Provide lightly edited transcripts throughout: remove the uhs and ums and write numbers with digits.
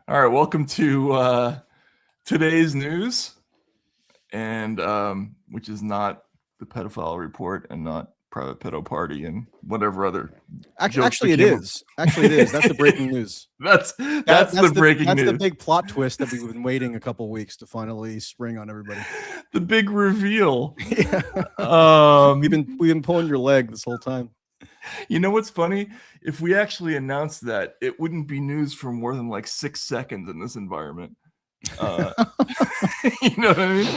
All right, welcome to today's news, and which is not the pedophile report and not private pedo party and whatever other jokes Actually, it became up. is. Actually, it is. That's the breaking news. That's the breaking That's news. the big plot twist that we've been waiting a couple weeks to finally spring on everybody. The big reveal. Yeah. We've been pulling your leg this whole time. You know what's funny? If we actually announced that, it wouldn't be news for more than like 6 seconds in this environment. You know what I mean?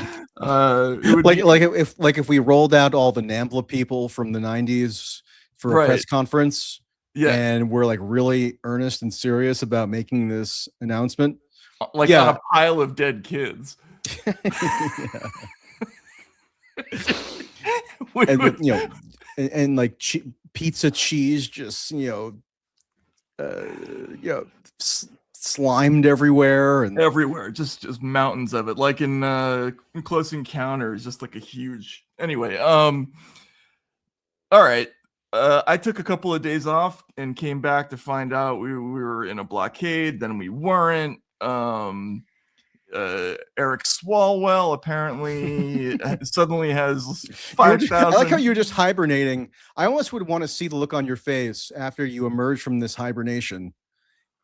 If we rolled out all the NAMBLA people from the 90s for a press conference, and we're like really earnest and serious about making this announcement, like on a pile of dead kids. And with, and like pizza cheese just slimed everywhere and everywhere, just mountains of it, like in Close Encounters, just like a huge. Anyway, all right. I took a couple of days off and came back to find out we were in a blockade. Then we weren't. Eric Swallwell apparently suddenly has 5,000. I like how you're just hibernating. I almost would want to see the look on your face after you emerge from this hibernation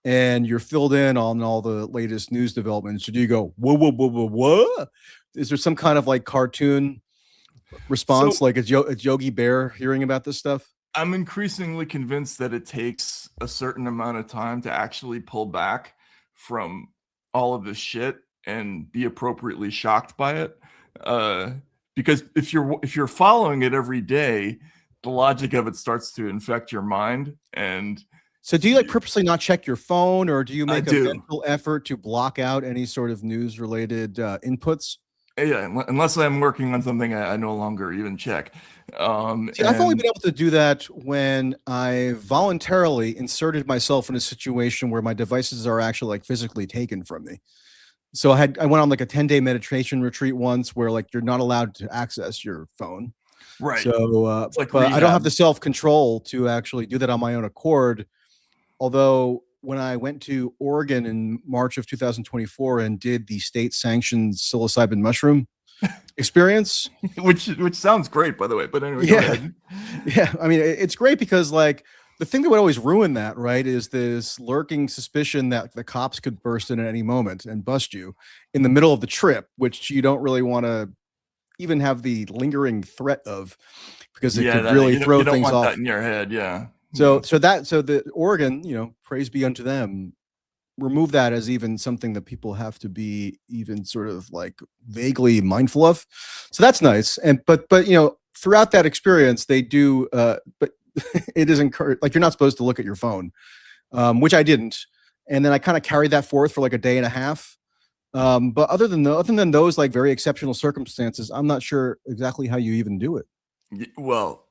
and you're filled in on all the latest news developments. Do you go, whoa, whoa, whoa, whoa, what? Is there some kind of like cartoon response, like a Yogi Bear hearing about this stuff? I'm increasingly convinced that it takes a certain amount of time to actually pull back from all of this shit and be appropriately shocked by it, because if you're following it every day, the logic of it starts to infect your mind. And so do you like purposely not check your phone, or do you make a mental effort to block out any sort of news related inputs? Yeah, unless I'm working on something I no longer even check. See, I've only been able to do that when I voluntarily inserted myself in a situation where my devices are actually like physically taken from me. So I went on like a 10-day meditation retreat once where like you're not allowed to access your phone. Right. So but I don't have the self-control to actually do that on my own accord. Although when I went to Oregon in March of 2024 and did the state-sanctioned psilocybin mushroom experience, which sounds great, by the way. But anyway, go ahead. Yeah. I mean, it's great because like the thing that would always ruin that, right, is this lurking suspicion that the cops could burst in at any moment and bust you in the middle of the trip, which you don't really want to even have the lingering threat of, because it could really throw things off. That in your head, yeah. So the Oregon, praise be unto them, remove that as even something that people have to be even sort of like vaguely mindful of. So that's nice. And but throughout that experience, they do. But it is encouraged. Like you're not supposed to look at your phone, which I didn't. And then I kind of carried that forth for like a day and a half. But other than those like very exceptional circumstances, I'm not sure exactly how you even do it. Well,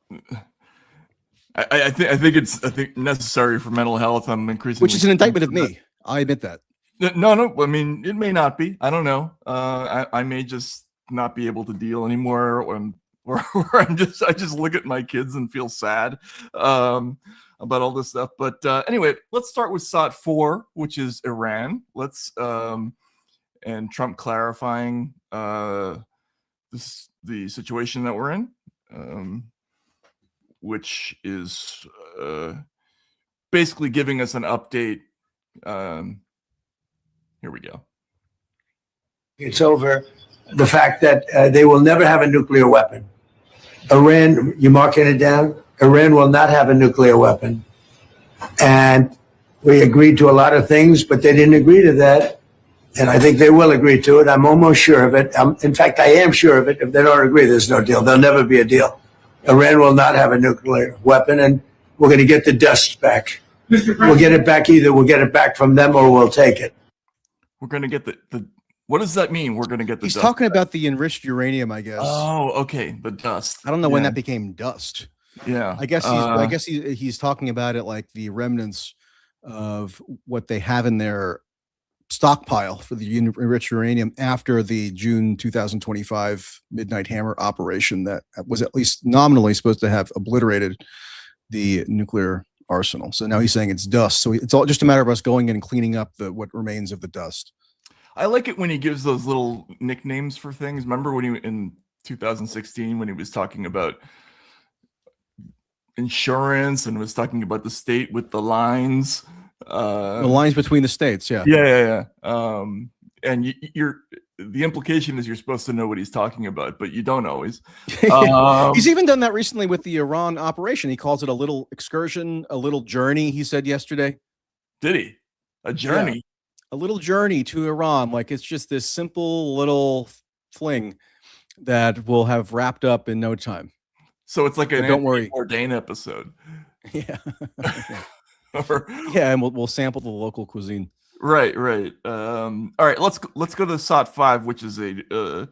I think it's necessary for mental health. I'm increasingly, which is an indictment of me. I admit that. No. I mean, it may not be. I don't know. I may just not be able to deal anymore, or I just look at my kids and feel sad about all this stuff. But anyway, let's start with SOT 4, which is Iran. Let's and Trump clarifying the situation that we're in, which is basically giving us an update. Here we go. It's over the fact that they will never have a nuclear weapon. Iran, you marking it down? Iran will not have a nuclear weapon. And we agreed to a lot of things, but they didn't agree to that. And I think they will agree to it. I'm almost sure of it. In fact, I am sure of it. If they don't agree, there's no deal. There'll never be a deal. Iran will not have a nuclear weapon, and we're going to get the dust back. We'll get it back. Either we'll get it back from them or we'll take it. We're going to get the what does that mean? We're going to get the He's dust talking back? About the enriched uranium, I guess. Oh, okay. The dust. I don't know when that became dust. Yeah. I guess he's talking about it like the remnants of what they have in their stockpile for the enriched uranium after the June 2025 Midnight Hammer operation that was at least nominally supposed to have obliterated the nuclear arsenal. So now he's saying it's dust. So it's all just a matter of us going in and cleaning up what remains of the dust. I like it when he gives those little nicknames for things. Remember when he in 2016 when he was talking about insurance and was talking about the state with the lines, the lines between the states. Yeah. And the implication is you're supposed to know what he's talking about, but you don't always. He's even done that recently with the Iran operation. He calls it a little excursion, a little journey. He said yesterday. Did he? A journey? Yeah. A little journey to Iran. Like it's just this simple little fling that will have wrapped up in no time. So it's like an don't worry Bourdain episode. Yeah. Yeah, and we'll sample the local cuisine. Right. All right, let's go to SOT 5, which is a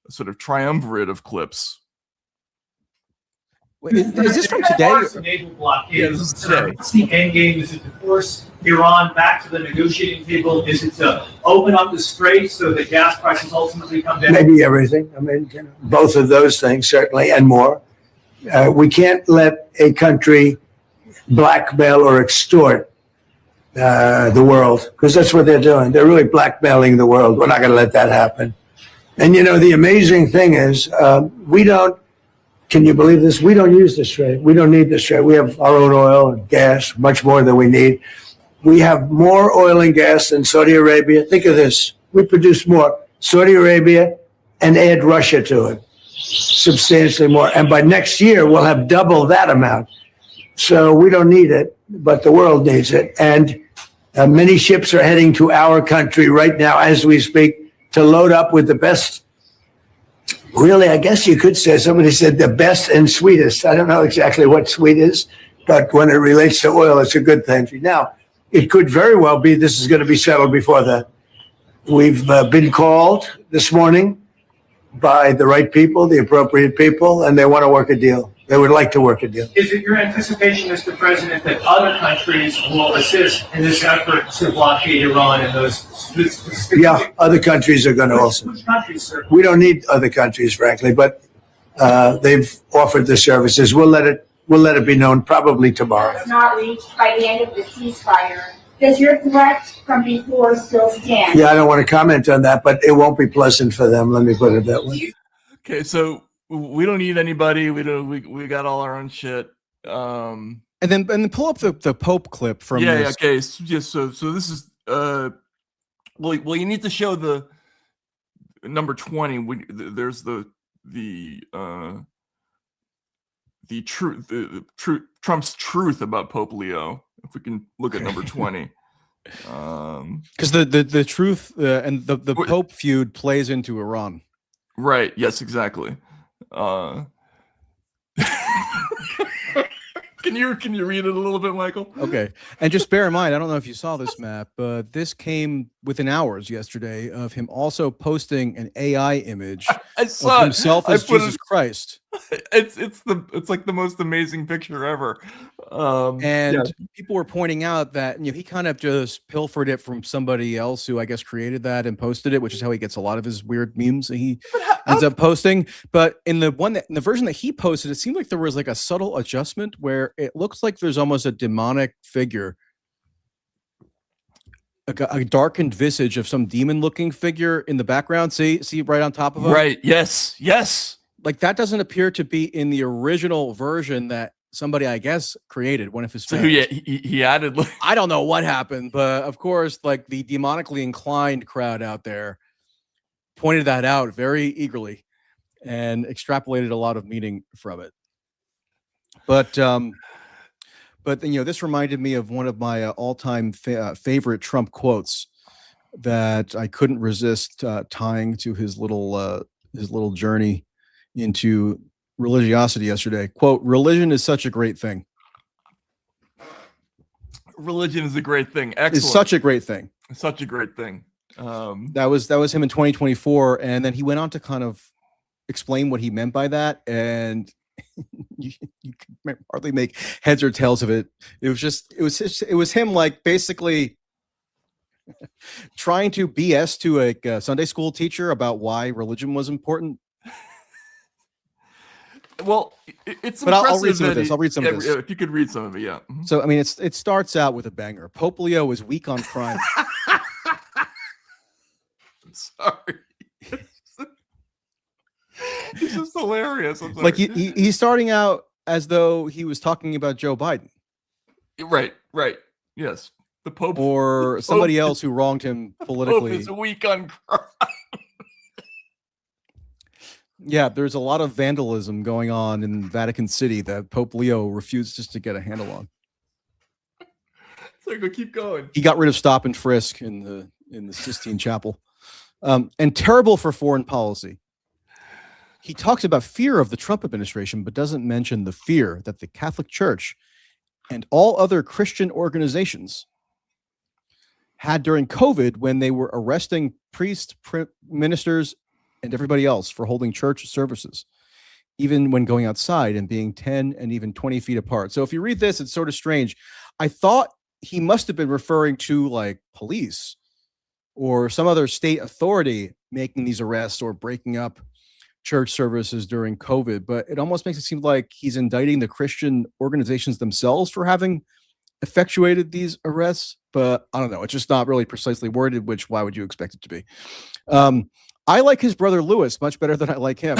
sort of triumvirate of clips. Wait, is this from today? Naval blockade. Yeah, this is today. What's the end game? Is it to force Iran back to the negotiating table? Is it to open up the Strait so that gas prices ultimately come down? Maybe everything. I mean, both of those things, certainly, and more. We can't let a country blackmail or extort the world, because that's what they're doing. They're really blackmailing the world. We're not going to let that happen. And, the amazing thing is we don't, can you believe this? We don't use the Strait. We don't need the Strait. We have our own oil and gas, much more than we need. We have more oil and gas than Saudi Arabia. Think of this. We produce more. Saudi Arabia, and add Russia to it. Substantially more. And by next year, we'll have double that amount. So we don't need it, but the world needs it. And many ships are heading to our country right now as we speak to load up with the best. Really, I guess you could say, somebody said the best and sweetest. I don't know exactly what sweet is, but when it relates to oil, it's a good thing. Now, it could very well be this is going to be settled before that. We've been called this morning by the right people, the appropriate people, and they want to work a deal. They would like to work a deal. Is it your anticipation, Mr. President, that other countries will assist in this effort to blockade Iran and those? Yeah, other countries are going to also. Which countries, sir? We don't need other countries, frankly, but they've offered the services. We'll let it be known probably tomorrow. It's not reached by the end of the ceasefire. Does your threat from before still stand? Yeah, I don't want to comment on that, but it won't be pleasant for them. Let me put it that way. Okay, so we don't need anybody. We got all our own shit. And then pull up the Pope clip from yeah. Okay, so this is well, you need to show the number 20. There's the truth, Trump's truth about Pope Leo. If we can look at number 20, because the truth and the Pope feud plays into Iran. Right. Yes. Exactly. Can you read it a little bit, Michael? Okay. And just bear in mind, I don't know if you saw this map, but this came within hours yesterday of him also posting an AI image of himself as Jesus Christ. It's like the most amazing picture ever. People were pointing out that he kind of just pilfered it from somebody else who I guess created that and posted it, which is how he gets a lot of his weird memes that he ends up posting. But in the version that he posted, it seemed like there was like a subtle adjustment where it looks like there's almost a demonic figure, a darkened visage of some demon-looking figure in the background. See right on top of him. Right. Yes. Like that doesn't appear to be in the original version that somebody, I guess, created, one of his fans. So yeah, he added. I don't know what happened, but of course, like the demonically inclined crowd out there pointed that out very eagerly and extrapolated a lot of meaning from it. But this reminded me of one of my all-time favorite Trump quotes that I couldn't resist tying to his little journey into religiosity yesterday. Quote, "Religion is such a great thing." Religion is a great thing. Excellent. It's such a great thing. Such a great thing. That was him in 2024, and then he went on to kind of explain what he meant by that, and you could hardly make heads or tails of it. It was him like basically trying to BS to a Sunday school teacher about why religion was important. Well, it's But I'll read impressive some of that this. I'll read some of yeah, this. if you could read some of it, yeah. Mhm. So I mean, it starts out with a banger. Pope Leo is weak on crime. I'm sorry. It's just hilarious. I'm sorry. Like he's starting out as though he was talking about Joe Biden, Right. Yes, the Pope or somebody else who wronged him Pope politically. is weak on crime. Yeah, there's a lot of vandalism going on in Vatican City that Pope Leo refuses to get a handle on. So go keep going. He got rid of stop and frisk in the Sistine Chapel, and terrible for foreign policy. He talks about fear of the Trump administration, but doesn't mention the fear that the Catholic Church and all other Christian organizations had during COVID when they were arresting priests, ministers, and everybody else for holding church services, even when going outside and being 10 and even 20 feet apart. So if you read this, it's sort of strange. I thought he must have been referring to like police or some other state authority making these arrests or breaking up church services during COVID, but it almost makes it seem like he's indicting the Christian organizations themselves for having effectuated these arrests. But I don't know. It's just not really precisely worded, which why would you expect it to be? I like his brother Louis much better than I like him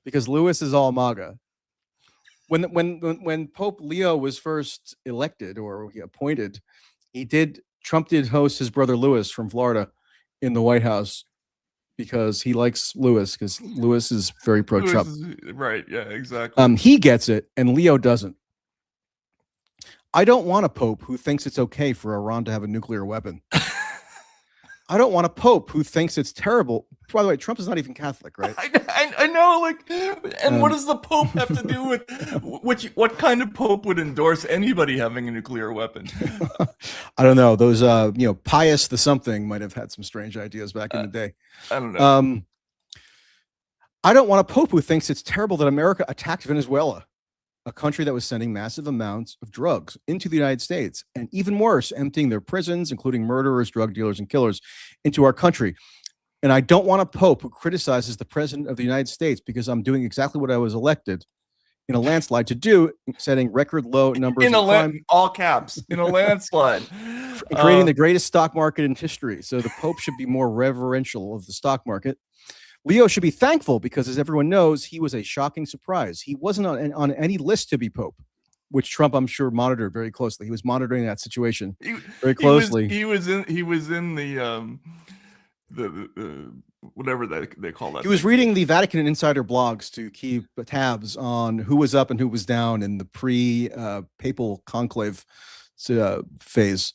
because Louis is all MAGA. When Pope Leo was first elected or appointed, Trump did host his brother Louis from Florida in the White House because he likes Louis because Louis is very pro-Trump. Right, yeah, exactly. He gets it and Leo doesn't. I don't want a pope who thinks it's okay for Iran to have a nuclear weapon. I don't want a pope who thinks it's terrible. By the way, Trump is not even Catholic, right? I know, like, and what does the Pope have to do with what kind of Pope would endorse anybody having a nuclear weapon? I don't know. Those, Pius the something might have had some strange ideas back in the day. I don't know. I don't want a pope who thinks it's terrible that America attacked Venezuela, a country that was sending massive amounts of drugs into the United States, and even worse, emptying their prisons, including murderers, drug dealers, and killers, into our country. And I don't want a pope who criticizes the president of the United States because I'm doing exactly what I was elected in a landslide to do, setting record low numbers in all caps, in a landslide, creating the greatest stock market in history. So the Pope should be more reverential of the stock market. Leo should be thankful because, as everyone knows, he was a shocking surprise. He wasn't on any list to be Pope, which Trump, I'm sure, monitored very closely. He was monitoring that situation very closely. He was in the whatever they call that. He was reading the Vatican insider blogs to keep tabs on who was up and who was down in the pre-papal conclave phase.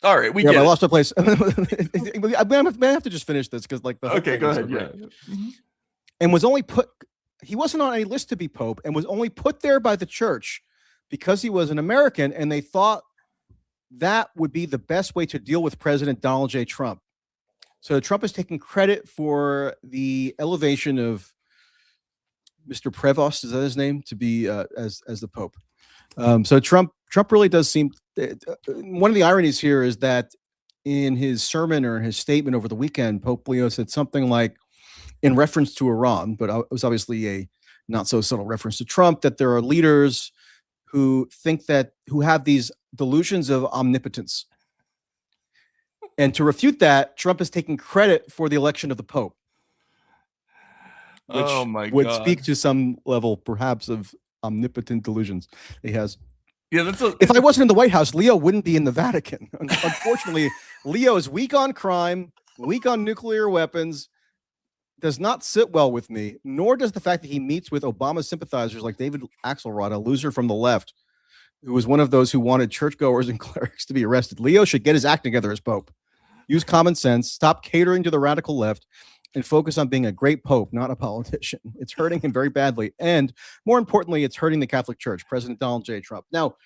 All right, we get it. I lost my place. I'm gonna have to just finish this because, like, the okay, go ahead. Yeah, and he wasn't on any list to be Pope, and was only put there by the church because he was an American, and they thought that would be the best way to deal with President Donald J. Trump. So Trump is taking credit for the elevation of Mr. Prevost, is that his name, to be as the Pope. So Trump really does seem. One of the ironies here is that in his sermon or his statement over the weekend, Pope Leo said something like, in reference to Iran, but it was obviously a not so subtle reference to Trump, that there are leaders who have these delusions of omnipotence. And to refute that, Trump is taking credit for the election of the Pope, which would speak to some level, perhaps, of omnipotent delusions he has. Yeah, if I wasn't in the White House, Leo wouldn't be in the Vatican. Unfortunately, Leo is weak on crime, weak on nuclear weapons, does not sit well with me, nor does the fact that he meets with Obama sympathizers like David Axelrod, a loser from the left, who was one of those who wanted churchgoers and clerics to be arrested. Leo should get his act together as Pope. Use common sense, stop catering to the radical left, and focus on being a great Pope, not a politician. It's hurting him very badly. And more importantly, it's hurting the Catholic Church, President Donald J. Trump. Now,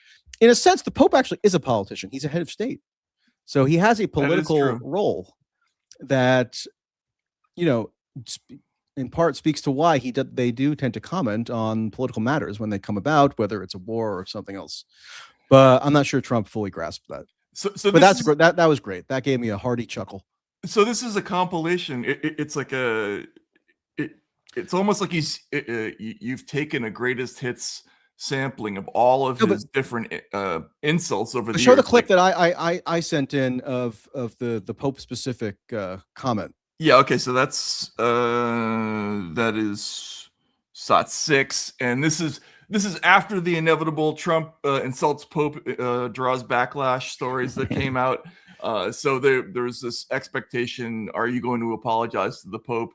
in a sense, the Pope actually is a politician. He's a head of state. So he has a political role that, in part speaks to why they do tend to comment on political matters when they come about, whether it's a war or something else. But I'm not sure Trump fully grasped that. But that was great. That gave me a hearty chuckle. So this is a compilation. It's like It's almost like you've taken a greatest hits sampling of all of his different insults over the Show years. the clip that I sent in of the Pope specific comment. Yeah, okay, so that is SOT 6, and this is after the inevitable Trump insults Pope draws backlash stories that came out. So there's this expectation: are you going to apologize to the Pope?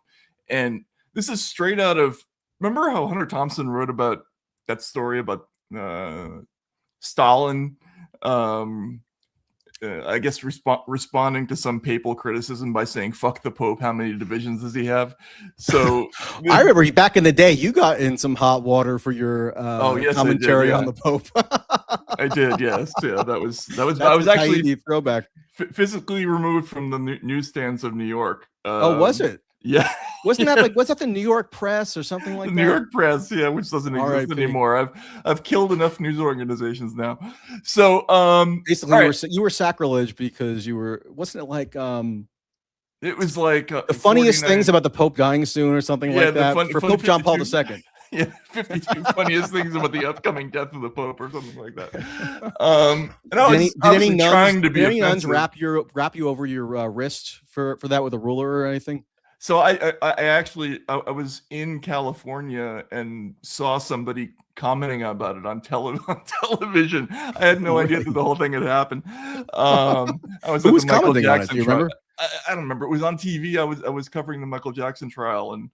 And this is straight out of, remember how Hunter Thompson wrote about that story about Stalin? I guess responding to some papal criticism by saying "fuck the Pope." How many divisions does he have? So I remember back in the day, you got in some hot water for your commentary on the Pope. I did, yes, yeah. That was I was actually throwback. Physically removed from the newsstands of New York. Oh, was it? Yeah. Wasn't that like, was that the New York Press or something like that? New York Press, yeah, which doesn't exist anymore. I've killed enough news organizations now. So basically you were sacrilege because you were, wasn't it like it was like the funniest things about the Pope dying soon or something like that for Pope John Paul II. Yeah, 52 funniest things about the upcoming death of the Pope or something like that. And I was trying to be did any nuns wrap you over your wrist for that with a ruler or anything? So I actually was in California and saw somebody commenting about it on television. I had no idea that the whole thing had happened. I was Who was commenting on it? Do you remember? I don't remember. It was on TV. I was covering the Michael Jackson trial, and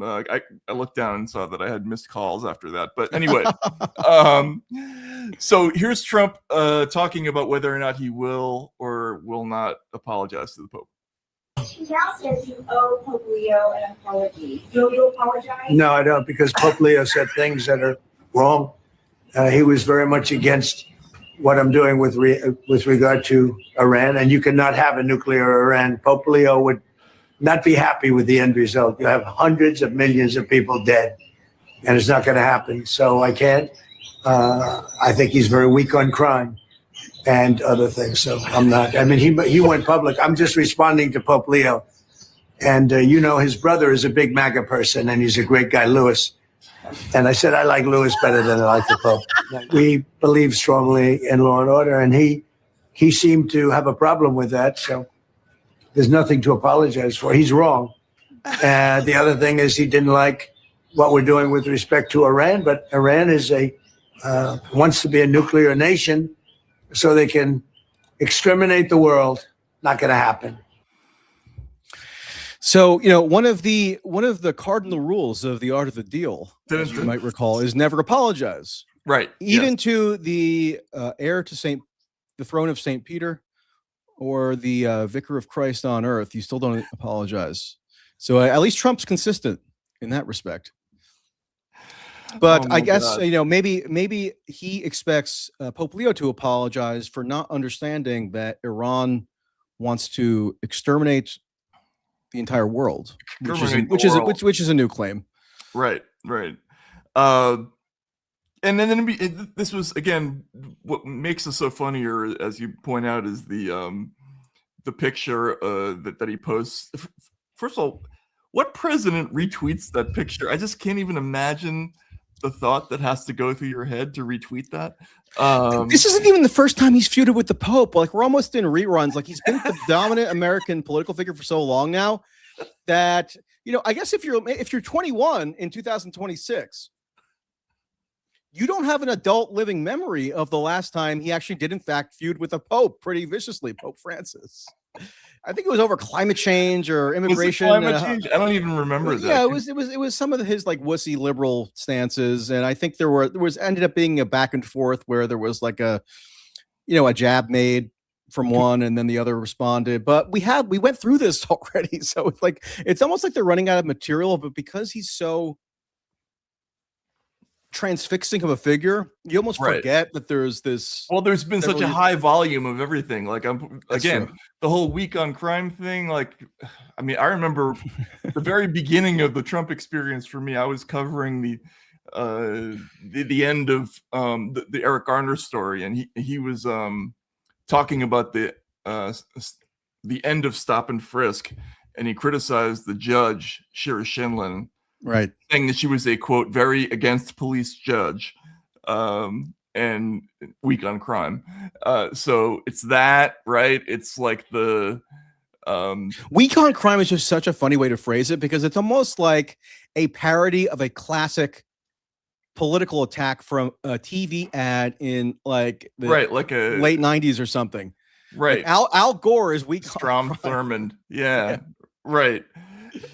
I looked down and saw that I had missed calls after that. But anyway, so here's Trump talking about whether or not he will or will not apologize to the Pope. He now says you owe Pope Leo an apology. Will you apologize? No, I don't, because Pope Leo said things that are wrong. He was very much against what I'm doing with regard to Iran, and you cannot have a nuclear Iran. Pope Leo would not be happy with the end result. You have hundreds of millions of people dead, and it's not going to happen. So I can't. I think he's very weak on crime and other things. So I'm not. I mean, he went public. I'm just responding to Pope Leo. And, his brother is a big MAGA person, and he's a great guy, Louis. And I said, I like Louis better than I like the Pope. We believe strongly in law and order, and he seemed to have a problem with that. So there's nothing to apologize for. He's wrong. And the other thing is he didn't like what we're doing with respect to Iran, but Iran is wants to be a nuclear nation so they can exterminate the world. Not going to happen. So, one of the cardinal rules of the art of the deal, as you might recall, is never apologize. Right. Even to the heir to the throne of St. Peter or the vicar of Christ on earth, you still don't apologize. So at least Trump's consistent in that respect. But I guess, maybe he expects Pope Leo to apologize for not understanding that Iran wants to exterminate the entire world, which is a new claim. Right. And then this was, again, what makes this so funnier, as you point out, is the picture that he posts. First of all, what president retweets that picture? I just can't even imagine the thought that has to go through your head to retweet that. This isn't even the first time he's feuded with the Pope. Like, we're almost in reruns. Like, he's been the dominant American political figure for so long now that, I guess if you're 21 in 2026, you don't have an adult living memory of the last time he actually did in fact feud with the Pope pretty viciously, Pope Francis. I think it was over climate change or immigration. Climate change? I don't even remember that. Yeah, it was some of his like wussy liberal stances, and I think there was ended up being a back and forth where there was like a jab made from one and then the other responded. But we went through this already, so it's almost like they're running out of material. But because he's so transfixing of a figure, you almost forget that there's this. Well, there's been such a high volume of everything. Like True. The whole week on crime thing. Like, I mean, I remember the very beginning of the Trump experience for me. I was covering the end of the Eric Garner story, and he was talking about the end of stop and frisk, and he criticized the judge Shira Shinlin Right. saying that she was a quote very against police judge, and weak on crime. So it's that, right? It's like the Weak on crime is just such a funny way to phrase it because it's almost like a parody of a classic political attack from a TV ad in like the right, like a late 90s or something. right. Like Al Gore is weak Strom on crime. Thurmond. Yeah. Right.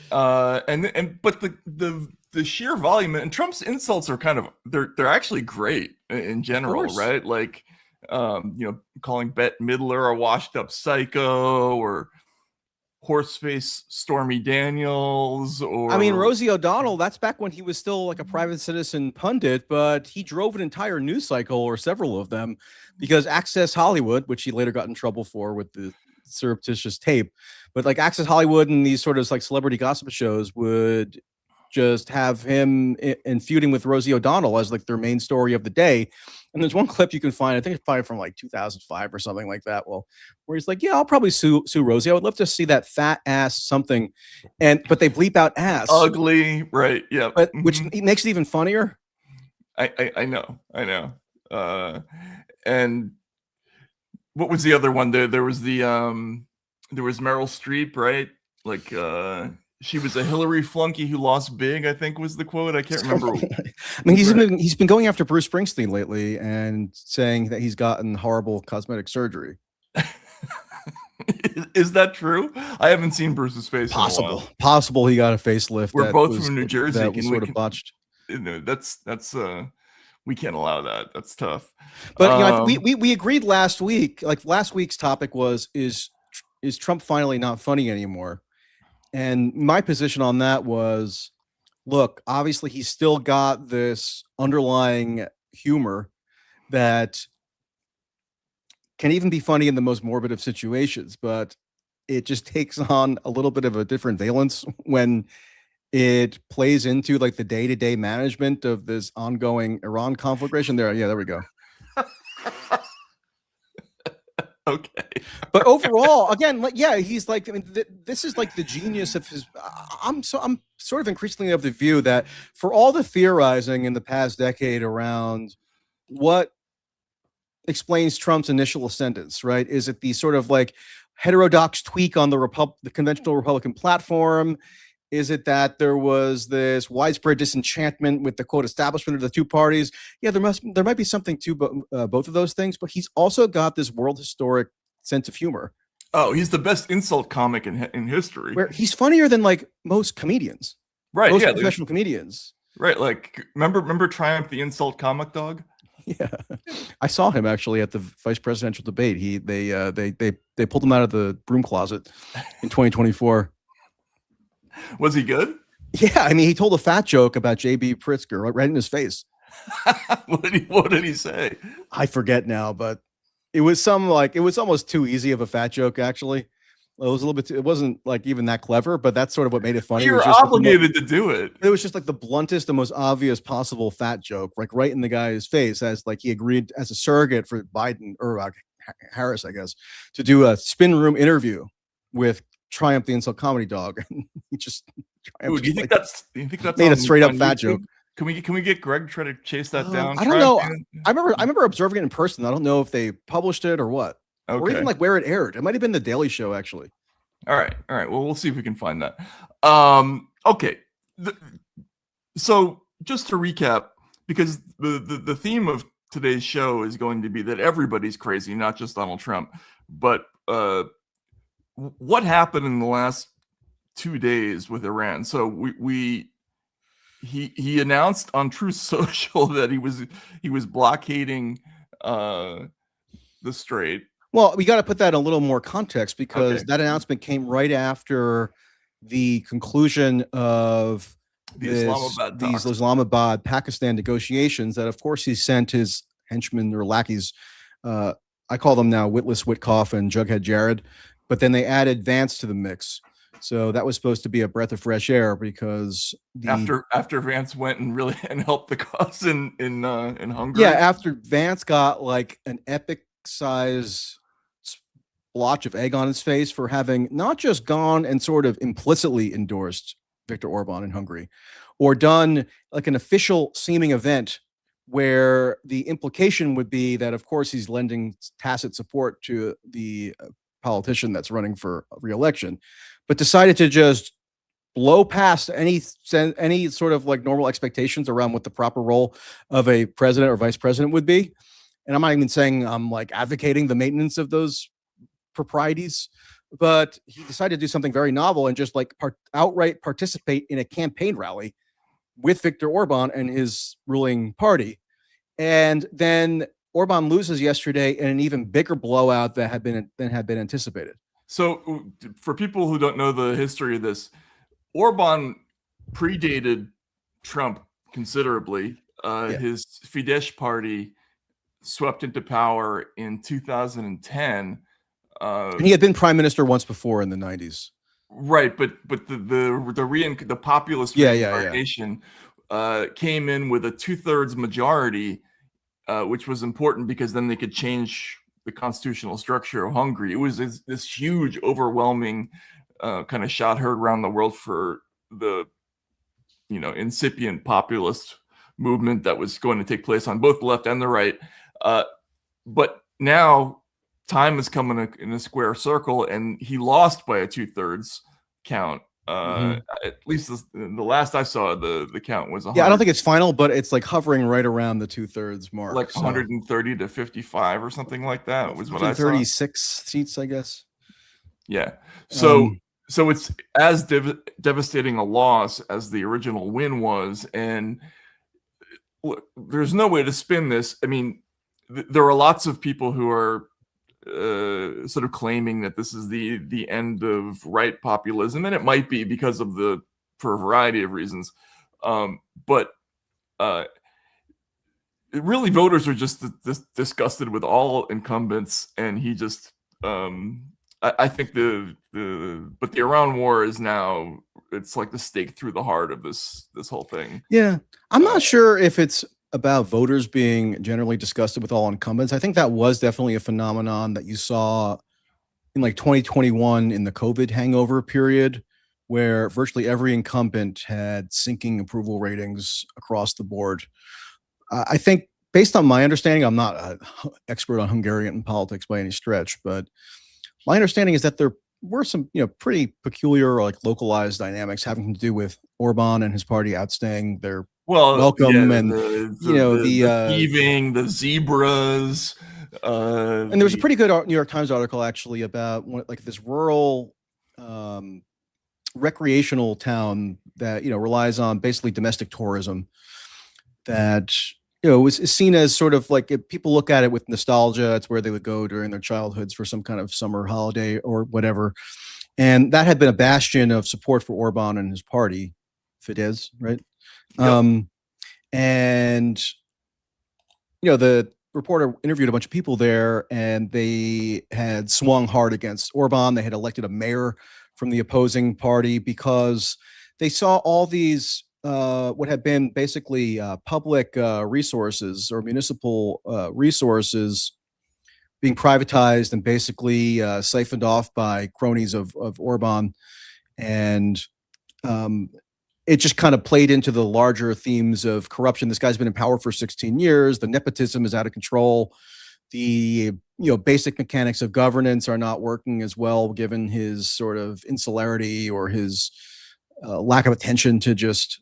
But the sheer volume and Trump's insults are kind of they're actually great in general, course. right? Like calling Bette Midler a washed up psycho, or horseface Stormy Daniels, or I mean, Rosie O'Donnell, that's back when he was still like a private citizen pundit, but he drove an entire news cycle, or several of them, because Access Hollywood, which he later got in trouble for with the surreptitious tape, but like Access Hollywood and these sort of like celebrity gossip shows would just have him in feuding with Rosie O'Donnell as like their main story of the day. And there's one clip you can find, I think it's probably from like 2005 or something like that. Well, where he's like, yeah, I'll probably sue Rosie. I would love to see that fat ass something. But they bleep out ass. ugly, right? Yeah. But which makes it even funnier. I know. And what was the other one? There was the there was Meryl Streep, right? Like she was a Hillary flunky who lost big, I think was the quote. I can't remember. I mean, he's been going after Bruce Springsteen lately and saying that he's gotten horrible cosmetic surgery. Is that true? I haven't seen Bruce's face. Possible he got a facelift. We're both from New Jersey. That was sort of botched. That's we can't allow that. That's tough. But we agreed last week. Like last week's topic was is Trump finally not funny anymore? And my position on that was, look, obviously he's still got this underlying humor that can even be funny in the most morbid of situations, but it just takes on a little bit of a different valence when it plays into like the day-to-day management of this ongoing Iran conflagration. There we go. Okay. But overall, again, like, yeah, he's like, I mean, this is like the genius of his. I'm sort of increasingly of the view that for all the theorizing in the past decade around what explains Trump's initial ascendance, right? Is it the sort of like heterodox tweak on the conventional Republican platform? Is it that there was this widespread disenchantment with the quote establishment of the two parties? Yeah, there might be something to both of those things, but he's also got this world historic sense of humor. Oh, he's the best insult comic in history. Where he's funnier than like most comedians, right? Most yeah, professional comedians, right? Like remember Triumph the Insult Comic Dog? Yeah, I saw him actually at the vice presidential debate. They pulled him out of the broom closet in 2024. Was he good? Yeah, I mean, he told a fat joke about J.B. Pritzker right in his face. What did he say? I forget now, but it was almost too easy of a fat joke. Actually, it was a little bit. It wasn't like even that clever, but that's sort of what made it funny. You're obligated to do it. It was just like the bluntest, the most obvious possible fat joke, like right in the guy's face, as like he agreed as a surrogate for Biden or Harris, I guess, to do a spin room interview with Triumph the Insult Comedy Dog. He just Ooh, do you think that's made a straight up fat joke? Can we get Greg to try to chase that down? I don't know. I remember observing it in person. I don't know if they published it or what. Okay. Or even like where it aired. It might have been the Daily Show, actually. All right. Well, we'll see if we can find that. Okay. So just to recap, because the theme of today's show is going to be that everybody's crazy, not just Donald Trump. But what happened in the last 2 days with Iran? So he announced on Truth Social that he was blockading the strait. Well, we got to put that in a little more context because that announcement came right after the conclusion of these Islamabad Pakistan negotiations that, of course, he sent his henchmen or lackeys. I call them now Witless Witkoff and Jughead Jared, but then they added Vance to the mix. So that was supposed to be a breath of fresh air because after Vance went and helped the cause in Hungary. Yeah, after Vance got like an epic size blotch of egg on his face for having not just gone and sort of implicitly endorsed Viktor Orban in Hungary, or done like an official seeming event where the implication would be that, of course, he's lending tacit support to the politician that's running for re-election, but decided to just blow past any sort of like normal expectations around what the proper role of a president or vice president would be. And I'm not even saying I'm like advocating the maintenance of those proprieties, but he decided to do something very novel and just like outright participate in a campaign rally with Viktor Orban and his ruling party. And then Orban loses yesterday in an even bigger blowout that had been anticipated. So for people who don't know the history of this, Orban predated Trump considerably. His Fidesz party swept into power in 2010. And he had been prime minister once before in the 90s. Right, but the populist reincarnation came in with a 2/3 majority, which was important because then they could change the constitutional structure of Hungary. It was this huge, overwhelming kind of shot heard around the world for the incipient populist movement that was going to take place on both the left and the right. But now time has come in a square circle, and he lost by a 2/3 count. At least the last I saw, the count was 100. Yeah, I don't think it's final, but it's like hovering right around the 2/3 mark, like 130 to 55 or something like that was what I saw. 36 seats, I guess. Yeah. So it's as devastating a loss as the original win was, and look, there's no way to spin this. I mean, there are lots of people who are sort of claiming that this is the end of right populism, and it might be because of for a variety of reasons. But really, voters are just disgusted with all incumbents, and he just I think the Iran war is now, it's like the stake through the heart of this whole thing. Yeah, I'm not sure if it's about voters being generally disgusted with all incumbents. I think that was definitely a phenomenon that you saw in like 2021 in the COVID hangover period, where virtually every incumbent had sinking approval ratings across the board. I think, based on my understanding, I'm not an expert on Hungarian politics by any stretch, but my understanding is that there were some, pretty peculiar, like localized dynamics having to do with Orban and his party outstaying their welcome, and the heaving, the zebras. And there was a pretty good New York Times article actually about like this rural recreational town that relies on basically domestic tourism, that is seen as sort of like, if people look at it with nostalgia, it's where they would go during their childhoods for some kind of summer holiday or whatever. And that had been a bastion of support for Orban and his party, Fidesz, right? Yep. And the reporter interviewed a bunch of people there, and they had swung hard against Orban. They had elected a mayor from the opposing party because they saw all these what had been basically public resources or municipal resources being privatized and basically siphoned off by cronies of Orban. And it just kind of played into the larger themes of corruption. This guy's been in power for 16 years. The nepotism is out of control. The basic mechanics of governance are not working as well, given his sort of insularity or his lack of attention to just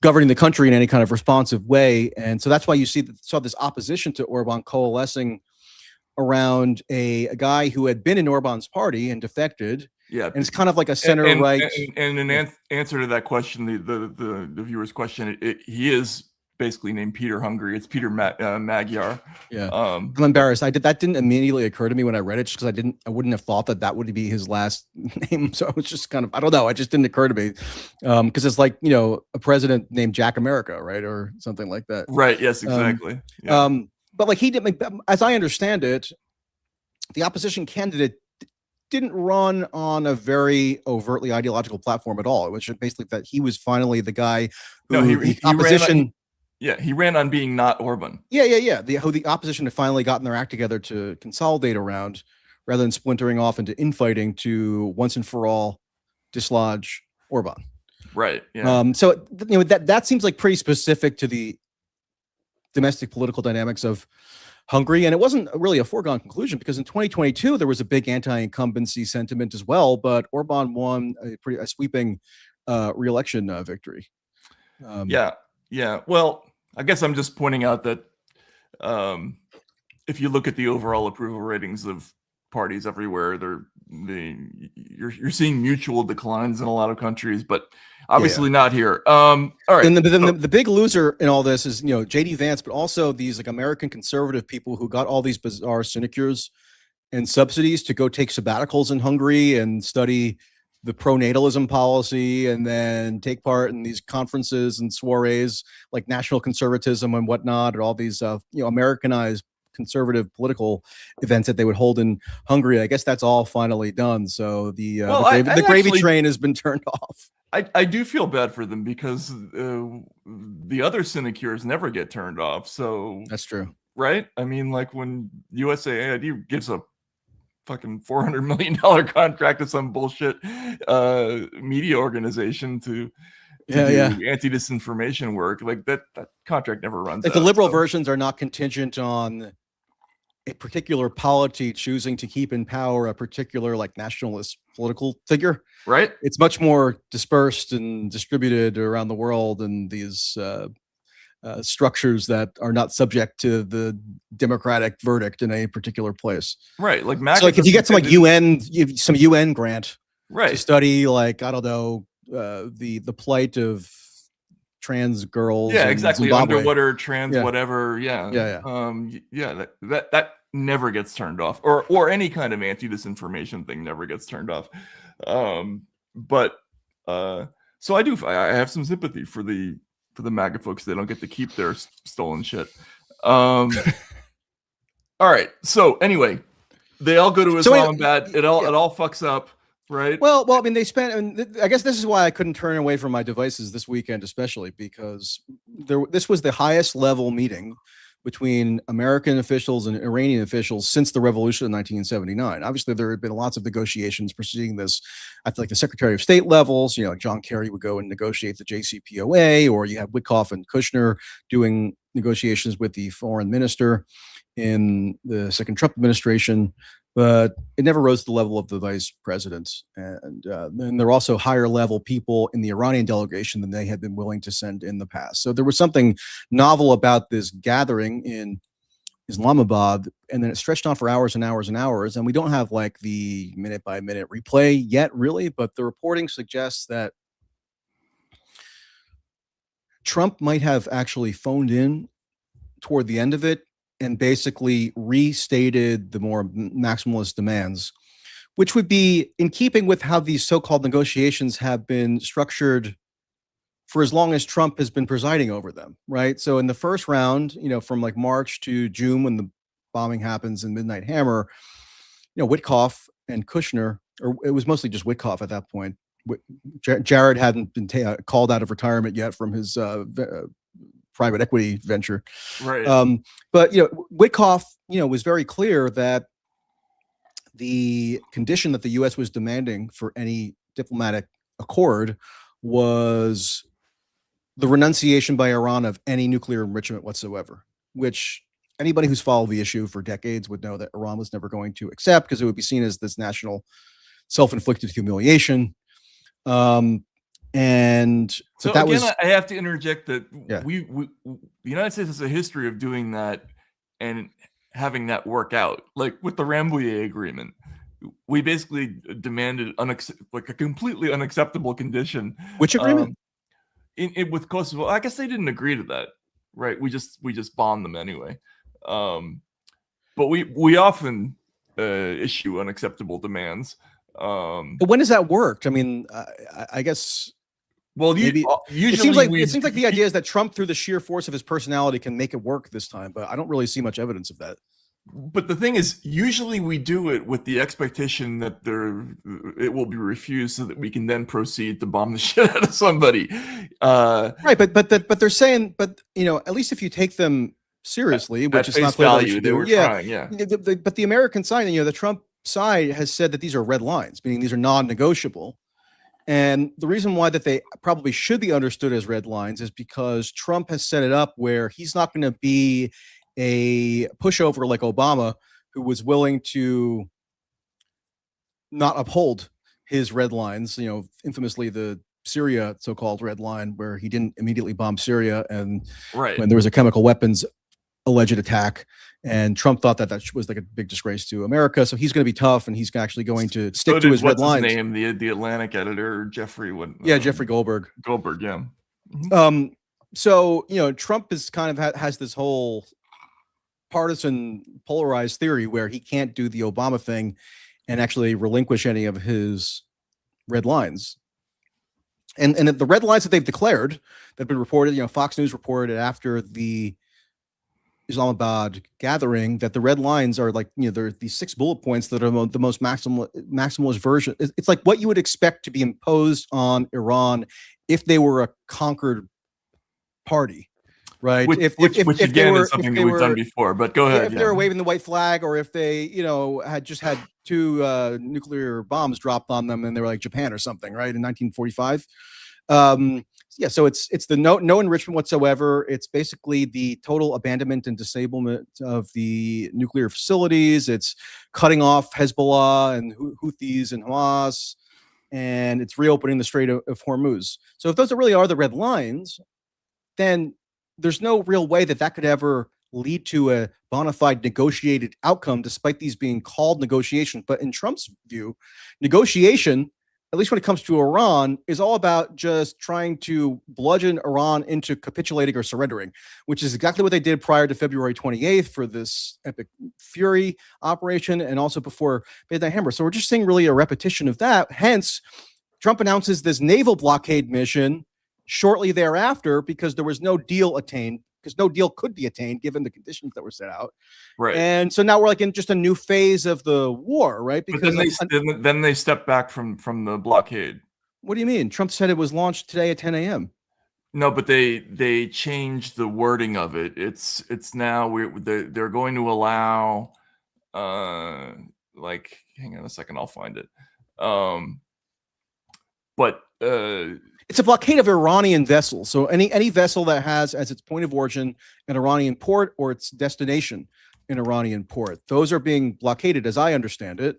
governing the country in any kind of responsive way. And so that's why you saw this opposition to Orban coalescing around a guy who had been in Orban's party and defected. Yeah, and it's kind of like a center right. And in answer to that question, the viewer's question, he is basically named Peter Hungary. It's Peter Magyar. Yeah, I'm embarrassed. That didn't immediately occur to me when I read it, just because I wouldn't have thought that would be his last name. So it was just kind of, I don't know. It just didn't occur to me because it's like a president named Jack America, right, or something like that. Right. Yes. Exactly. Yeah. But like he didn't. As I understand it, the opposition candidate didn't run on a very overtly ideological platform at all. It was just basically that he was finally the guy who the opposition. He ran on being not Orban. Yeah. The opposition had finally gotten their act together to consolidate around, rather than splintering off into infighting to once and for all dislodge Orban. Right. Yeah. So that seems like pretty specific to the domestic political dynamics of Hungary, and it wasn't really a foregone conclusion because in 2022 there was a big anti-incumbency sentiment as well, but Orban won a sweeping re-election victory. Yeah. Well, I guess I'm just pointing out that if you look at the overall approval ratings of parties everywhere, you're seeing mutual declines in a lot of countries, but obviously not here. All right. And the big loser in all this is JD Vance, but also these like American conservative people who got all these bizarre sinecures and subsidies to go take sabbaticals in Hungary and study the pronatalism policy, and then take part in these conferences and soirees like national conservatism and whatnot, and all these Americanized conservative political events that they would hold in Hungary. I guess that's all finally done. So the gravy train has been turned off. I do feel bad for them because the other sinecures never get turned off. So that's true, right? I mean, like when USAID gives a fucking $400 million contract to some bullshit media organization to do anti-disinformation work, like that contract never runs out. The liberal versions are not contingent on a particular polity choosing to keep in power a particular like nationalist political figure, right? It's much more dispersed and distributed around the world, and these structures that are not subject to the democratic verdict in a particular place, right? Like, so like if you get some like UN grant, right, to study like I don't know the plight of trans girls, exactly, Zimbabwe. Underwater trans whatever, that never gets turned off, or any kind of anti-disinformation thing never gets turned off. But so I have some sympathy for the MAGA folks. They don't get to keep their stolen shit. All right, so anyway, they all go to Islamabad. It all fucks up. Right. Well, I mean, they spent. I guess this is why I couldn't turn away from my devices this weekend, especially because this was the highest level meeting between American officials and Iranian officials since the revolution in 1979. Obviously, there had been lots of negotiations preceding this at like the Secretary of State levels. Like John Kerry would go and negotiate the JCPOA, or you have Witkoff and Kushner doing negotiations with the foreign minister in the second Trump administration. But it never rose to the level of the vice president. And then there were also higher level people in the Iranian delegation than they had been willing to send in the past. So there was something novel about this gathering in Islamabad, and then it stretched on for hours and hours and hours. And we don't have like the minute by minute replay yet, really, but the reporting suggests that Trump might have actually phoned in toward the end of it and basically restated the more maximalist demands, which would be in keeping with how these so-called negotiations have been structured for as long as Trump has been presiding over them, right? So in the first round, from like March to June when the bombing happens in Midnight Hammer, Witkoff and Kushner, or it was mostly just Witkoff at that point. Jared hadn't been called out of retirement yet from his private equity venture. Right. But Witkoff, was very clear that the condition that the U.S. was demanding for any diplomatic accord was the renunciation by Iran of any nuclear enrichment whatsoever, which anybody who's followed the issue for decades would know that Iran was never going to accept, because it would be seen as this national self-inflicted humiliation. And so that again, was, I have to interject that the United States has a history of doing that and having that work out. Like with the Rambouillet agreement, we basically demanded a completely unacceptable condition. Which agreement? With Kosovo, I guess they didn't agree to that, right? We just bombed them anyway. But we often issue unacceptable demands. But when has that worked? I mean, I guess. Well, maybe usually it seems like the idea is that Trump, through the sheer force of his personality, can make it work this time. But I don't really see much evidence of that. But the thing is, usually we do it with the expectation that it will be refused, so that we can then proceed to bomb the shit out of somebody. Right, but they're saying, but at least if you take them seriously, which is not value, they were trying, But the American side, the Trump side has said that these are red lines, meaning these are non-negotiable. And the reason why that they probably should be understood as red lines is because Trump has set it up where he's not going to be a pushover like Obama, who was willing to not uphold his red lines, infamously the Syria so-called red line, where he didn't immediately bomb Syria and Right. when there was a chemical weapons alleged attack, and Trump thought that was like a big disgrace to America. So he's going to be tough, and he's actually going to stick to his red lines. What's his name? The Atlantic editor, Jeffrey. Jeffrey Goldberg. Goldberg, yeah. Mm-hmm. So Trump is kind of has this whole partisan polarized theory where he can't do the Obama thing and actually relinquish any of his red lines. And the red lines that they've declared that have been reported, Fox News reported after the Islamabad gathering that the red lines are like, there are these 6 bullet points that are the most maximalist version. It's like what you would expect to be imposed on Iran if they were a conquered party, right? Which again is something that we've done before, but go ahead. If they were waving the white flag, or if they, had just had 2 nuclear bombs dropped on them and they were like Japan or something, right? In 1945. So it's the no enrichment whatsoever. It's basically the total abandonment and disablement of the nuclear facilities. It's cutting off Hezbollah and Houthis and Hamas, and it's reopening the Strait of Hormuz. So if those really are the red lines, then there's no real way that could ever lead to a bona fide negotiated outcome, despite these being called negotiations. But in Trump's view, negotiation, at least when it comes to Iran, is all about just trying to bludgeon Iran into capitulating or surrendering, which is exactly what they did prior to February 28th for this Epic Fury operation, and also before Beit Hammer. So we're just seeing really a repetition of that. Hence, Trump announces this naval blockade mission shortly thereafter because there was no deal attained, because no deal could be attained given the conditions that were set out. Right. And so now we're like in just a new phase of the war, right? Because then they stepped back from the blockade. What do you mean? Trump said it was launched today at 10 a.m. No, but they changed the wording of it. It's now they're going to allow hang on a second, I'll find it. It's a blockade of Iranian vessels. So any vessel that has as its point of origin an Iranian port or its destination an Iranian port, those are being blockaded, as I understand it.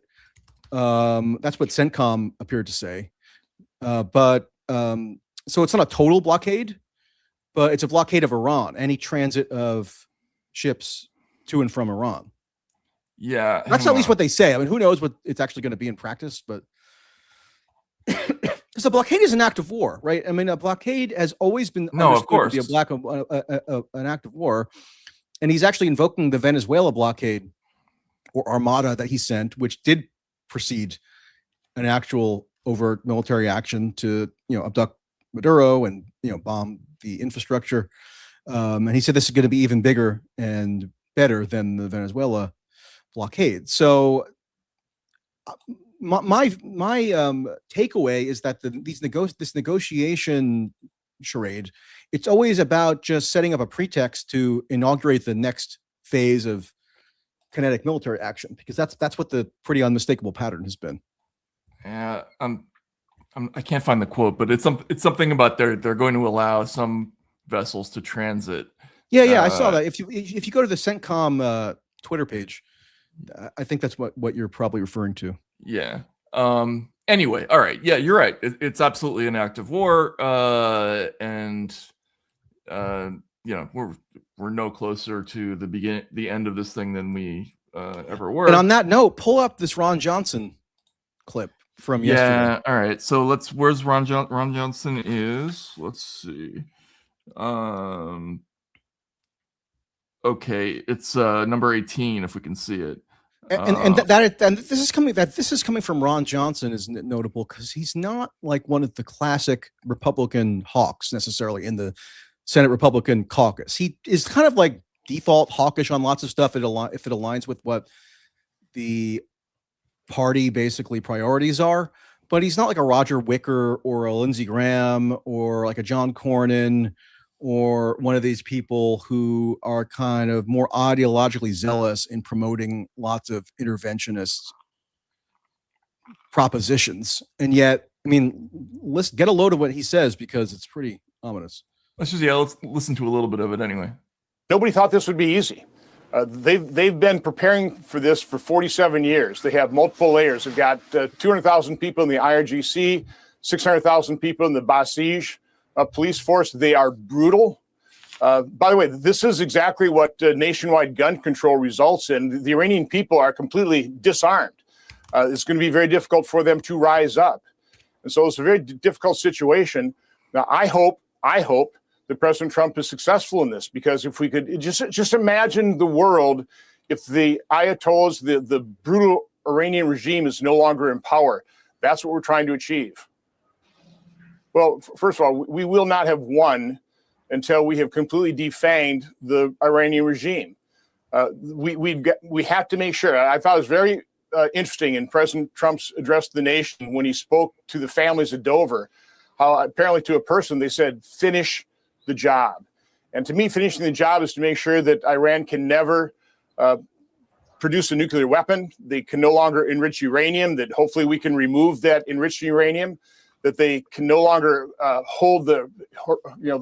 That's what CENTCOM appeared to say. So it's not a total blockade, but it's a blockade of Iran, any transit of ships to and from Iran. Yeah. That's at least what they say. I mean, who knows what it's actually going to be in practice, but because a blockade is an act of war, right? I mean, a blockade has always been understood to be an act of war. And he's actually invoking the Venezuela blockade or armada that he sent, which did precede an actual overt military action to, abduct Maduro and, bomb the infrastructure. And he said this is going to be even bigger and better than the Venezuela blockade. So my takeaway is that this negotiation charade, it's always about just setting up a pretext to inaugurate the next phase of kinetic military action, because that's what the pretty unmistakable pattern has been. Yeah, I can't find the quote, but it's something about they're going to allow some vessels to transit. Yeah, I saw that. If you go to the CENTCOM Twitter page, I think that's what you're probably referring to. Yeah. Anyway, all right. Yeah, you're right. It's absolutely an act of war, and we're no closer to the end of this thing than we ever were. And on that note, pull up this Ron Johnson clip from yesterday. Yeah. All right. So where's Ron Johnson is? Let's see. Okay, it's number 18 if we can see it. And this is coming from Ron Johnson is notable because he's not like one of the classic Republican hawks necessarily in the Senate Republican caucus. He is kind of like default hawkish on lots of stuff if it aligns with what the party basically priorities are. But he's not like a Roger Wicker or a Lindsey Graham or like a John Cornyn or one of these people who are kind of more ideologically zealous in promoting lots of interventionist propositions. And yet I mean, get a load of what he says because it's pretty ominous. Let's listen to a little bit of it anyway. Nobody thought this would be easy. They've been preparing for this for 47 years. They have multiple layers. They've got 200,000 people in the IRGC, 600,000 people in the Basij police force. They are brutal. By the way, this is exactly what nationwide gun control results in. The Iranian people are completely disarmed. It's going to be very difficult for them to rise up. And so it's a very difficult situation. Now, I hope that President Trump is successful in this, because if we could just imagine the world if the Ayatollahs, the brutal Iranian regime is no longer in power. That's what we're trying to achieve. Well, first of all, we will not have won until we have completely defanged the Iranian regime. We have to make sure. I thought it was very interesting in President Trump's address to the nation when he spoke to the families of Dover, how apparently to a person they said, finish the job. And to me, finishing the job is to make sure that Iran can never produce a nuclear weapon. They can no longer enrich uranium, that hopefully we can remove that enriched uranium, that they can no longer hold the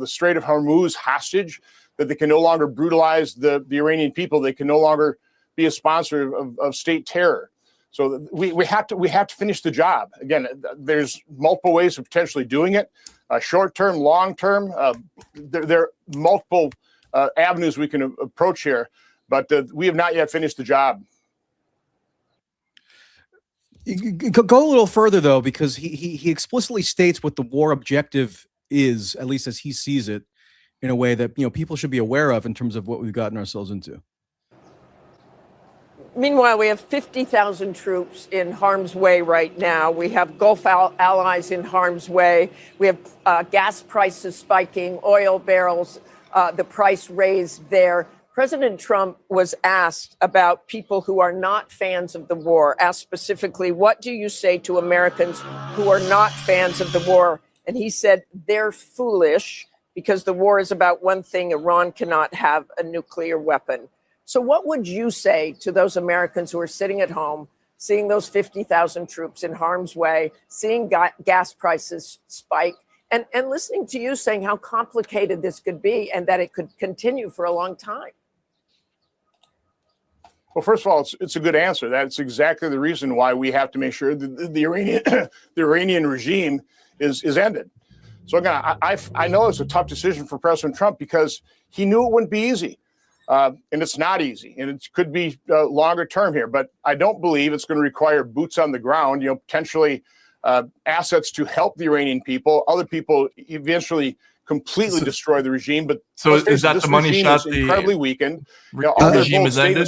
Strait of Hormuz hostage, that they can no longer brutalize the Iranian people. They can no longer be a sponsor of state terror. So we have to finish the job. Again, there's multiple ways of potentially doing it. Short term, long term, there are multiple avenues we can approach here, but we have not yet finished the job. Go a little further though, because he explicitly states what the war objective is, at least as he sees it, in a way that people should be aware of in terms of what we've gotten ourselves into. Meanwhile, we have 50,000 troops in harm's way right now. We have Gulf allies in harm's way. We have gas prices spiking, oil barrels, the price raised there. President Trump was asked about people who are not fans of the war, asked specifically, what do you say to Americans who are not fans of the war? And he said, they're foolish because the war is about one thing: Iran cannot have a nuclear weapon. So what would you say to those Americans who are sitting at home, seeing those 50,000 troops in harm's way, seeing gas prices spike, and listening to you saying how complicated this could be and that it could continue for a long time? Well, first of all, it's a good answer. That's exactly the reason why we have to make sure that the Iranian regime is ended. So again, I know it's a tough decision for President Trump because he knew it wouldn't be easy. And it's not easy, and it could be longer term here, but I don't believe it's going to require boots on the ground, potentially assets to help the Iranian people. Other people eventually completely destroy the regime. But so is that the money shot? The incredibly weakened. Regime is ended.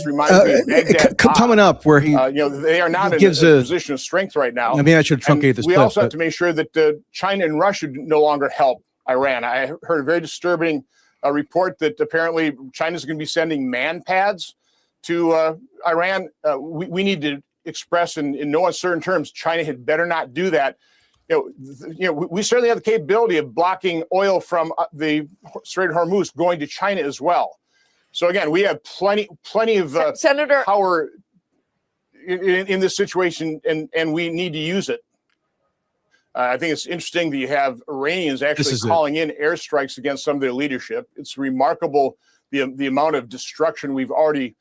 Coming up, where he, they are not in a position of strength right now. Maybe I should truncate this. We also have to make sure that China and Russia no longer help Iran. I heard a very disturbing report that apparently China is going to be sending man pads to Iran. We need to express in no uncertain terms, China had better not do that. We certainly have the capability of blocking oil from the Strait of Hormuz going to China as well. So again, we have plenty of Senator power in this situation, and we need to use it. I think it's interesting that you have Iranians actually calling in airstrikes against some of their leadership. It's remarkable the amount of destruction we've already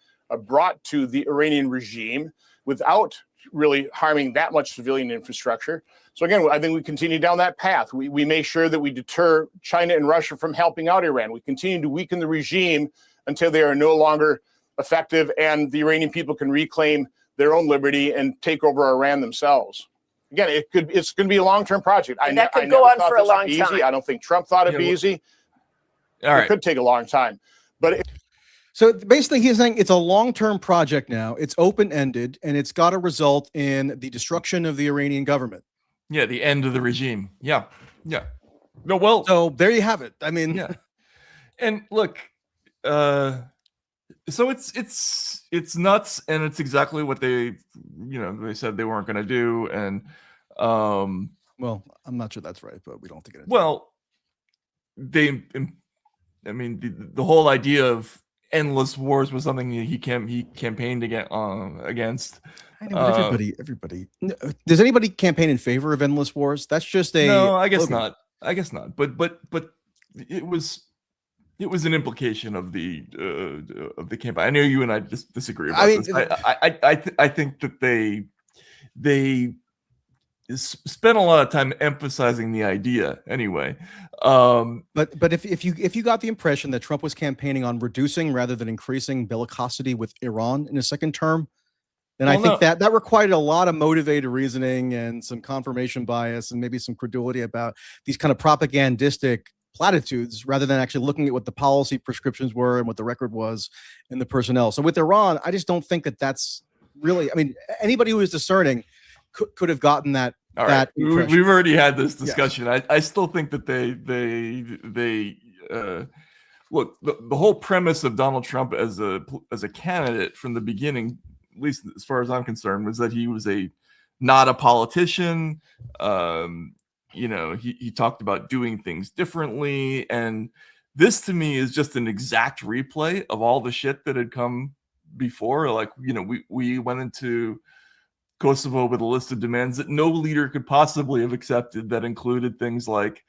brought to the Iranian regime without really harming that much civilian infrastructure. So again, I think we continue down that path. We make sure that we deter China and Russia from helping out Iran. We continue to weaken the regime until they are no longer effective and the Iranian people can reclaim their own liberty and take over Iran themselves. Again, it's going to be a long-term project. That could go on for a long time. I don't think Trump thought it'd be easy. All right. It could take a long time. But so basically he's saying it's a long-term project now. It's open-ended, and it's got to result in the destruction of the Iranian government. Yeah, the end of the regime. Yeah. No, well. So there you have it. I mean, yeah. And look, so it's nuts, and it's exactly what they said they weren't going to do. And well, I'm not sure that's right, but we don't think it is. Well, the whole idea of endless wars was something that he campaigned against. I know, but everybody. Does anybody campaign in favor of endless wars? That's just a No, I guess slogan. not. I guess not. But it was an implication of the campaign. I know you and I just disagree about this. I think that they spent a lot of time emphasizing the idea anyway. But if you got the impression that Trump was campaigning on reducing rather than increasing bellicosity with Iran in a second term, then I think that required a lot of motivated reasoning and some confirmation bias and maybe some credulity about these kind of propagandistic platitudes rather than actually looking at what the policy prescriptions were and what the record was and the personnel. So with Iran, I just don't think that that's really, I mean, anybody who is discerning could have gotten that. All right. We've already had this discussion. Yeah. I still think that they look, the whole premise of Donald Trump as a candidate from the beginning, at least as far as I'm concerned, was that he was not a politician. He talked about doing things differently, and this to me is just an exact replay of all the shit that had come before. Like, we went into Kosovo with a list of demands that no leader could possibly have accepted, that included things like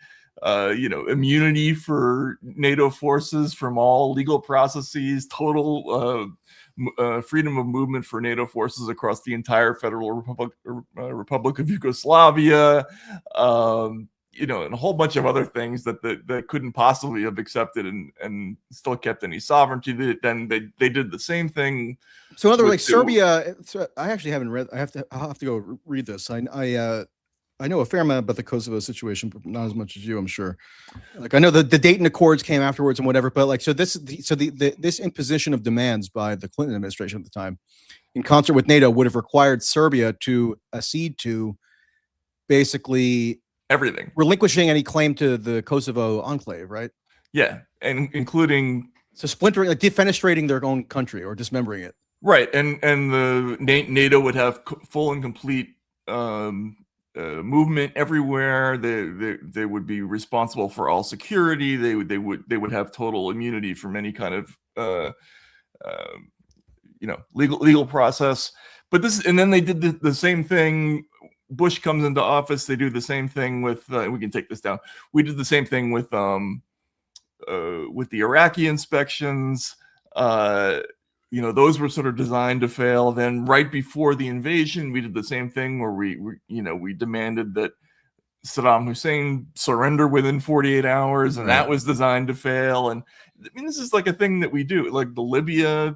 immunity for NATO forces from all legal processes, total freedom of movement for NATO forces across the entire Federal Republic of Yugoslavia, and a whole bunch of other things that couldn't possibly have accepted and still kept any sovereignty. Then they did the same thing. So in other words, Serbia. So I actually haven't read. I'll have to go read this. I know a fair amount about the Kosovo situation, but not as much as you, I'm sure. Like, I know the Dayton Accords came afterwards and whatever, but like, this imposition of demands by the Clinton administration at the time, in concert with NATO, would have required Serbia to accede to basically everything, relinquishing any claim to the Kosovo enclave, right? Yeah, and including splintering, like defenestrating their own country or dismembering it. Right, and the NATO would have full and complete movement everywhere. They would be responsible for all security. They would have total immunity from any kind of legal process. But then they did the same thing. Bush comes into office. They do the same thing with. We can take this down. We did the same thing with the Iraqi inspections. Those were sort of designed to fail. Then right before the invasion, we did the same thing where we demanded that Saddam Hussein surrender within 48 hours, and that was designed to fail. And I mean, this is like a thing that we do, like the Libya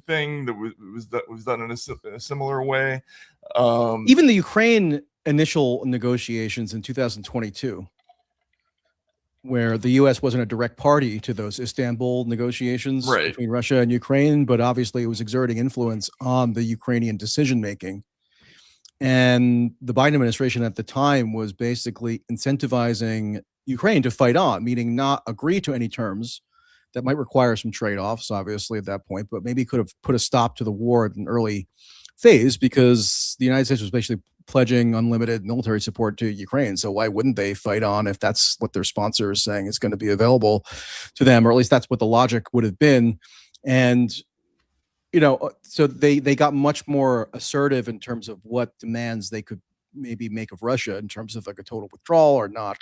thing that was done in a similar way. Even the Ukraine initial negotiations in 2022. Where the U.S. wasn't a direct party to those Istanbul negotiations between Russia and Ukraine, but obviously it was exerting influence on the Ukrainian decision-making. And the Biden administration at the time was basically incentivizing Ukraine to fight on, meaning not agree to any terms that might require some trade-offs, obviously, at that point, but maybe could have put a stop to the war at an early phase because the United States was basically pledging unlimited military support to Ukraine. So why wouldn't they fight on if that's what their sponsor is saying is going to be available to them, or at least that's what the logic would have been. And, so they got much more assertive in terms of what demands they could maybe make of Russia in terms of like a total withdrawal or not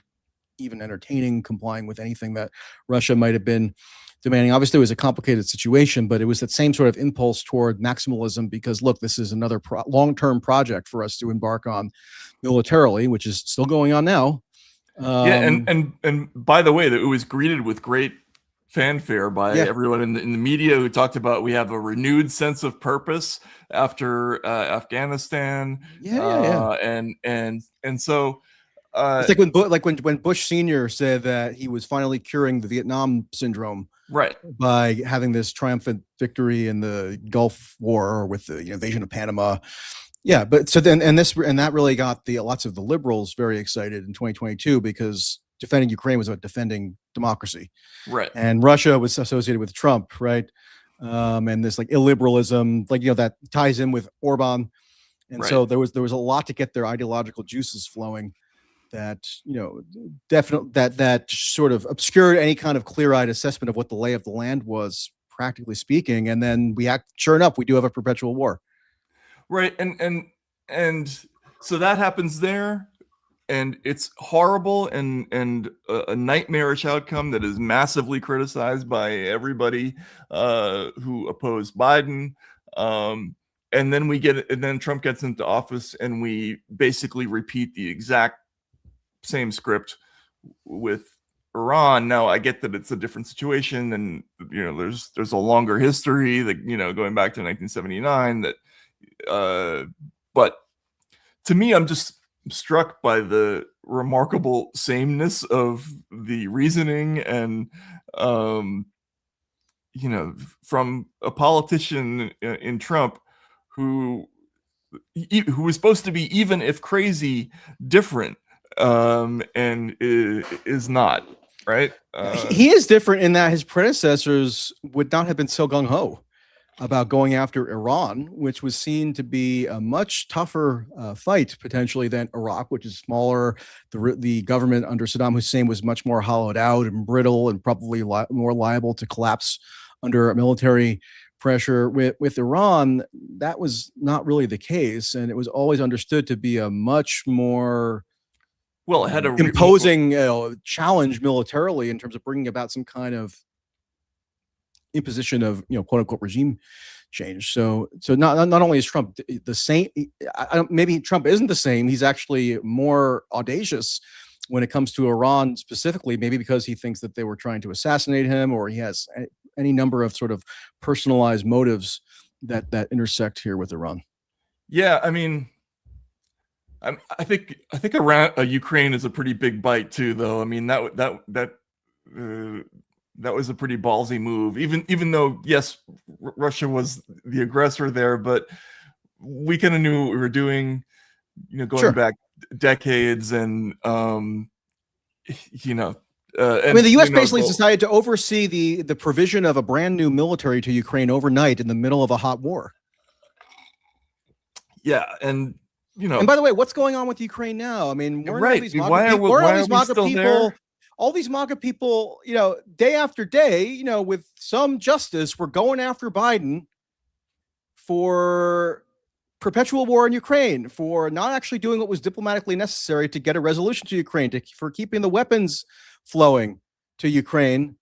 even entertaining complying with anything that Russia might have been demanding. Obviously, it was a complicated situation, but it was that same sort of impulse toward maximalism because, look, this is another long-term project for us to embark on militarily, which is still going on now. And by the way, that it was greeted with great fanfare by everyone in the media who talked about we have a renewed sense of purpose after Afghanistan. And so it's like when Bush Sr. said that he was finally curing the Vietnam syndrome, right, by having this triumphant victory in the Gulf War or with the invasion of Panama. Yeah, but so then that really got lots of the liberals very excited in 2022 because defending Ukraine was about defending democracy, right? And Russia was associated with Trump, right? And this like illiberalism, like that ties in with Orban, and so there was a lot to get their ideological juices flowing. That definitely that sort of obscured any kind of clear-eyed assessment of what the lay of the land was practically speaking. And then sure enough, we do have a perpetual war. Right. And so that happens there. And it's horrible and a nightmarish outcome that is massively criticized by everybody who opposed Biden. And then Trump gets into office, and we basically repeat the exact same script with Iran. Now, I get that it's a different situation, and there's a longer history that going back to 1979. But to me, I'm just struck by the remarkable sameness of the reasoning and from a politician in Trump who was supposed to be, even if crazy, different, and is not, right? He is different in that his predecessors would not have been so gung-ho about going after Iran, which was seen to be a much tougher fight potentially than Iraq, which is smaller. The government under Saddam Hussein was much more hollowed out and brittle, and probably more liable to collapse under military pressure. With Iran, that was not really the case, and it was always understood to be a much more it had a imposing challenge militarily in terms of bringing about some kind of imposition of quote unquote regime change. So not only is Trump the same, maybe Trump isn't the same. He's actually more audacious when it comes to Iran specifically, maybe because he thinks that they were trying to assassinate him, or he has any number of sort of personalized motives that intersect here with Iran. Yeah, I mean, I think Iran, Ukraine is a pretty big bite too, though. I mean, that was a pretty ballsy move, even though, yes, Russia was the aggressor there, but we kind of knew what we were doing, going back decades. And, I mean, the U.S. basically decided to oversee the provision of a brand new military to Ukraine overnight in the middle of a hot war. Yeah. And, and by the way, what's going on with Ukraine now? I mean, why are we still there? All these MAGA people, day after day, with some justice, were going after Biden for perpetual war in Ukraine, for not actually doing what was diplomatically necessary to get a resolution to Ukraine, for keeping the weapons flowing to Ukraine.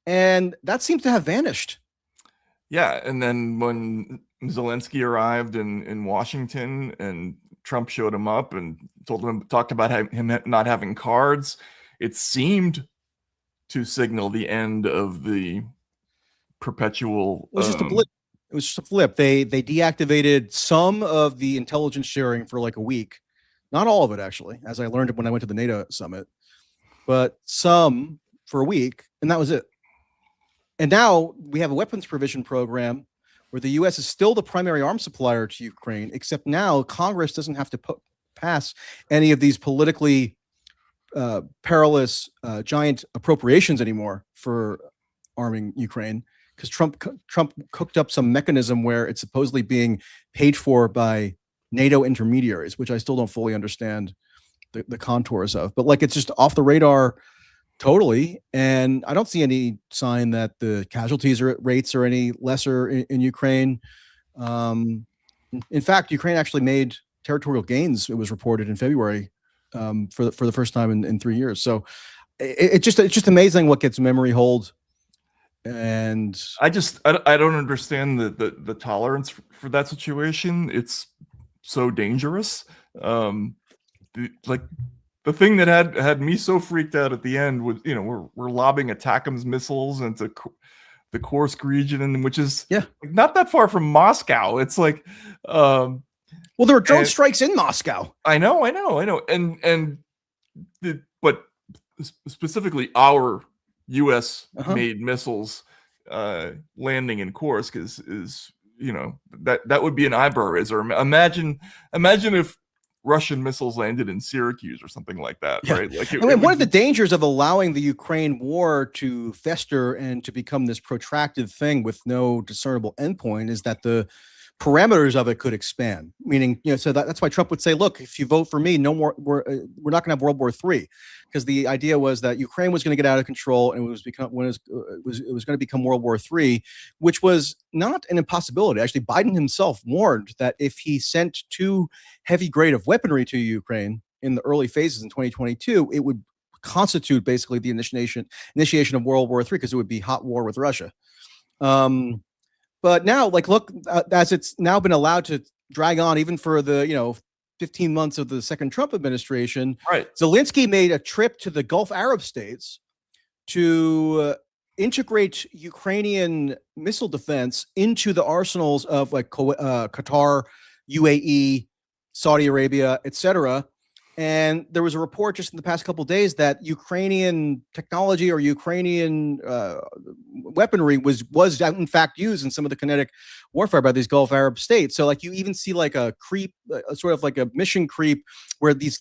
And that seems to have vanished. Yeah. And then when Zelensky arrived in Washington and Trump showed him up and talked about him not having cards, it seemed to signal the end of the perpetual. It was just a blip. It was just a flip. They deactivated some of the intelligence sharing for like a week, not all of it actually, as I learned when I went to the NATO summit, but some for a week, and that was it. And now we have a weapons provision program where the U.S. is still the primary arms supplier to Ukraine, except now Congress doesn't have to pass any of these politically perilous giant appropriations anymore for arming Ukraine, because Trump cooked up some mechanism where it's supposedly being paid for by NATO intermediaries, which I still don't fully understand the contours of. But like, it's just off the radar totally, and I don't see any sign that the casualties rates are any lesser in Ukraine. In fact, Ukraine actually made territorial gains, it was reported in February, for the first time in 3 years. So it's just amazing what gets memory hold. And I don't understand the tolerance for that situation. It's so dangerous. The thing that had me so freaked out at the end was, we're lobbing ATACMS missiles into the Kursk region, which is not that far from Moscow. It's like, well, there were drone strikes in Moscow. I know. But specifically our U.S. made missiles landing in Kursk is that would be an eyebrow raiser. Imagine if Russian missiles landed in Syracuse or something like that, right? Like, one of the dangers of allowing the Ukraine war to fester and to become this protracted thing with no discernible endpoint is that the parameters of it could expand. Meaning, so that's why Trump would say, "Look, if you vote for me, no more. We're not going to have World War III," because the idea was that Ukraine was going to get out of control and it was going to become World War III, which was not an impossibility. Actually, Biden himself warned that if he sent too heavy grade of weaponry to Ukraine in the early phases in 2022, it would constitute basically the initiation of World War III, because it would be hot war with Russia. But now, like, look, as it's now been allowed to drag on even for the 15 months of the second Trump administration, Right. Zelensky made a trip to the Gulf Arab states to integrate Ukrainian missile defense into the arsenals of like Qatar, UAE, Saudi Arabia, etc. And there was a report just in the past couple of days that Ukrainian technology or Ukrainian weaponry was in fact used in some of the kinetic warfare by these Gulf Arab states. So like you even see like a creep, sort of like a mission creep, where these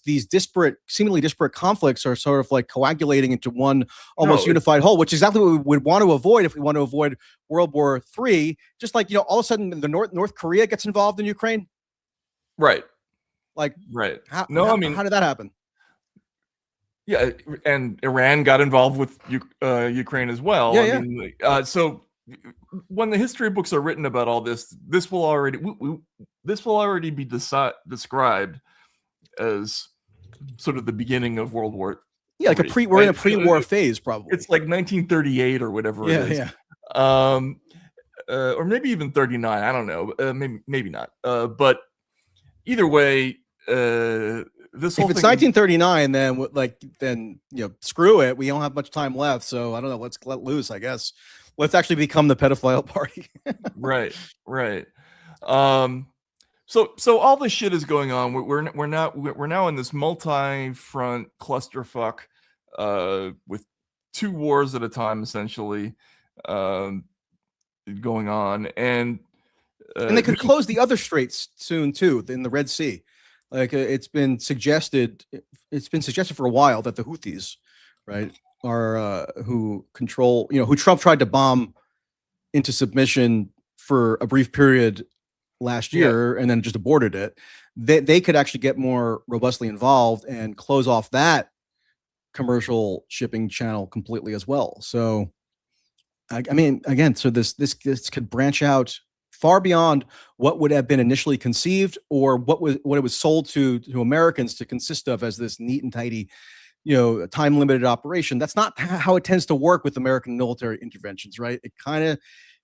seemingly disparate conflicts are sort of like coagulating into one almost unified whole, which is exactly what we would want to avoid if we want to avoid World War III. Just like, all of a sudden the North Korea gets involved in Ukraine. Right. Like, right. How did that happen? Yeah, and Iran got involved with Ukraine as well. Yeah, mean, so when the history books are written about all this, this will already be described as sort of the beginning of World War. Yeah, like we're in a pre-war phase, probably. It's like 1938 or whatever it is. Yeah. Or maybe even 39. I don't know. Maybe not. But either way, this whole if it's 1939, then screw it. We don't have much time left, so I don't know. Let's let loose, I guess. Let's actually become the pedophile party. Right. So all this shit is going on. We're now in this multi-front clusterfuck with two wars at a time, essentially, going on, and they could close the other straits soon too, in the Red Sea. Like it's been suggested for a while that the Houthis, right, are who control, who Trump tried to bomb into submission for a brief period last year and then just aborted it. They could actually get more robustly involved and close off that commercial shipping channel completely as well. So, I mean, again, so this could branch out far beyond what would have been initially conceived, or what it was sold to Americans to consist of as this neat and tidy, time limited operation. That's not how it tends to work with American military interventions, right? It kind of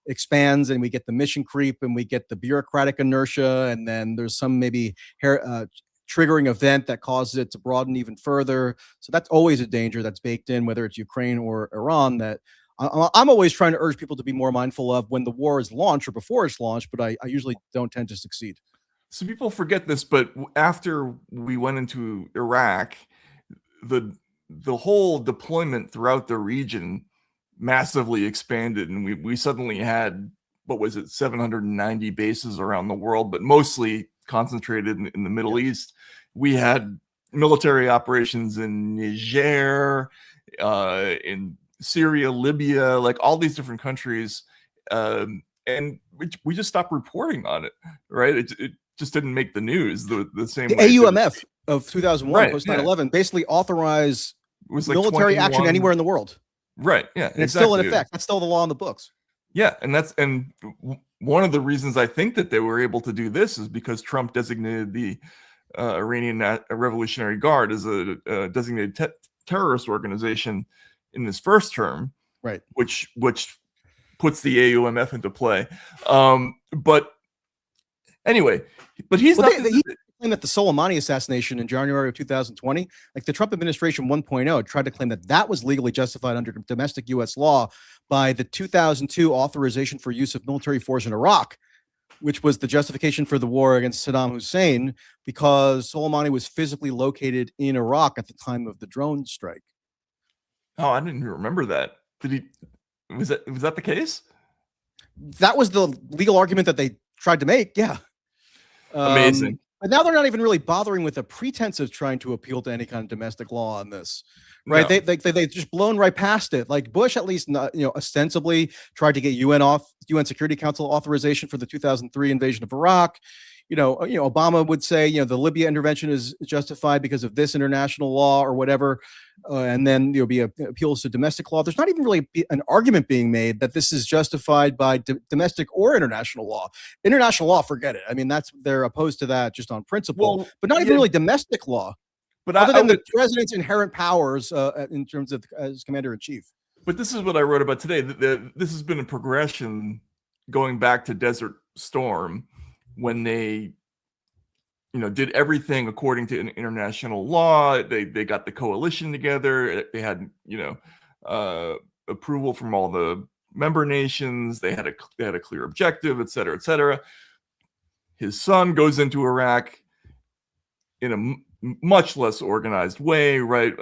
expands, and we get the mission creep, and we get the bureaucratic inertia, and then there's some maybe triggering event that causes it to broaden even further. So that's always a danger that's baked in, whether it's Ukraine or Iran, that I'm always trying to urge people to be more mindful of when the war is launched or before it's launched, but I usually don't tend to succeed. So people forget this, but after we went into Iraq, the whole deployment throughout the region massively expanded, and we suddenly had, 790 bases around the world, but mostly concentrated in the Middle East. We had military operations in Niger, in Syria, Libya, like all these different countries, and we just stopped reporting on it, right? It just didn't make the news the same way. The AUMF of 2001, post 9/11, basically authorized military action anywhere in the world. Right. Yeah. And it's still in effect. That's still the law in the books. Yeah. And one of the reasons I think that they were able to do this is because Trump designated the Iranian Revolutionary Guard as a designated terrorist organization in his first term, right? Which puts the AUMF into play. But anyway, he's not. He claimed that the Soleimani assassination in January of 2020, like the Trump administration 1.0, tried to claim that was legally justified under domestic U.S. law by the 2002 authorization for use of military force in Iraq, which was the justification for the war against Saddam Hussein, because Soleimani was physically located in Iraq at the time of the drone strike. Oh, I didn't even remember that. Was that the case? That was the legal argument that they tried to make. Yeah. Amazing. But now they're not even really bothering with the pretense of trying to appeal to any kind of domestic law on this, right? No. They've just blown right past it. Like Bush, at least, not, ostensibly tried to get UN Security Council authorization for the 2003 invasion of Iraq. Obama would say, the Libya intervention is justified because of this international law or whatever. And then there'll be appeals to domestic law. There's not even really an argument being made that this is justified by domestic or international law. International law, forget it. I mean, they're opposed to that just on principle, but not even really domestic law. But other than the president's inherent powers in terms of as commander in chief. But this is what I wrote about today. This has been a progression going back to Desert Storm, when they, did everything according to international law. They got the coalition together. They had, approval from all the member nations. They had a clear objective, et cetera, et cetera. His son goes into Iraq in a much less organized way, right?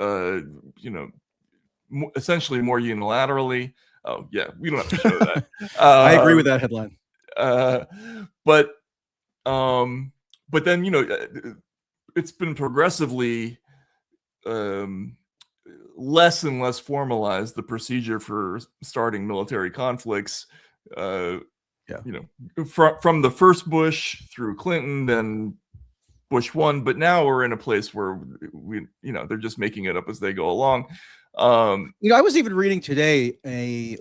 Essentially more unilaterally. Oh yeah, we don't have to show that. I agree with that headline. But then, it's been progressively less and less formalized, the procedure for starting military conflicts. From the first Bush through Clinton, then Bush 1, but now we're in a place where they're just making it up as they go along. I was even reading today a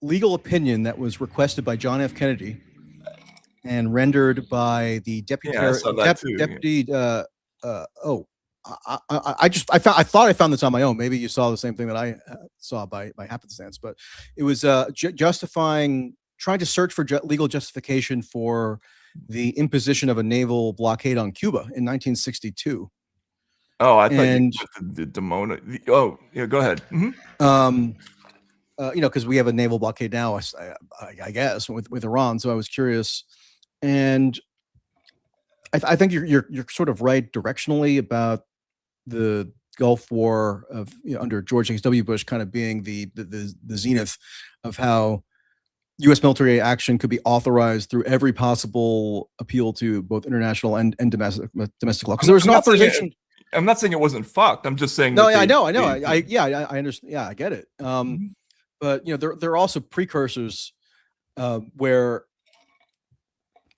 legal opinion that was requested by John F. Kennedy and rendered by the deputy. I thought I found this on my own. Maybe you saw the same thing that I saw by happenstance, but it was trying to search for legal justification for the imposition of a naval blockade on Cuba in 1962. Oh, I thought you put the Demona. Oh, yeah, go ahead. Mm-hmm. Because we have a naval blockade now, I guess, with Iran. So I was curious, and I think you're sort of right directionally about the Gulf War of under George H.W. Bush kind of being the zenith of how U.S. military action could be authorized through every possible appeal to both international and domestic law. Because there was an authorization. I'm not saying it wasn't fucked. I'm just saying. No, I know. I understand. Yeah, I get it. But there are also precursors where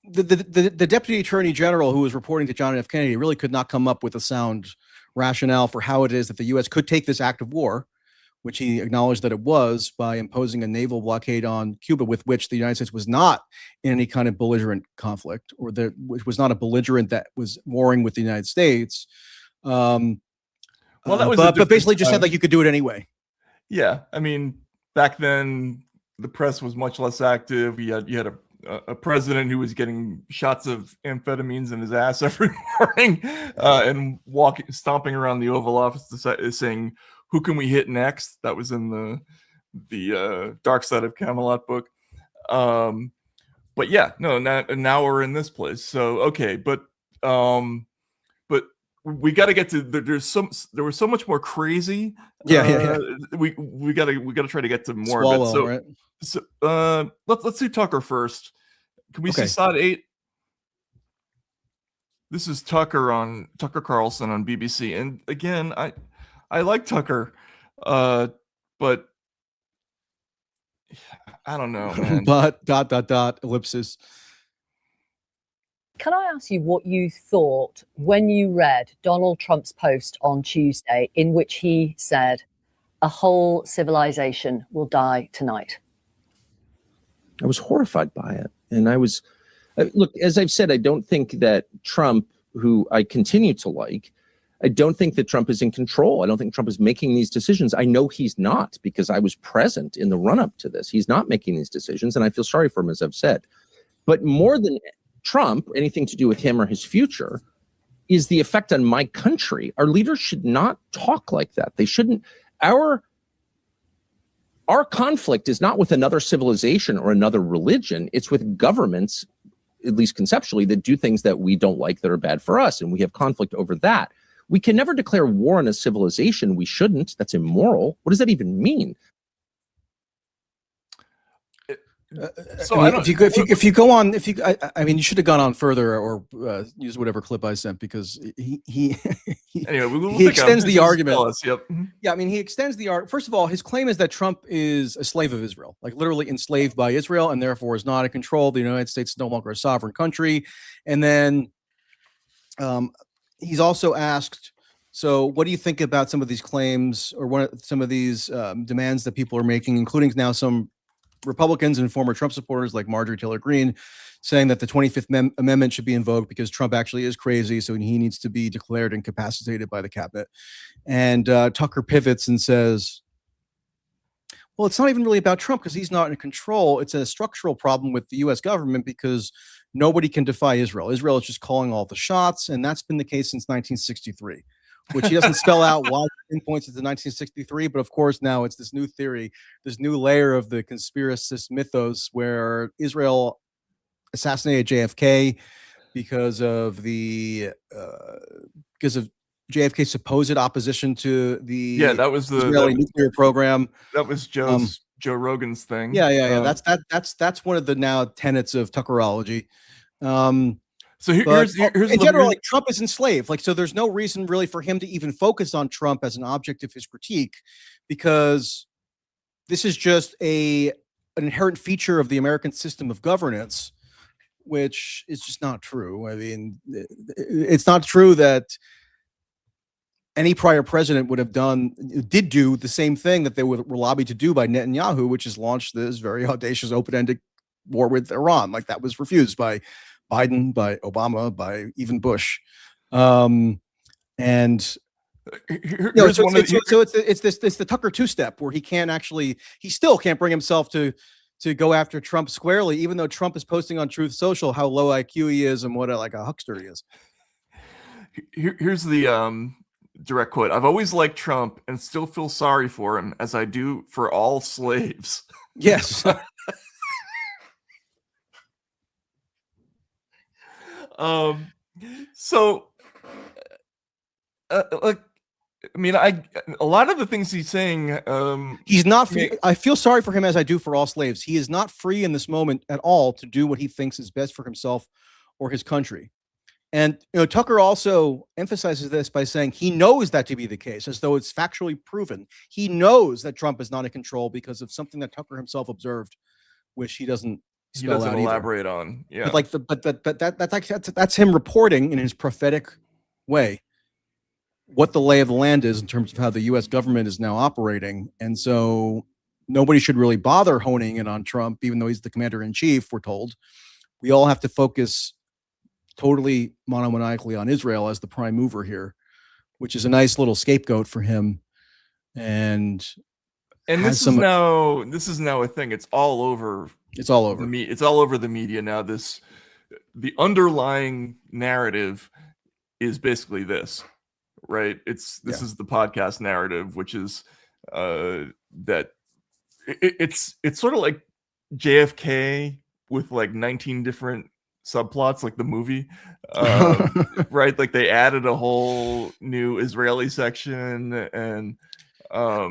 the deputy attorney general who was reporting to John F. Kennedy really could not come up with a sound rationale for how it is that the U.S. could take this act of war, which he acknowledged that it was, by imposing a naval blockade on Cuba, with which the United States was not in any kind of belligerent conflict, or which was not a belligerent that was warring with the United States. Well, that was, but basically just said like you could do it anyway. Yeah, I mean, back then the press was much less active. You had a president who was getting shots of amphetamines in his ass every morning, and stomping around the Oval Office saying, "Who can we hit next?" That was in the Dark Side of Camelot book. But yeah, no, now we're in this place. So okay, but we got to get to there was so much more crazy. Yeah. We got to try to get to more Swallwell, of it. right? So let's do Tucker first. Can we see Sod 8? This is Tucker Carlson on BBC, and again, I like Tucker, but I don't know, man. But ... ellipsis. Can I ask you what you thought when you read Donald Trump's post on Tuesday in which he said, "A whole civilization will die tonight"? I was horrified by it. And I was, look, as I've said, I don't think that Trump, who I continue to like, I don't think that Trump is in control. I don't think Trump is making these decisions. I know he's not, because I was present in the run-up to this. He's not making these decisions, and I feel sorry for him, as I've said. But more than Trump, anything to do with him or his future, is the effect on my country. Our leaders should not talk like that. They shouldn't. Our conflict is not with another civilization or another religion. It's with governments, at least conceptually, that do things that we don't like, that are bad for us, and we have conflict over that. We can never declare war on a civilization. We shouldn't. That's immoral. What does that even mean? So I mean, if you go on, I mean, you should have gone on further or use whatever clip I sent, because he anyway, we'll he extends the argument. Yep. Yeah, I mean, he extends the art. First of all, his claim is that Trump is a slave of Israel, like literally enslaved by Israel, and therefore is not in control. The United States is no longer a sovereign country. And then he's also asked, so what do you think about some of these claims, or some of these demands that people are making, including now some Republicans and former Trump supporters like Marjorie Taylor Greene, saying that the 25th Amendment should be invoked because Trump actually is crazy, so he needs to be declared incapacitated by the cabinet. And Tucker pivots and says, well, it's not even really about Trump because he's not in control. It's a structural problem with the U.S. government because nobody can defy Israel. Israel is just calling all the shots, and that's been the case since 1963. Which he doesn't spell out why he pinpoints it to 1963, but of course now it's this new theory, this new layer of the conspiracist mythos where Israel assassinated JFK because of JFK's supposed opposition to the that was the Israeli nuclear program. That was Joe Rogan's thing. Yeah. That's one of the now tenets of Tuckerology. So here's in general, like, Trump is enslaved. Like, so there's no reason really for him to even focus on Trump as an object of his critique, because this is just an inherent feature of the American system of governance, which is just not true. I mean, it's not true that any prior president did do the same thing that they were lobbied to do by Netanyahu, which is launch this very audacious open-ended war with Iran. Like, that was refused by Biden, by Obama, by even Bush. And it's the Tucker two-step where he still can't bring himself to go after Trump squarely, even though Trump is posting on Truth Social how low IQ he is and what a huckster he is. Here's the direct quote. I've always liked Trump and still feel sorry for him, as I do for all slaves. Yes. So like, I mean, a lot of the things he's saying, he's not free. I feel sorry for him as I do for all slaves. He is not free in this moment at all to do what he thinks is best for himself or his country. And Tucker also emphasizes this by saying he knows that to be the case, as though it's factually proven. He knows that Trump is not in control because of something that Tucker himself observed, which he doesn't elaborate on. Yeah, but that's him reporting in his prophetic way what the lay of the land is in terms of how the U.S. government is now operating. And so nobody should really bother honing in on Trump, even though he's the commander in chief. We're told we all have to focus totally monomaniacally on Israel as the prime mover here, which is a nice little scapegoat for him. And this is now a thing. It's all over. It's all over. It's all over the media now. The underlying narrative is basically this, right? This is the podcast narrative, which is that it's sort of like JFK with like 19 different subplots, like the movie, right? Like they added a whole new Israeli section, and I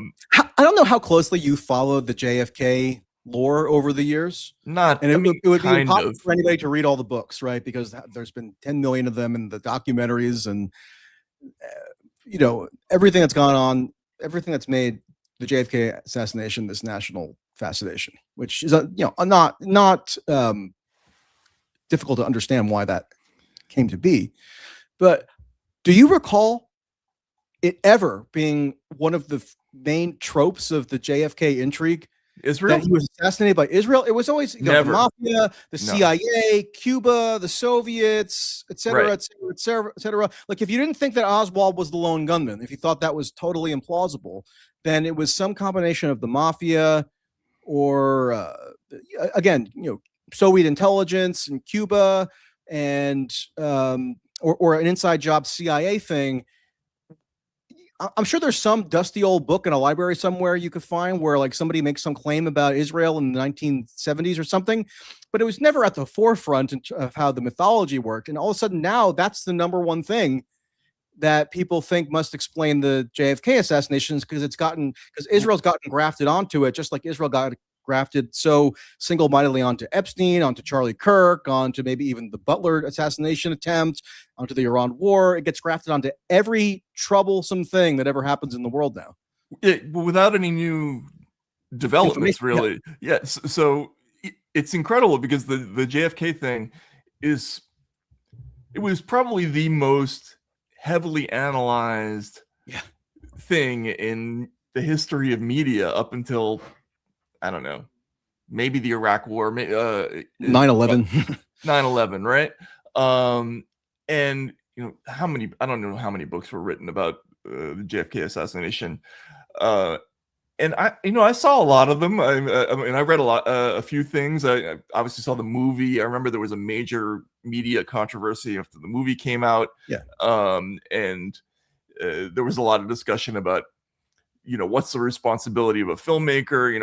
don't know how closely you followed the JFK lore over the years. It would be impossible for anybody to read all the books, right? Because there's been 10 million of them in the documentaries, and everything that's gone on, everything that's made the JFK assassination this national fascination, which is not difficult to understand why that came to be. But do you recall it ever being one of the main tropes of the JFK intrigue Israel? That he was assassinated by Israel? It was always the mafia, the CIA, Cuba, the Soviets, et cetera, et cetera, et cetera. Like, if you didn't think that Oswald was the lone gunman, if you thought that was totally implausible, then it was some combination of the mafia or, again, Soviet intelligence in Cuba, and or an inside job CIA thing. I'm sure there's some dusty old book in a library somewhere you could find where like somebody makes some claim about Israel in the 1970s or something, but it was never at the forefront of how the mythology worked. And all of a sudden now that's the number one thing that people think must explain the JFK assassinations, because Israel's gotten grafted onto it, just like Israel got grafted so single-mindedly onto Epstein, onto Charlie Kirk, onto maybe even the Butler assassination attempt, onto the Iran war. It gets grafted onto every troublesome thing that ever happens in the world now. Without any new developments, really. Yeah. So it's incredible because the JFK thing it was probably the most heavily analyzed thing in the history of media up until, I don't know, maybe the Iraq War, 9/11. 9/11, right? And I don't know how many books were written about the JFK assassination. And I saw a lot of them. I mean, I read a few things. I obviously saw the movie. I remember there was a major media controversy after the movie came out. Yeah. And there was a lot of discussion about, what's the responsibility of a filmmaker?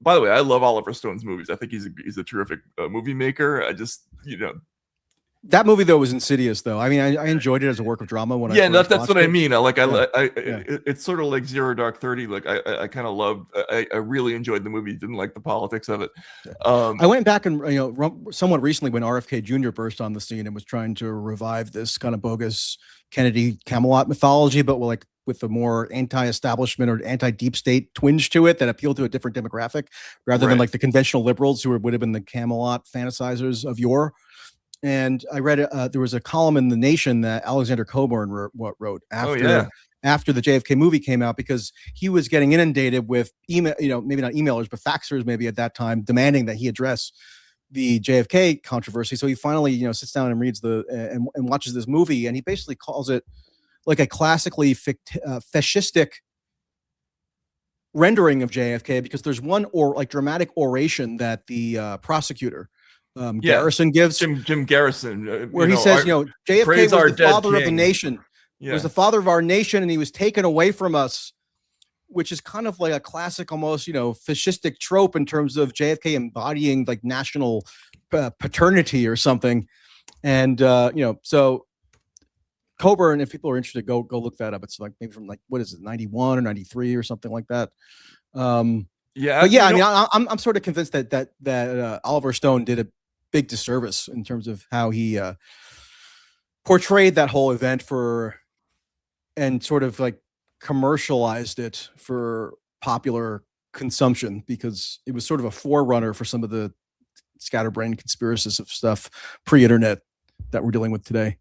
By the way, I love Oliver Stone's movies. I think he's a terrific movie maker. I just, That movie though was insidious though. I mean, I enjoyed it as a work of drama when that's what I mean. It's sort of like Zero Dark 30. Like I kind of loved. I really enjoyed the movie. Didn't like the politics of it. I went back and somewhat recently when RFK Jr. burst on the scene and was trying to revive this kind of bogus Kennedy Camelot mythology, but with a more anti-establishment or anti-deep state twinge to it that appealed to a different demographic rather than like the conventional liberals who would have been the Camelot fantasizers of yore. And I read there was a column in The Nation that Alexander Coburn wrote after the JFK movie came out, because he was getting inundated with email, maybe not emailers, but faxers maybe at that time, demanding that he address the JFK controversy. So he finally, sits down and reads and watches this movie, and he basically calls it like a classically fascistic rendering of JFK, because there's one dramatic oration that the prosecutor Garrison gives, Jim Garrison, where he says, JFK was the father of the nation. He was the father of our nation, and he was taken away from us, which is kind of like a classic, almost, fascistic trope in terms of JFK embodying like national paternity or something. And, so Coburn, if people are interested, go look that up. It's like maybe from 91 or 93 or something like that. I'm sort of convinced that Oliver Stone did a big disservice in terms of how he portrayed that whole event and sort of like commercialized it for popular consumption, because it was sort of a forerunner for some of the scatterbrained conspiracies of stuff pre-internet that we're dealing with today.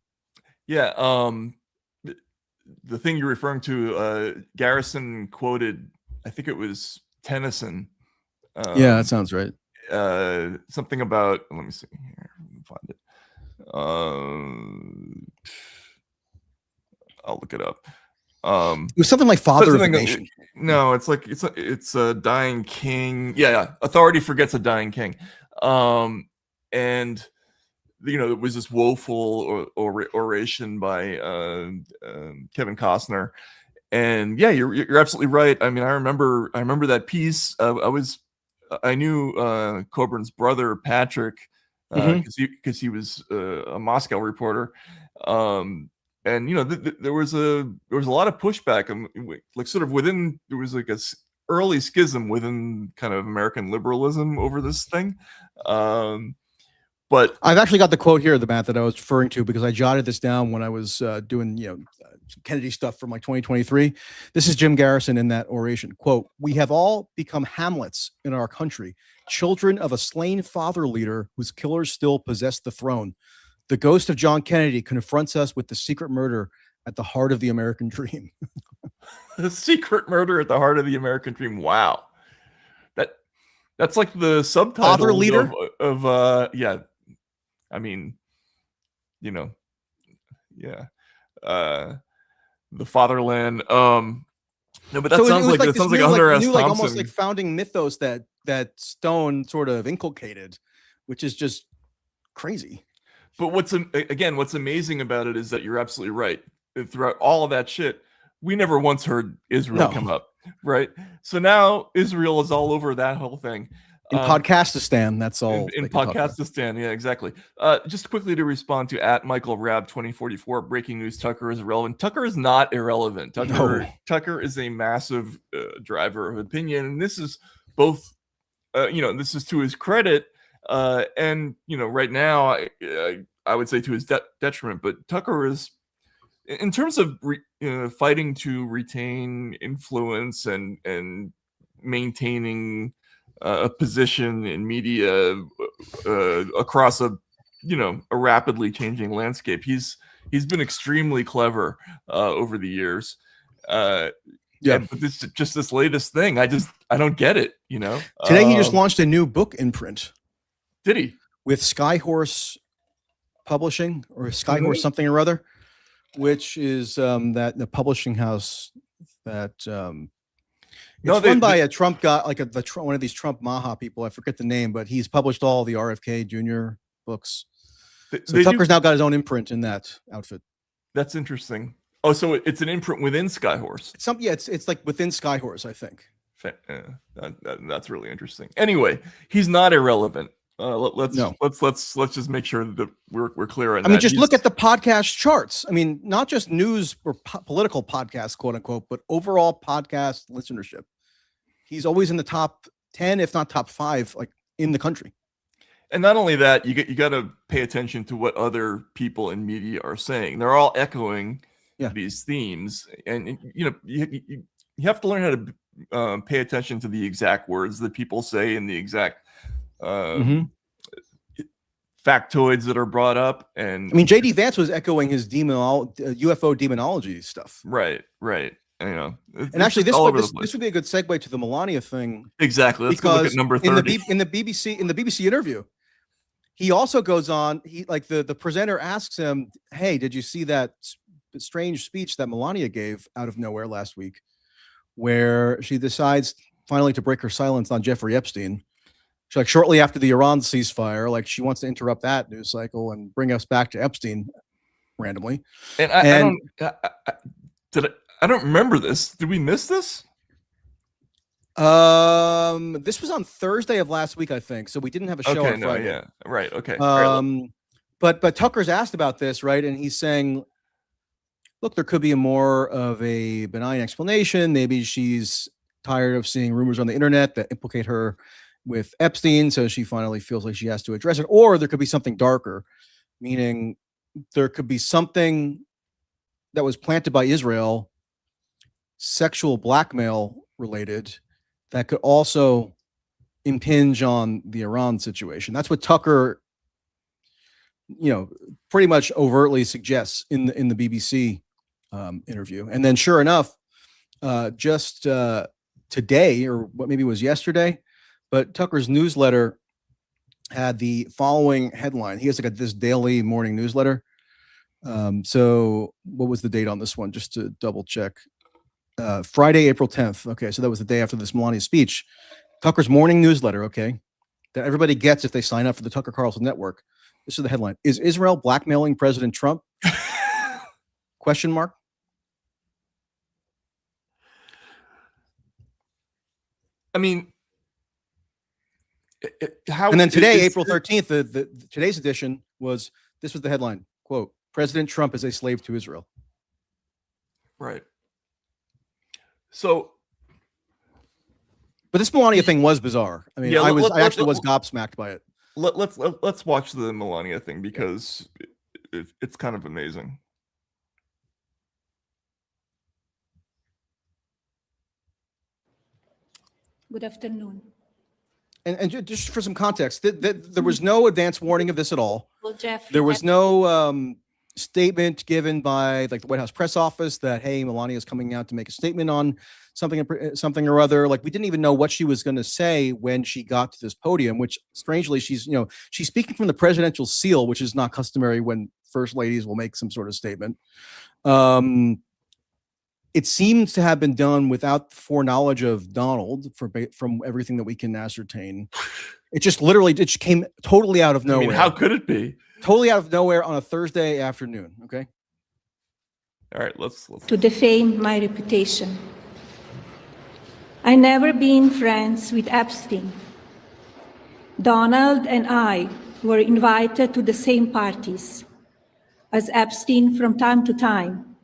Yeah. The thing you're referring to, Garrison quoted, I think it was Tennyson. Yeah, that sounds right. Something about, let me see here, find it. I'll look it up. It was something like "Father of the Nation." No, it's like it's a dying king. Yeah, authority forgets a dying king. And there was this woeful oration by Kevin Costner. And yeah, you're absolutely right. I mean, I remember that piece. I knew Coburn's brother Patrick, because he was a Moscow reporter, and there was a lot of pushback, like sort of within, there was like a early schism within kind of American liberalism over this thing. But I've actually got the quote here, the Matt, that I was referring to, because I jotted this down when I was doing, some Kennedy stuff from 2023. This is Jim Garrison in that oration. Quote, "We have all become Hamlets in our country, children of a slain father leader whose killers still possess the throne. The ghost of John Kennedy confronts us with the secret murder at the heart of the American dream." The secret murder at the heart of the American dream. Wow. That's like the subtitle Father leader of yeah. I mean, the fatherland. No, but that sounds like a Hunter S. Thompson, almost like founding mythos that Stone sort of inculcated, which is just crazy. But what's amazing about it is that you're absolutely right. Throughout all of that shit, we never once heard Israel come up, right? So now Israel is all over that whole thing. In Podcastistan, that's all. In Podcastistan, yeah, exactly. Just quickly to respond to @MichaelRab2044, breaking news: Tucker is irrelevant. Tucker is not irrelevant. Tucker is a massive driver of opinion, and this is both this is to his credit, and right now, I would say to his detriment. But Tucker is, in terms of fighting to retain influence and maintaining a position in media across a rapidly changing landscape. He's been extremely clever over the years. But this latest thing, I don't get it. Today he just launched a new book imprint. Did he? With Skyhorse Publishing or Skyhorse something or other, which is that the publishing house that it's run by a Trump guy, like one of these Trump Maha people. I forget the name, but he's published all the RFK Jr. books. So Tucker's now got his own imprint in that outfit. That's interesting. Oh, so it's an imprint within Skyhorse. It's like within Skyhorse, I think. That's really interesting. Anyway, he's not irrelevant. Let's just make sure that we're clear on that. I mean, just look at the podcast charts. I mean, not just news or political podcasts, quote unquote, but overall podcast listenership. He's always in the top 10, if not top 5, like in the country. And not only that, you got to pay attention to what other people in media are saying. They're all echoing these themes, and you have to learn how to pay attention to the exact words that people say and the exact factoids that are brought up. And I mean, J.D. Vance was echoing his UFO demonology stuff. Right. And actually, this would be a good segue to the Melania thing. Exactly. Let's go look at number 30. In the BBC interview, he also goes on. The presenter asks him, "Hey, did you see that strange speech that Melania gave out of nowhere last week, where she decides finally to break her silence on Jeffrey Epstein? She's shortly after the Iran ceasefire, she wants to interrupt that news cycle and bring us back to Epstein randomly." And I don't remember this. Did we miss this? This was on Thursday of last week, I think. So we didn't have a show on Friday. Yeah, right. Okay. But Tucker's asked about this, right? And he's saying, look, there could be more of a benign explanation. Maybe she's tired of seeing rumors on the internet that implicate her with Epstein, so she finally feels like she has to address it. Or there could be something darker, meaning there could be something that was planted by Israel, sexual blackmail related, that could also impinge on the Iran situation. That's what Tucker, pretty much overtly suggests in the BBC interview. And then, sure enough, just today, or what maybe was yesterday, but Tucker's newsletter had the following headline. He has this daily morning newsletter. So what was the date on this one? Just to double check. Friday, April 10th. Okay, so that was the day after this Melania speech. Tucker's morning newsletter, okay, that everybody gets if they sign up for the Tucker Carlson network. This is the headline. Is Israel blackmailing President Trump? Question mark. I mean, and then today, April 13th, today's edition was the headline, quote, President Trump is a slave to Israel. Right. So, but this Melania thing was bizarre. I mean, I was gobsmacked by it. Let's watch the Melania thing because it's kind of amazing. Good afternoon. And just for some context, there was no advance warning of this at all. Well, Jeff, there was no statement given by the White House press office that, hey, Melania is coming out to make a statement on something or other. We didn't even know what she was going to say when she got to this podium, which strangely she's speaking from the presidential seal, which is not customary when first ladies will make some sort of statement. It seems to have been done without foreknowledge of Donald, from everything that we can ascertain. It just came totally out of nowhere. I mean, how could it be? Totally out of nowhere on a Thursday afternoon. Okay. All right, let's to defame my reputation. I never been friends with Epstein. Donald and I were invited to the same parties as Epstein from time to time,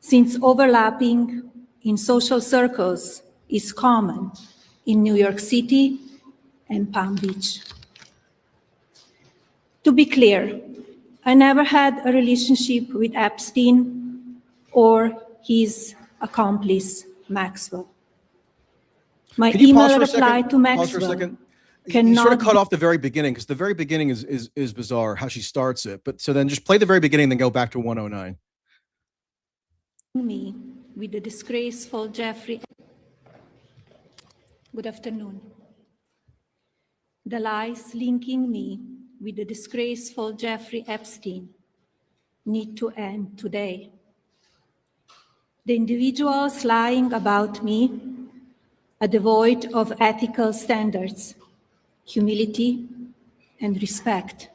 since overlapping in social circles is common in New York City and Palm Beach. To be clear, I never had a relationship with Epstein or his accomplice, Maxwell. My Can you pause email for a reply second? to Pause for a Maxwell second. You cannot sort of cut off the very beginning, because the very beginning is bizarre how she starts it. But so then just play the very beginning, then go back to 109. me with the disgraceful Jeffrey. Good afternoon. The lies linking me with the disgraceful Jeffrey Epstein need to end today. The individuals lying about me are devoid of ethical standards, humility, and respect.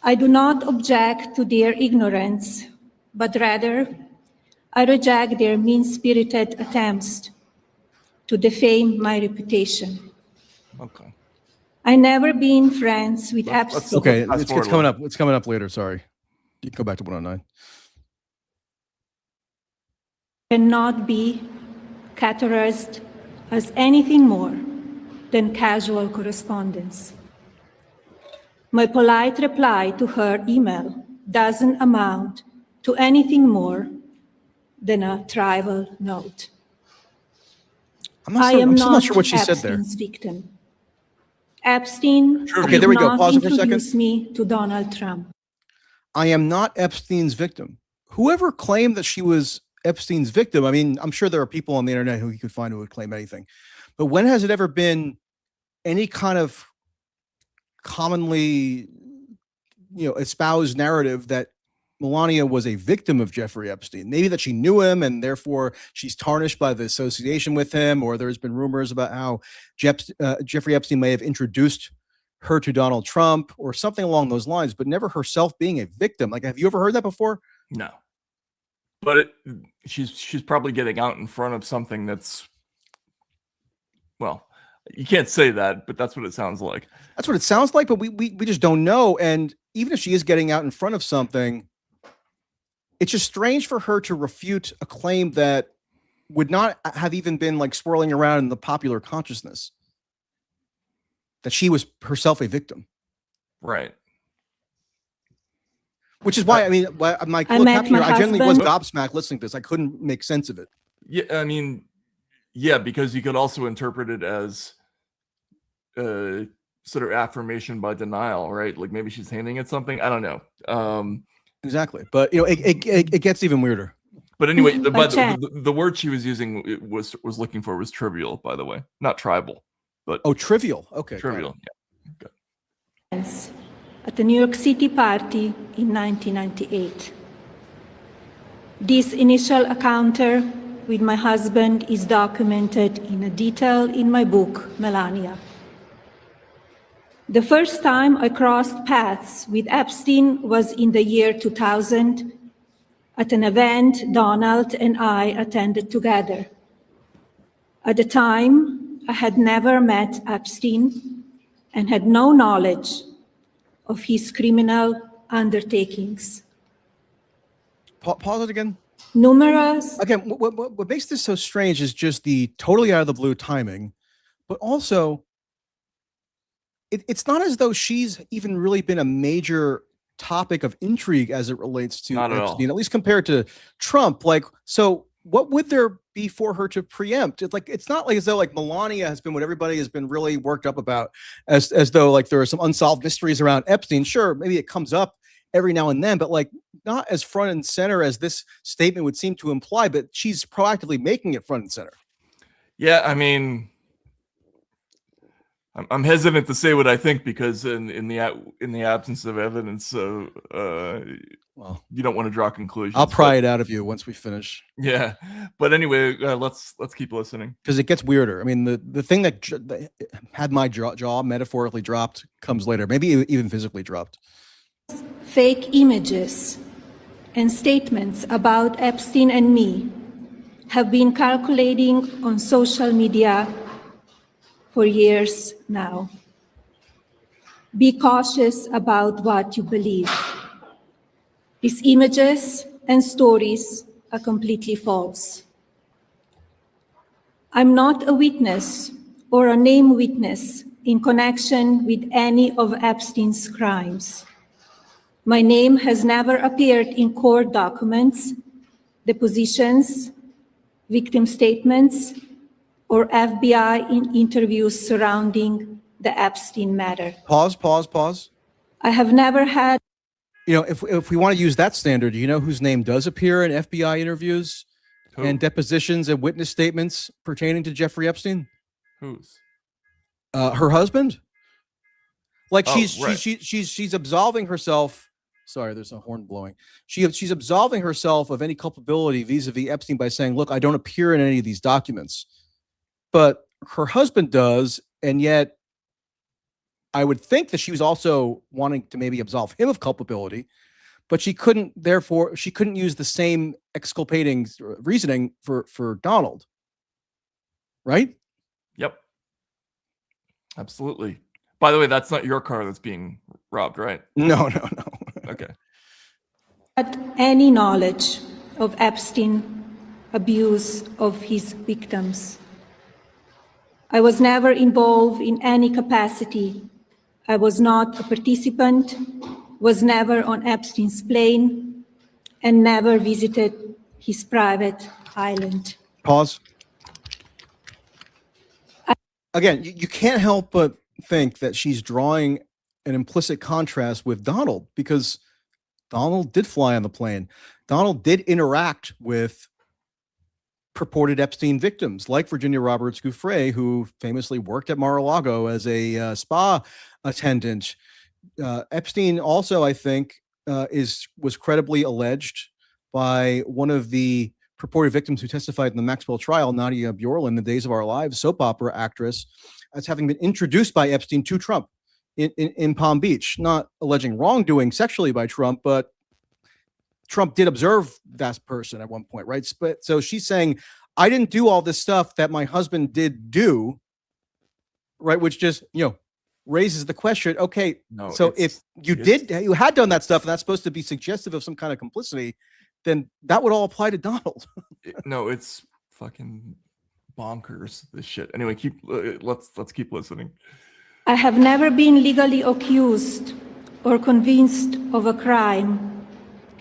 I do not object to their ignorance, but rather I reject their mean-spirited attempts to defame my reputation. Okay. I never been friends with Epstein. Okay, Fast it's forward a coming little. up. It's coming up later. Sorry. You can go back to 109. Cannot be categorized as anything more than casual correspondence. My polite reply to her email doesn't amount to anything more than a trivial note. I'm I am still not not sure what she said there. Epstein's victim. Epstein Okay, there we go. did Pause not it for a second. introduce me to Donald Trump. I am not Epstein's victim. Whoever claimed that she was Epstein's victim, I mean, I'm sure there are people on the internet who you could find who would claim anything. But when has it ever been any kind of commonly, espoused narrative that Melania was a victim of Jeffrey Epstein? Maybe that she knew him and therefore she's tarnished by the association with him, or there's been rumors about how Jeffrey Epstein may have introduced her to Donald Trump or something along those lines, but never herself being a victim. Like, have you ever heard that before? No. But she's probably getting out in front of something that's, well, you can't say that, but that's what it sounds like. That's what it sounds like, but we just don't know. And even if she is getting out in front of something, it's just strange for her to refute a claim that would not have even been like swirling around in the popular consciousness, that she was herself a victim. Right. Which is why, I mean, my I generally was gobsmacked listening to this. I couldn't make sense of it. Yeah, I mean, yeah, because you could also interpret it as sort of affirmation by denial, right? Like maybe she's hinting at something. I don't know. Exactly, but it gets even weirder. But anyway, the word she was using was looking for was trivial, by the way, not tribal, but trivial. Okay, trivial. Yeah. Good. At the New York City party in 1998. This initial encounter with my husband is documented in a detail in my book, Melania. The first time I crossed paths with Epstein was in the year 2000 at an event Donald and I attended together. At the time, I had never met Epstein and had no knowledge of his criminal undertakings. Pause it again. Numerous. Again, what makes this so strange is just the totally out of the blue timing, but also it's not as though she's even really been a major topic of intrigue as it relates to Epstein, at least compared to Trump. Like, so what would there be for her to preempt? It's not like as though like Melania has been what everybody has been really worked up about, as though like there are some unsolved mysteries around Epstein. Sure, maybe it comes up every now and then, but like not as front and center as this statement would seem to imply, but she's proactively making it front and center. Yeah, I mean, I'm hesitant to say what I think because in the absence of evidence, well, you don't want to draw conclusions. I'll pry it out of you once we finish. Yeah, but anyway, let's keep listening because it gets weirder. I mean, the thing that had my jaw metaphorically dropped comes later, maybe even physically dropped. Fake images and statements about Epstein and me have been circulating on social media for years now. Be cautious about what you believe. These images and stories are completely false. I'm not a witness or a named witness in connection with any of Epstein's crimes. My name has never appeared in court documents, depositions, victim statements, or FBI interviews surrounding the Epstein matter. Pause. I have never had. You know, if we want to use that standard, you know whose name does appear in FBI interviews and depositions and witness statements pertaining to Jeffrey Epstein? Whose? Her husband. Like Oh, she's absolving herself. Sorry, there's a horn blowing. She's absolving herself of any culpability vis-a-vis Epstein by saying, "Look, I don't appear in any of these documents," but her husband does, and yet I would think that she was also wanting to maybe absolve him of culpability, but she couldn't. Therefore, she couldn't use the same exculpating reasoning for Donald, right? Yep. Absolutely. By the way, that's not your car that's being robbed, right? No. Okay. Had any knowledge of Epstein abuse of his victims. I was never involved in any capacity. I was not a participant, was never on Epstein's plane, and never visited his private island. Pause. Again, you can't help but think that she's drawing an implicit contrast with Donald, because Donald did fly on the plane. Donald did interact with purported Epstein victims like Virginia Roberts Giuffre, who famously worked at Mar-a-Lago as a spa attendant. Epstein also, I think, was credibly alleged by one of the purported victims who testified in the Maxwell trial, Nadia Bjorlin, the Days of Our Lives soap opera actress, as having been introduced by Epstein to Trump in Palm Beach, not alleging wrongdoing sexually by Trump, but Trump did observe that person at one point, right? But so she's saying, I didn't do all this stuff that my husband did do, right? Which just, raises the question, okay, No, so if you had done that stuff and that's supposed to be suggestive of some kind of complicity, then that would all apply to Donald. No, it's fucking bonkers, this shit. Anyway, let's keep listening. I have never been legally accused or convinced of a crime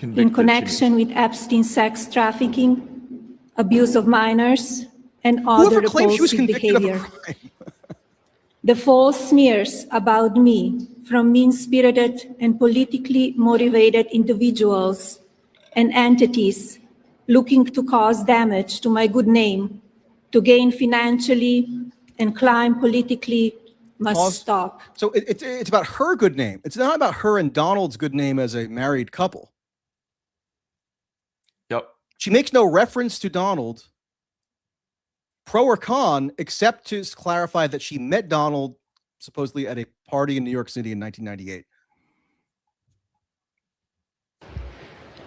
in connection with Epstein sex trafficking, abuse of minors, and other Whoever claims she was repulsive convicted of a behavior. crime. The false smears about me from mean-spirited and politically motivated individuals and entities looking to cause damage to my good name, to gain financially and climb politically, must stop. So it's about her good name. It's not about her and Donald's good name as a married couple. Yep. She makes no reference to Donald, pro or con, except to clarify that she met Donald supposedly at a party in New York City in 1998.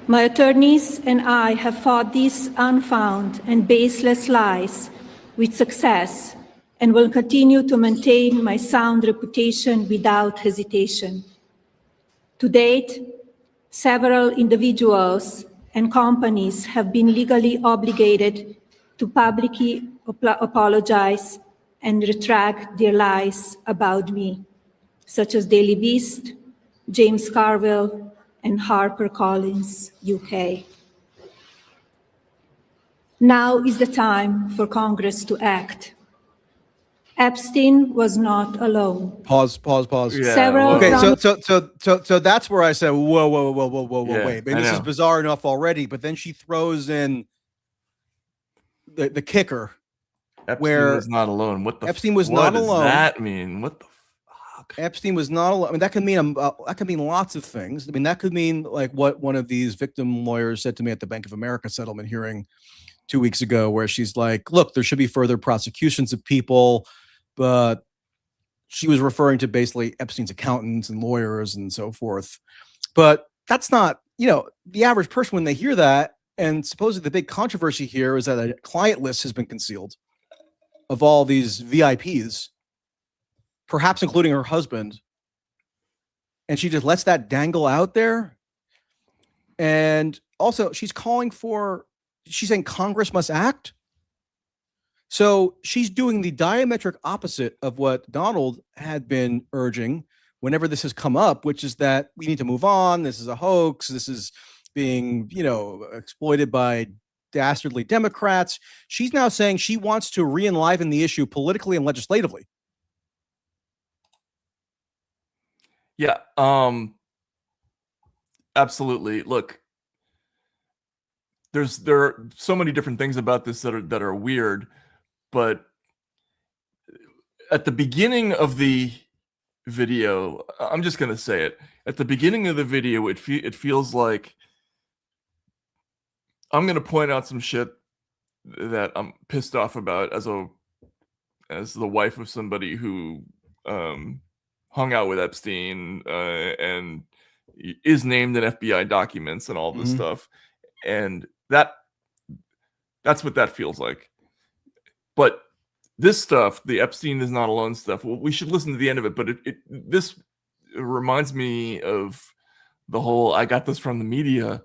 My attorneys and I have fought these unfounded and baseless lies with success and will continue to maintain my sound reputation without hesitation. To date, several individuals and companies have been legally obligated to publicly apologize and retract their lies about me, such as Daily Beast, James Carville, and HarperCollins UK. Now is the time for Congress to act. Epstein was not alone. Pause. Yeah, Several Okay, Trump- so that's where I said, whoa, Yeah, wait. I mean, I this is know. bizarre enough already, but then she throws in the kicker. Epstein where was not alone. What the Epstein was what not alone. does that mean? What the fuck? Epstein was not alone. I mean, that could mean lots of things. I mean, that could mean like what one of these victim lawyers said to me at the Bank of America settlement hearing 2 weeks ago, where she's like, look, there should be further prosecutions of people, but she was referring to basically Epstein's accountants and lawyers and so forth. But that's not, the average person when they hear that, and supposedly the big controversy here is that a client list has been concealed of all these VIPs, perhaps including her husband. And she just lets that dangle out there. And also she's saying Congress must act. So she's doing the diametric opposite of what Donald had been urging whenever this has come up, which is that we need to move on. This is a hoax. This is being, exploited by dastardly Democrats. She's now saying she wants to re-enliven the issue politically and legislatively. Yeah, absolutely. Look, there are so many different things about this that are weird, but at the beginning of the video, I'm just gonna say it. At the beginning of the video, it feels like I'm gonna point out some shit that I'm pissed off about as the wife of somebody who hung out with Epstein and is named in FBI documents and all this stuff, and that's what that feels like. But this stuff, the Epstein is not alone stuff, well, we should listen to the end of it. But this reminds me of the whole "I got this from the media"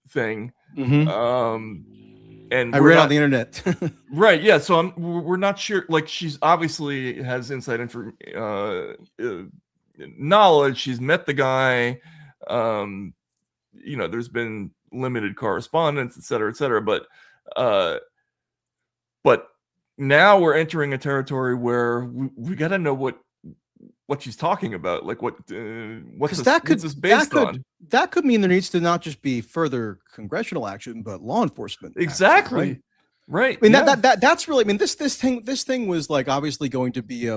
thing. And I read on the internet. Right, yeah. So we're not sure. Like, she's obviously has inside knowledge. She's met the guy. There's been limited correspondence, et cetera, but now we're entering a territory where we got to know what she's talking about, like what's this based on. That could mean there needs to not just be further congressional action, but law enforcement. Exactly. Action, right. I mean, that's really. I mean, this thing was like obviously going to be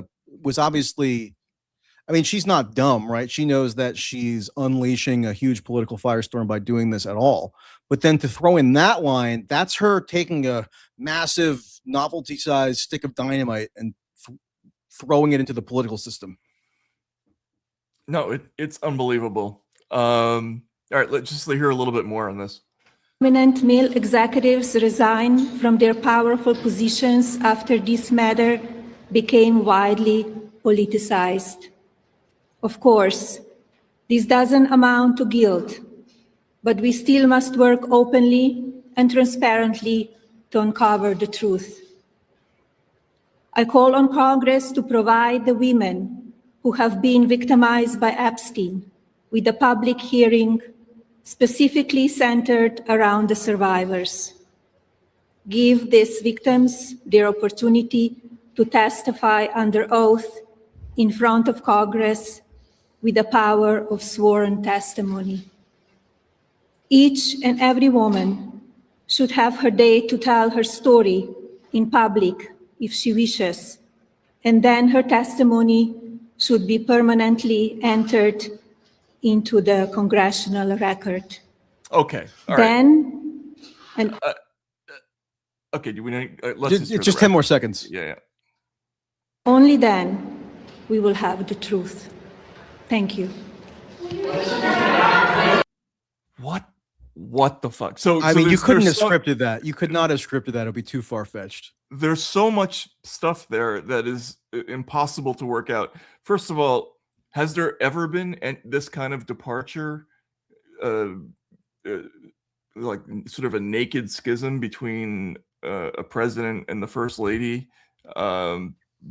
I mean, she's not dumb, right? She knows that she's unleashing a huge political firestorm by doing this at all. But then to throw in that line, that's her taking a massive novelty-sized stick of dynamite and throwing it into the political system. No, it's unbelievable. All right, let's just hear a little bit more on this. Prominent male executives resign from their powerful positions after this matter became widely politicized. Of course, this doesn't amount to guilt, but we still must work openly and transparently to uncover the truth. I call on Congress to provide the women who have been victimized by Epstein with a public hearing specifically centered around the survivors. Give these victims their opportunity to testify under oath in front of Congress with the power of sworn testimony. Each and every woman should have her day to tell her story in public if she wishes, and then her testimony should be permanently entered into the congressional record. Okay. All right. Okay. Do we need? Let's just 10 more seconds. Yeah. Only then we will have the truth. Thank you. What the fuck? So I mean, you couldn't have scripted that. You could not have scripted that. It would be too far-fetched. There's so much stuff there that is impossible to work out. First of all, has there ever been this kind of departure, like sort of a naked schism between a president and the first lady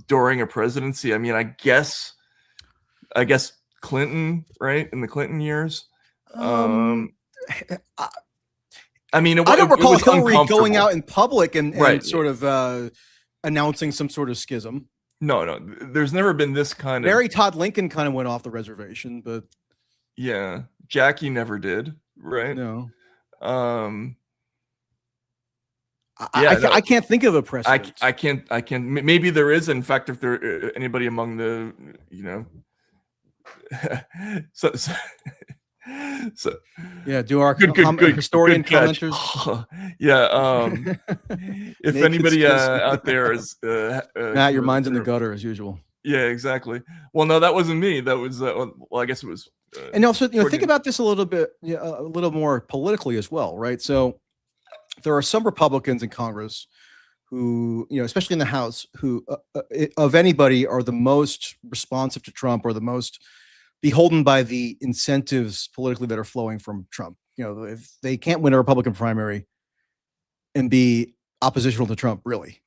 during a presidency? I mean, I guess Clinton, right, in the Clinton years. I mean, I don't recall Hillary going out in public and right. sort of announcing some sort of schism. No, there's never been this kind of. Mary Todd Lincoln kind of went off the reservation, but yeah, Jackie never did, right? No. I can't think of a precedent. I can't. Maybe there is. In fact, if there anybody among the, so yeah, do our good historian commenters. If anybody out there is Matt, your mind's in the gutter as usual. Yeah, exactly. Well, no, that wasn't me. That was well, I guess it was. And also, think about this a little bit, a little more politically as well, right? So there are some Republicans in Congress who, especially in the House, who of anybody are the most responsive to Trump or the most beholden by the incentives politically that are flowing from Trump. If they can't win a Republican primary and be oppositional to Trump, really,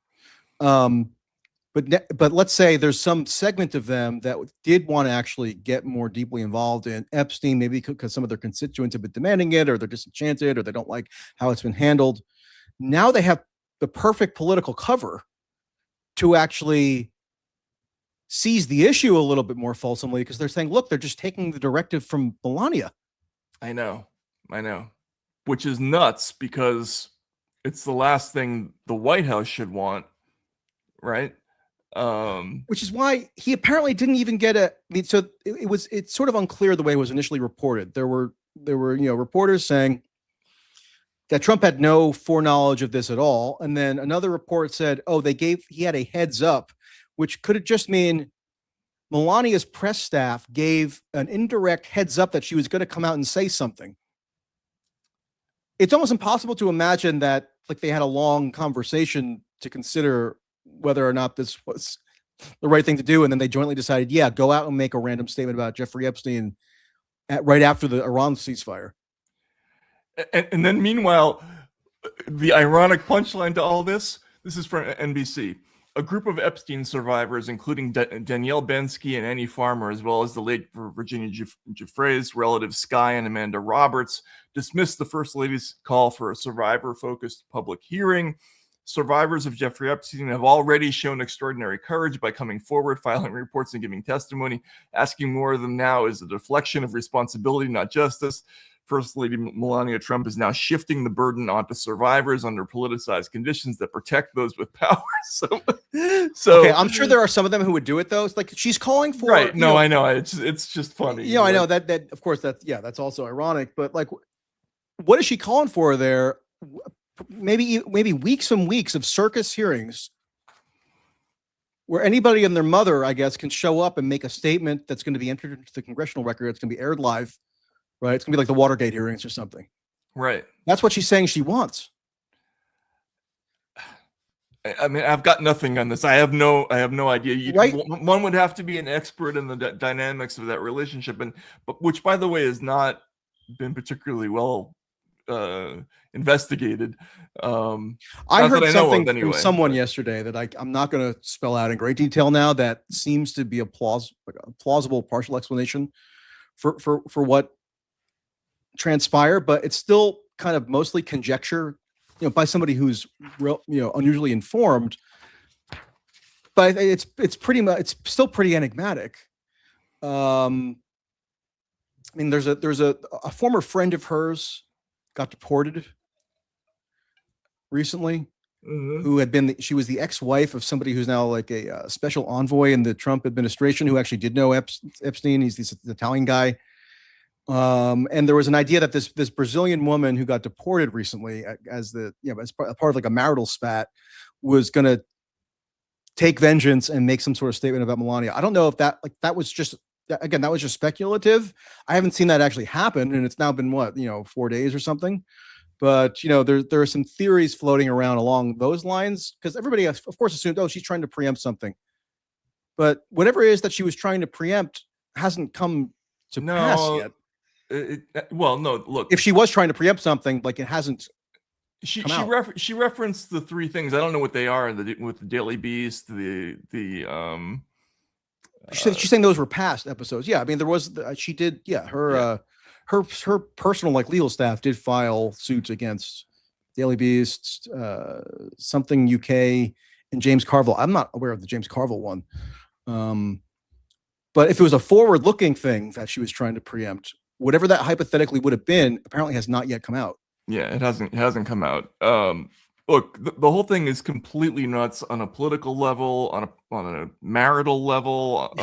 But let's say there's some segment of them that did want to actually get more deeply involved in Epstein, maybe because some of their constituents have been demanding it, or they're disenchanted, or they don't like how it's been handled. Now they have the perfect political cover to actually seize the issue a little bit more fulsomely, because they're saying, look, they're just taking the directive from Melania. I know. Which is nuts, because it's the last thing the White House should want, right? Which is why he apparently didn't even get a. I mean, so it's sort of unclear the way it was initially reported. There were reporters saying that Trump had no foreknowledge of this at all, and then another report said, oh, he had a heads up, which could just mean Melania's press staff gave an indirect heads up that she was going to come out and say something. It's almost impossible to imagine that like they had a long conversation to consider whether or not this was the right thing to do, and then they jointly decided, yeah, go out and make a random statement about Jeffrey Epstein right after the Iran ceasefire. And then meanwhile, the ironic punchline to all this is from NBC. A group of Epstein survivors, including Danielle Bensky and Annie Farmer, as well as the late Virginia Giuffre's relatives Sky and Amanda Roberts, dismissed the First Lady's call for a survivor-focused public hearing. Survivors of Jeffrey Epstein have already shown extraordinary courage by coming forward, filing reports, and giving testimony. Asking more of them now is a deflection of responsibility, not justice. First Lady Melania Trump is now shifting the burden onto survivors under politicized conditions that protect those with power. So okay, I'm sure there are some of them who would do it though. It's like she's calling for right. No, I know. It's just funny. I know that of course that's also ironic. But like, what is she calling for there? Maybe weeks and weeks of circus hearings where anybody and their mother, I guess, can show up and make a statement that's going to be entered into the congressional record. It's going to be aired live, right? It's going to be like the Watergate hearings or something. Right. That's what she's saying she wants. I mean, I've got nothing on this. I have no idea. Right. One would have to be an expert in the dynamics of that relationship, but which, by the way, has not been particularly well investigated. I heard something from someone yesterday that I'm not going to spell out in great detail now, that seems to be a plausible partial explanation for what transpired, but it's still kind of mostly conjecture, by somebody who's unusually informed. But it's still pretty enigmatic. I mean, there's a former friend of hers got deported recently, who had been she was the ex-wife of somebody who's now like a special envoy in the Trump administration, who actually did know Epstein. He's this Italian guy. And there was an idea that this Brazilian woman who got deported recently as part of like a marital spat was going to take vengeance and make some sort of statement about Melania. I don't know if that was just, again, that was just speculative. I haven't seen that actually happen, and it's now been 4 days or something. But there are some theories floating around along those lines, because everybody of course assumed, oh, she's trying to preempt something. But whatever it is that she was trying to preempt hasn't come to pass yet. Well, no, look. If she was trying to preempt something, like, it hasn't. She referenced the three things. I don't know what they are. With the Daily Beast, she's saying those were past episodes. Yeah, I mean, there was she did. Yeah, her personal legal staff did file suits against Daily Beast, something UK, and James Carville. I'm not aware of the James Carville one. But if it was a forward-looking thing that she was trying to preempt, whatever that hypothetically would have been, apparently has not yet come out. Yeah, it hasn't come out. Look, the whole thing is completely nuts on a political level, on a marital level,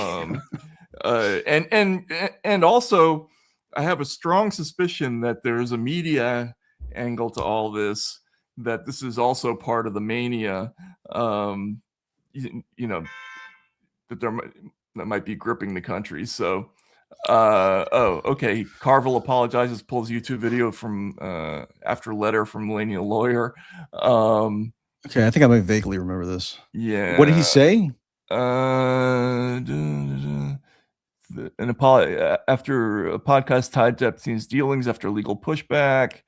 and also, I have a strong suspicion that there's a media angle to all this. That this is also part of the mania. That might be gripping the country. So. Okay. Carville apologizes, pulls YouTube video from after letter from Melania lawyer. Okay, I think I might vaguely remember this. Yeah. What did he say? After a podcast tied to Epstein's dealings after legal pushback.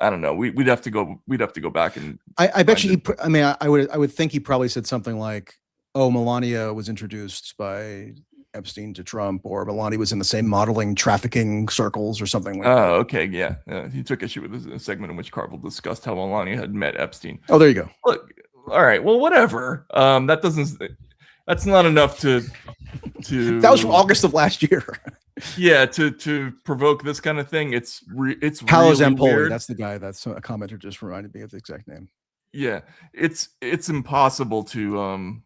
I don't know. We'd have to go back and I bet you. I mean, I would think he probably said something like, "Oh, Melania was introduced by Epstein to Trump," or Melania was in the same modeling trafficking circles, or something like that. Oh, okay, yeah. He took issue with a segment in which Carville discussed how Melania had met Epstein. Oh, there you go. Look, all right. Well, whatever. That's not enough to. That was from August of last year. Yeah, to provoke this kind of thing, it's Paolo really Zampoli. weird. That's the guy. That's a commenter just reminded me of the exact name. Yeah, it's impossible to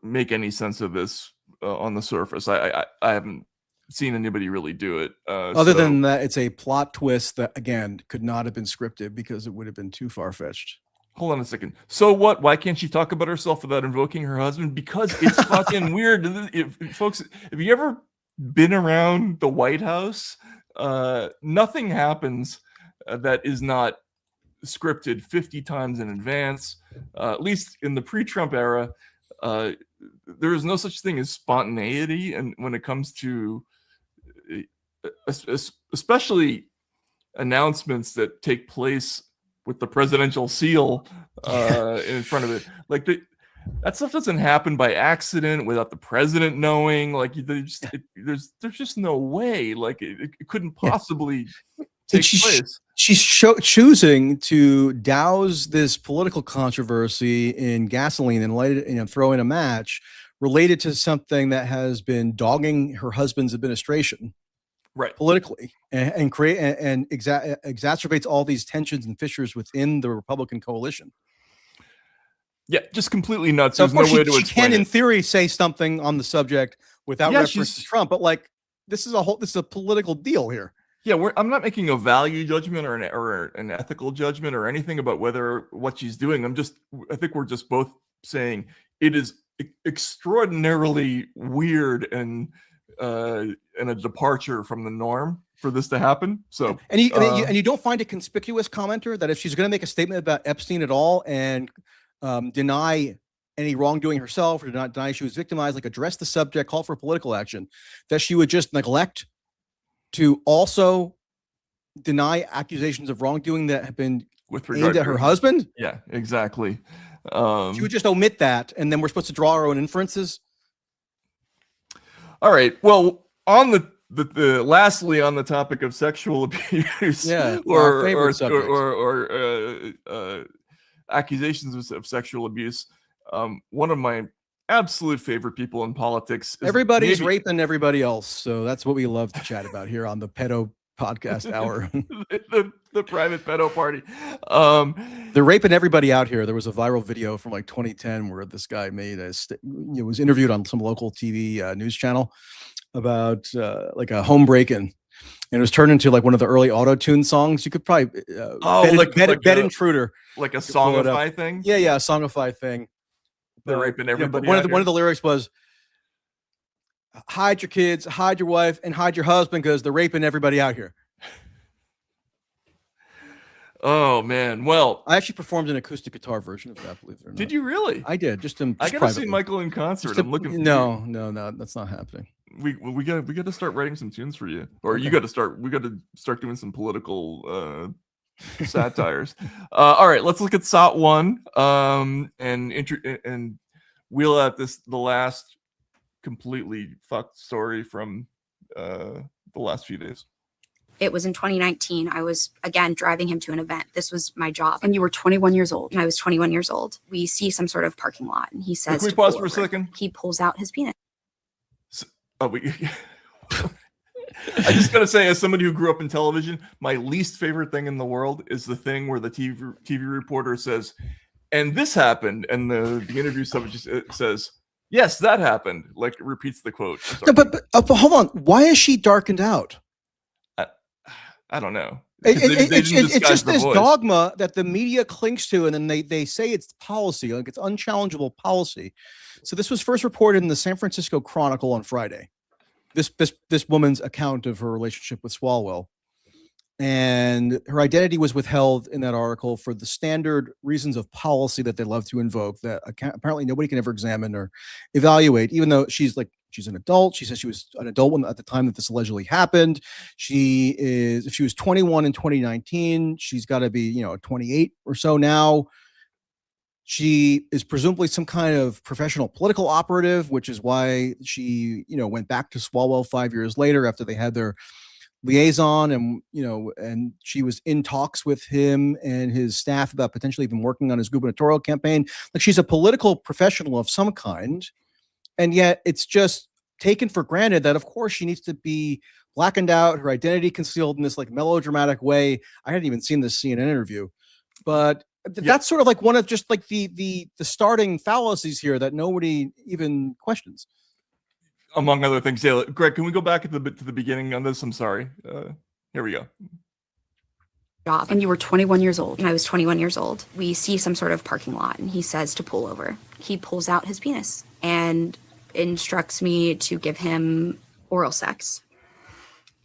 make any sense of this on the surface. I haven't seen anybody really do it. Other than that, it's a plot twist that again could not have been scripted because it would have been too far fetched. Hold on a second. So what? Why can't she talk about herself without invoking her husband? Because it's fucking weird. Folks, have you ever been around the White House? Nothing happens that is not scripted 50 times in advance. At least in the pre-Trump era, there is no such thing as spontaneity, and when it comes to especially announcements that take place with the presidential seal in front of it, like that stuff doesn't happen by accident without the president knowing. Like there's just no way. Like it couldn't possibly take place. She's choosing to douse this political controversy in gasoline and light it, throw in a match related to something that has been dogging her husband's administration, right, politically, and create and exacerbates all these tensions and fissures within the Republican coalition. Yeah, just completely nuts. So There's of course no way to she explain can, it. in theory, say something on the subject without Yeah, reference to Trump, but like this is a political deal here. Yeah, I'm not making a value judgment or an ethical judgment or anything about what she's doing. I think we're just both saying it is extraordinarily weird and a departure from the norm for this to happen. So, and you don't find a conspicuous commenter that if she's going to make a statement about Epstein at all and deny any wrongdoing herself or not deny she was victimized, like address the subject, call for political action, that she would just neglect to also deny accusations of wrongdoing that have been with regard aimed at her husband? Yeah, exactly. She would just omit that, and then we're supposed to draw our own inferences. All right. Well, on the lastly on the topic of sexual abuse, yeah, or accusations of sexual abuse, one of my absolute favorite people in politics. Everybody's raping everybody else, so that's what we love to chat about here on the Pedo Podcast Hour. the private pedo party. They're raping everybody out here. There was a viral video from like 2010 where this guy made was interviewed on some local TV news channel about like a home break-in, and it was turned into like one of the early auto-tune songs. You could probably bed intruder, like a songify thing. Yeah, a songify thing. They're raping everybody. One of the lyrics was, hide your kids, hide your wife, and hide your husband because they're raping everybody out here. Oh man! Well, I actually performed an acoustic guitar version of that. Believe it or not. Did you really? I did. Just I gotta privately. see Michael in concert. I'm looking. No, that's not happening. We got to start writing some tunes for you, or okay. We got to start doing some political satires. All right, let's look at SOT 1 and wheel out the last completely fucked story from the last few days. It was in 2019. I was, again, driving him to an event. This was my job. And you were 21 years old. And I was 21 years old. We see some sort of parking lot. And he says, can we pause for a second? He pulls out his penis. I just got to say, as somebody who grew up in television, my least favorite thing in the world is the thing where the TV reporter says, and this happened. And the interview subject says, yes, that happened. Like it repeats the quote. No, but hold on. Why is she darkened out? I don't know. It's just this dogma that the media clings to, and then they say it's policy, like it's unchallengeable policy. So this was first reported in the San Francisco Chronicle on Friday. This woman's account of her relationship with Swallwell, and her identity was withheld in that article for the standard reasons of policy that they love to invoke that apparently nobody can ever examine or evaluate, even though she she's an adult. She says she was an adult at the time that this allegedly happened. If she was 21 in 2019, she's got to be, 28 or so now. She is presumably some kind of professional political operative, which is why she, went back to Swallwell 5 years later after they had their liaison, and she was in talks with him and his staff about potentially even working on his gubernatorial campaign. Like, she's a political professional of some kind, and yet it's just taken for granted that, of course, she needs to be blackened out, her identity concealed in this like melodramatic way. I hadn't even seen this CNN interview, but that's sort of like one of just like the starting fallacies here that nobody even questions. Among other things, yeah. Greg, can we go back to the beginning on this? I'm sorry. Here we go. Job. And you were 21 years old. And I was 21 years old. We see some sort of parking lot and he says to pull over. He pulls out his penis and instructs me to give him oral sex.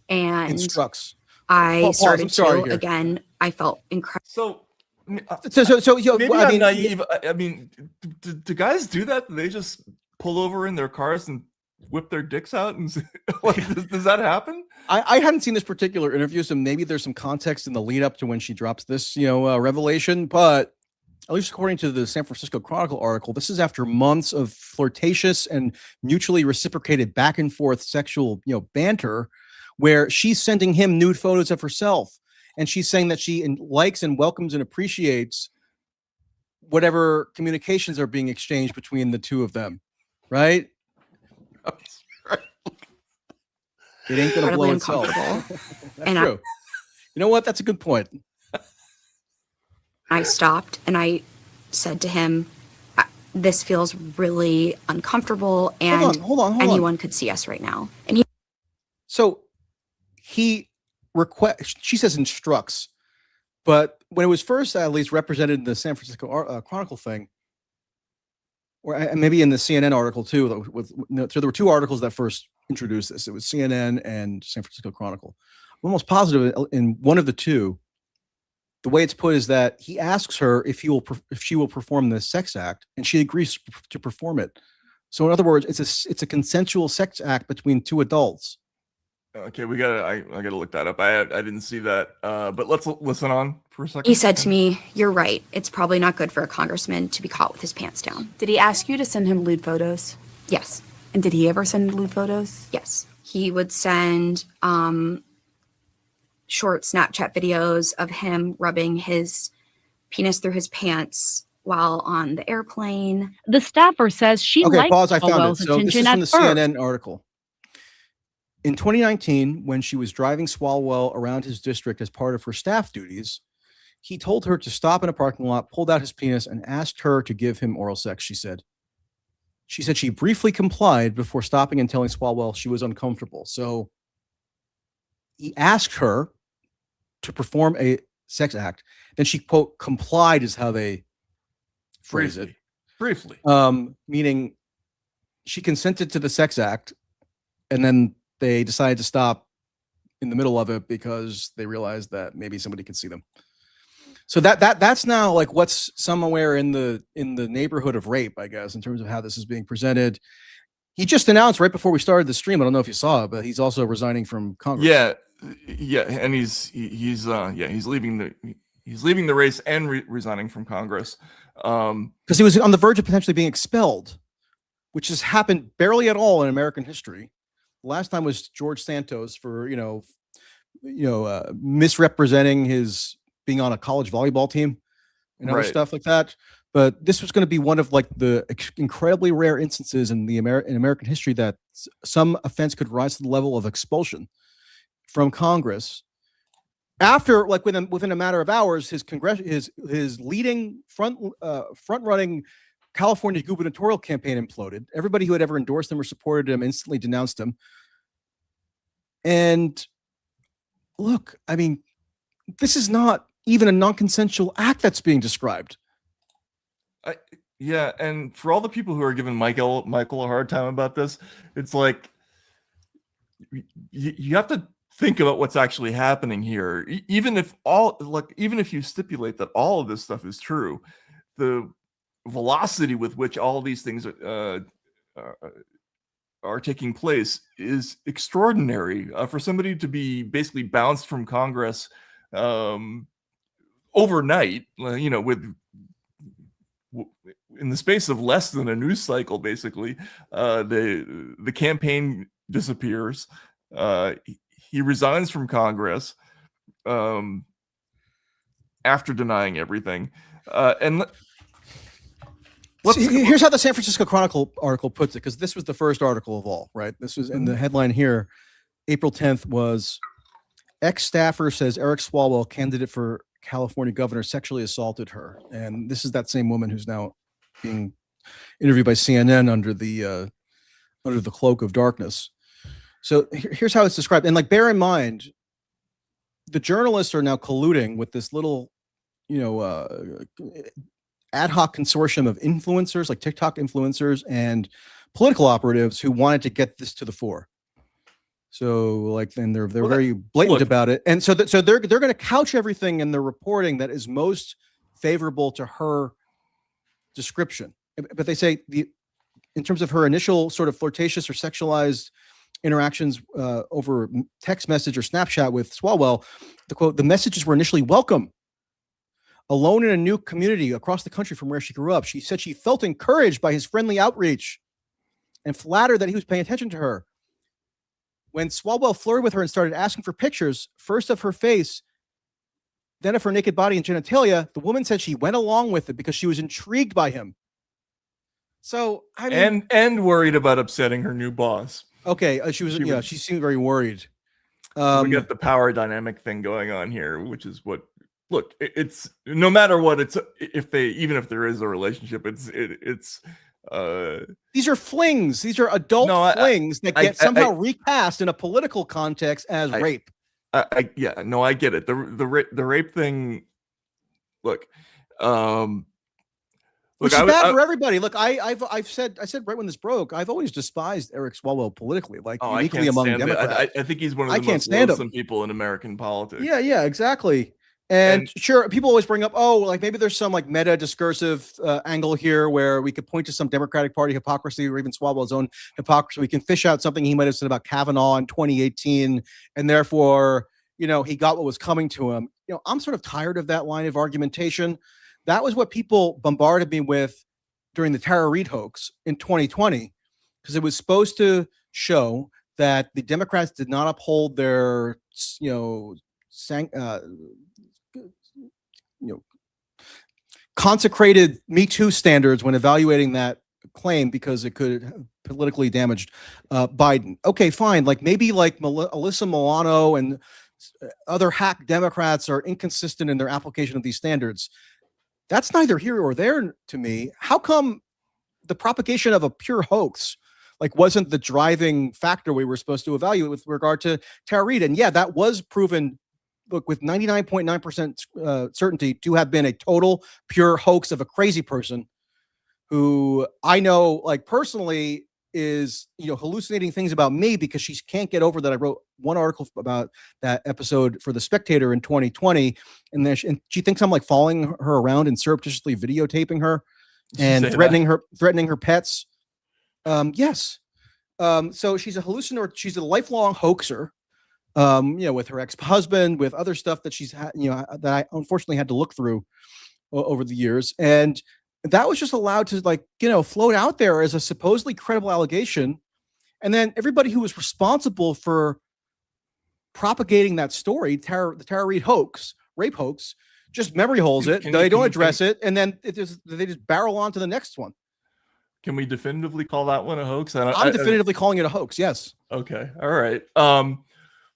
And instructs. I started to, again, I felt incredible. So maybe I'm naive. I mean, do guys do that? They just pull over in their cars and whip their dicks out, and like, does that happen? I hadn't seen this particular interview, so maybe there's some context in the lead up to when she drops this, revelation. But at least according to the San Francisco Chronicle article, this is after months of flirtatious and mutually reciprocated back and forth sexual, banter, where she's sending him nude photos of herself. And she's saying that she likes and welcomes and appreciates whatever communications are being exchanged between the two of them, right? It ain't gonna blow itself. And true. You know what? That's a good point. I stopped and I said to him, "This feels really uncomfortable, and hold on. anyone could see us right now." And he she says instructs, but when it was first at least represented in the San Francisco Chronicle thing, or maybe in the CNN article too, so there were two articles that first introduced this. It was CNN and San Francisco Chronicle. I'm almost positive in one of the two, the way it's put is that he asks her if she will perform the sex act, and she agrees to perform it. So in other words, it's a consensual sex act between two adults. Okay, I gotta look that up. I didn't see that. But let's listen on for a second. he said to me, "You're right. It's probably not good for a congressman to be caught with his pants down." Did he ask you to send him lewd photos? Yes. And did he ever send lewd photos? Yes. He would send short Snapchat videos of him rubbing his penis through his pants while on the airplane. The staffer says she liked pause. I found it. Swallwell's So this is attention from the at first. CNN article. In 2019, when she was driving Swallwell around his district as part of her staff duties, he told her to stop in a parking lot, pulled out his penis, and asked her to give him oral sex, she said. She said she briefly complied before stopping and telling Swallwell she was uncomfortable. So he asked her to perform a sex act. Then she, quote, complied is how they phrase it. Briefly. Meaning she consented to the sex act, and then they decided to stop in the middle of it because they realized that maybe somebody could see them. So that's now like what's somewhere in the neighborhood of rape, I guess, in terms of how this is being presented. He just announced right before we started the stream, I don't know if you saw it, but he's also resigning from Congress. Yeah, and he's leaving the race and resigning from Congress because he was on the verge of potentially being expelled, which has happened barely at all in American history. The last time was George Santos for misrepresenting his being on a college volleyball team and other stuff like that. But this was going to be one of like the incredibly rare instances in American history that some offense could rise to the level of expulsion from Congress. After, like within a matter of hours, his leading front running California gubernatorial campaign imploded. Everybody who had ever endorsed him or supported him instantly denounced him. And look, I mean, this is not even a non-consensual act that's being described. Yeah, and for all the people who are giving Michael a hard time about this, it's like you have to think about what's actually happening here. Even if you stipulate that all of this stuff is true, the velocity with which all of these things are taking place is extraordinary. For somebody to be basically bounced from Congress overnight, with in the space of less than a news cycle, basically, the campaign disappears. He resigns from Congress after denying everything, and here's how the San Francisco Chronicle article puts it, because this was the first article of all, right? This was in the headline here. April 10th was ex-staffer says Eric Swallwell, candidate for California governor, sexually assaulted her. And this is that same woman who's now being interviewed by CNN under the cloak of darkness. So here's how it's described. And like, bear in mind, the journalists are now colluding with this little, ad hoc consortium of influencers, like TikTok influencers and political operatives who wanted to get this to the fore. So like, then they're very blatant about it. And so they're going to couch everything in the reporting that is most favorable to her description. But they say in terms of her initial sort of flirtatious or sexualized interactions over text message or Snapchat with Swalwell, the messages were initially welcome. Alone in a new community across the country from where she grew up, she said she felt encouraged by his friendly outreach and flattered that he was paying attention to her. When Swalwell flirted with her and started asking for pictures, first of her face, then of her naked body and genitalia, the woman said she went along with it because she was intrigued by him. So I mean, and worried about upsetting her new boss. Okay, she seemed very worried. We got the power dynamic thing going on here, which is what. Look, it's no matter what, even if there is a relationship, it's these are flings. These are adult flings that get somehow recast in a political context as rape. I get it. The rape thing. Look, which is bad for everybody. Look, I said right when this broke, I've always despised Eric Swalwell politically, like uniquely among Democrats. I think he's one of the most loathsome people in American politics. Yeah, exactly. And sure, people always bring up, like maybe there's some like meta discursive angle here where we could point to some Democratic Party hypocrisy or even Swalwell's own hypocrisy. We can fish out something he might have said about Kavanaugh in 2018, and therefore, he got what was coming to him. I'm sort of tired of that line of argumentation. That was what people bombarded me with during the Tara Reade hoax in 2020, because it was supposed to show that the Democrats did not uphold their, consecrated Me Too standards when evaluating that claim because it could have politically damaged Biden. Okay, fine. Like maybe like Alyssa Milano and other hack Democrats are inconsistent in their application of these standards. That's neither here or there to me. How come the propagation of a pure hoax wasn't the driving factor we were supposed to evaluate with regard to Tara Reade? And yeah, that was proven, look, with 99.9% certainty to have been a total pure hoax of a crazy person who I know personally is, hallucinating things about me because she can't get over that I wrote one article about that episode for The Spectator in 2020. And then she thinks I'm following her around and surreptitiously videotaping her and threatening her pets. Yes. So she's a hallucinator. She's a lifelong hoaxer. With her ex-husband, with other stuff that she's had, that I unfortunately had to look through over the years. And that was just allowed to float out there as a supposedly credible allegation. And then everybody who was responsible for propagating that story, the Tara Reade hoax, rape hoax, just memory holes it. They don't address it. And then they just barrel on to the next one. Can we definitively call that one a hoax? I'm definitively calling it a hoax. Yes. Okay. All right.